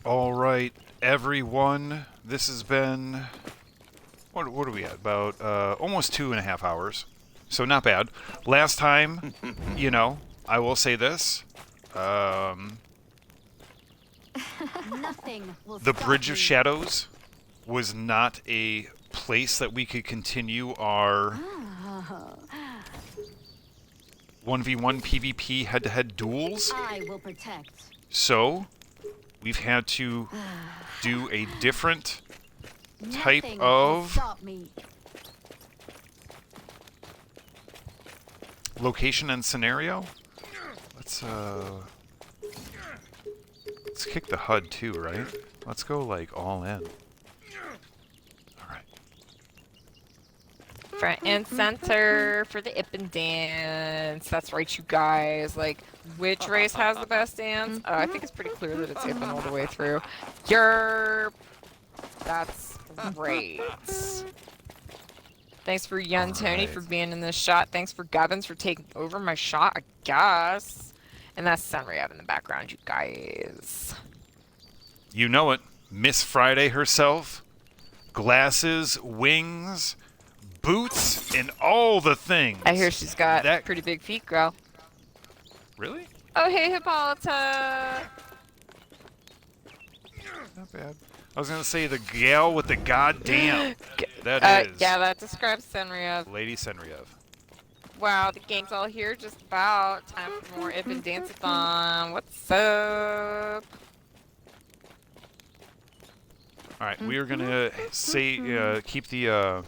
All right, everyone. This has been what are we at? About almost 2.5 hours. So not bad. Last time, you know, I will say this. Nothing will The stop Bridge of me. Shadows was not a place that we could continue our 1v1 PvP head-to-head duels. I will protect. So, we've had to do a different type Nothing will of stop me. location and scenario. Let's kick the HUD too, right? Let's go like all in. Alright. Front and center for the Ippen dance. That's right, you guys. Like, which race has the best dance? I think it's pretty clear that it's Ippen all the way through. Yerp! That's great. Thanks for Young Tony for being in this shot. Thanks for Gubbins for taking over my shot, I guess. And that's Sunray in the background, you guys. You know it. Miss Friday herself. Glasses, wings, boots, and all the things. I hear she's got that... pretty big feet, girl. Really? Oh, hey, Hippolyta! Not bad. I was gonna say the gal with the goddamn. That is. Yeah, that describes Senriev. Lady Senriev. Wow, the gang's all here just about. Time for more Ippen Dance-a-thon. What's up? Alright, we are gonna say keep the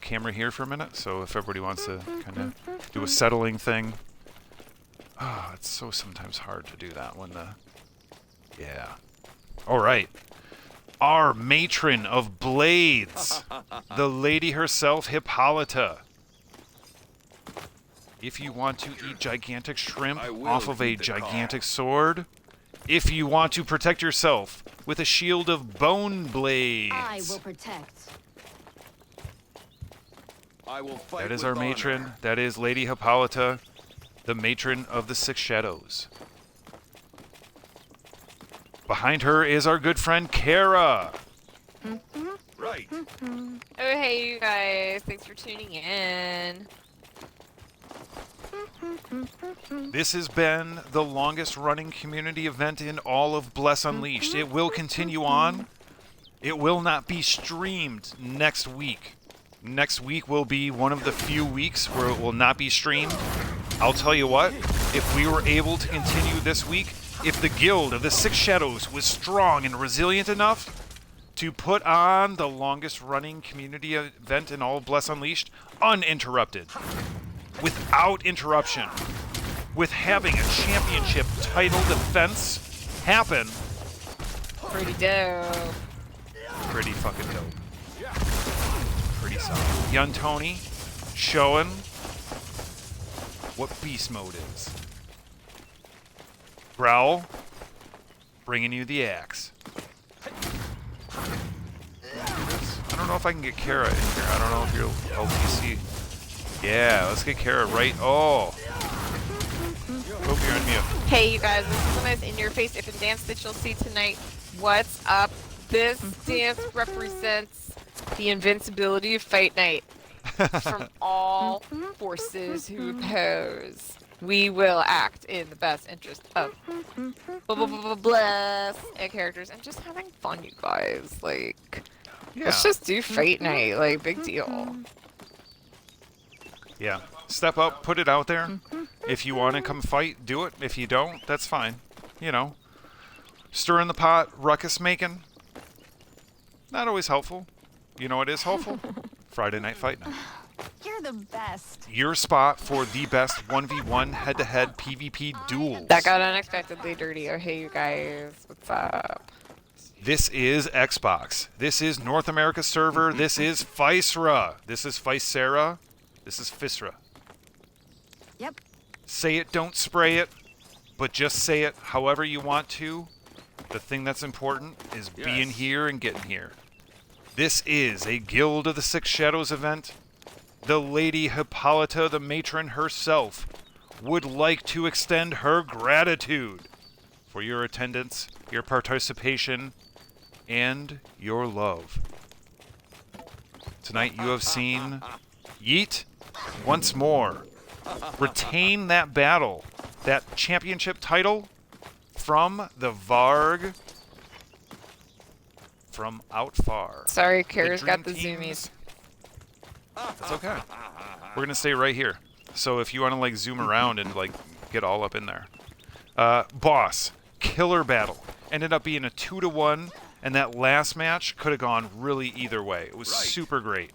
camera here for a minute. So if everybody wants to kind of do a settling thing. Oh, it's so sometimes hard to do that when the. Yeah. Alright. Our matron of blades, the lady herself, Hippolyta. If you want to eat gigantic shrimp off of a gigantic sword, if you want to protect yourself with a shield of bone blades, I will protect. I will fight that is with our honor. matron. That is Lady Hippolyta, the matron of the Six Shadows. Behind her is our good friend Kara. Right. Oh, hey, you guys. Thanks for tuning in. This has been the longest running community event in all of Bless Unleashed. It will continue on. It will not be streamed next week. Next week will be one of the few weeks where it will not be streamed. I'll tell you what, if we were able to continue this week, if the Guild of the Six Shadows was strong and resilient enough to put on the longest running community event in all of Bless Unleashed, uninterrupted, without interruption, with having a championship title defense happen, Pretty dope. pretty fucking dope. Pretty solid. Young Tony showing what beast mode is. Growl bringing you the axe. I don't know if I can get Kara in here. I don't know if you're LTC. Yeah, let's get Kara right. Oh. Hope you're on mute. Hey, you guys, this is a nice in-your-face Ippen dance that you'll see tonight. What's up? This dance represents the invincibility of Fight Night from all forces who oppose. We will act in the best interest of bless and characters and just having fun, you guys. Like, Yeah. let's just do Fight Night. Like, big deal. Yeah. Step up, put it out there. If you want to come fight, do it. If you don't, that's fine. You know. Stir in the pot, ruckus making. Not always helpful. You know what is helpful? Friday Night Fight Night. You're the best. Your spot for the best 1v1 head-to-head PvP duels. That got unexpectedly dirty. Oh, hey, you guys. What's up? This is Xbox. This is North America server. This is Physera. This is Physera. This is Physera. Yep. Say it, don't spray it, but just say it however you want to. The thing that's important is being Yes. here and getting here. This is a Guild of the Six Shadows event. The Lady Hippolyta, the matron herself, would like to extend her gratitude for your attendance, your participation, and your love. Tonight you have seen Yeet once more retain that battle, that championship title, from the Varg from out far. Sorry, The Kara's got the dream zoomies. teams- That's okay. We're gonna stay right here. So if you want to like zoom around and like get all up in there. Boss, killer battle. Ended up being a 2-to-1, and that last match could have gone really either way. It was super great.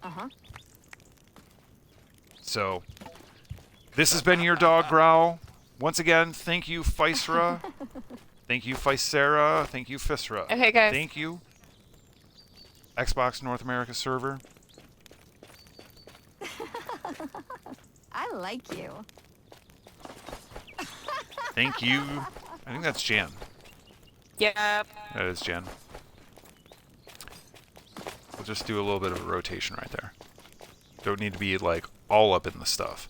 Uh-huh. So, this has been your dog growl. Once again, thank you, Physera. Thank you, Physera. Thank you, Physera. Okay, guys. Thank you, Xbox North America server. I like you. Thank you. I think that's Jan. Yep. That is Jan. We'll just do a little bit of a rotation right there. Don't need to be like all up in the stuff.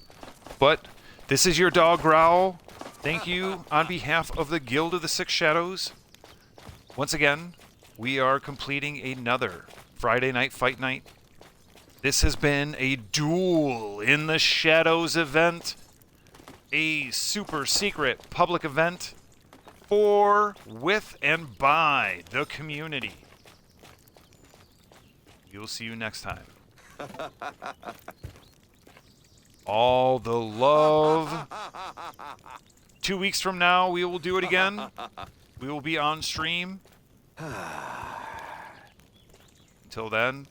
But this is your dog growl. Thank you on behalf of the Guild of the Six Shadows. Once again, we are completing another Friday Night Fight Night. This has been a Duel in the Shadows event. A super secret public event for, with, and by the community. We'll see you next time. All the love. 2 weeks from now, we will do it again. We will be on stream. Until then,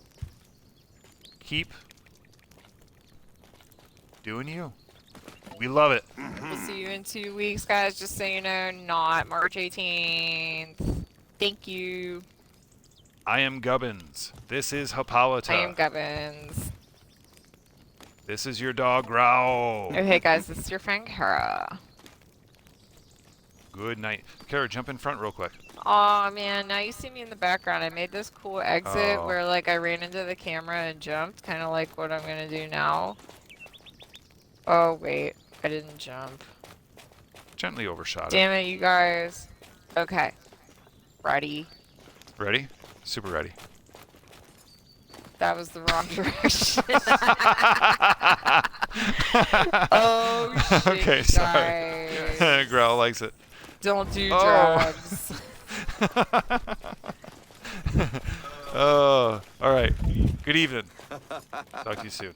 keep doing you. We love it. We'll see you in 2 weeks, guys. Just so you know, not March 18th. Thank you. I am Gubbins. This is Hippolyta. I am Gubbins. This is your dog Growl. Okay, guys, this is your friend Kara. Good night. Kara, jump in front real quick. Aw, man, now you see me in the background. I made this cool exit Oh. where, like, I ran into the camera and jumped, kind of like what I'm gonna do now. Oh, wait, I didn't jump. Gently overshot it. Damn it, you guys. Okay. Ready? Ready? Super ready. That was the wrong direction. Oh, shit, Okay, sorry. guys. Growl likes it. Don't do Oh. drugs. Oh, all right. Good evening. Talk to you soon.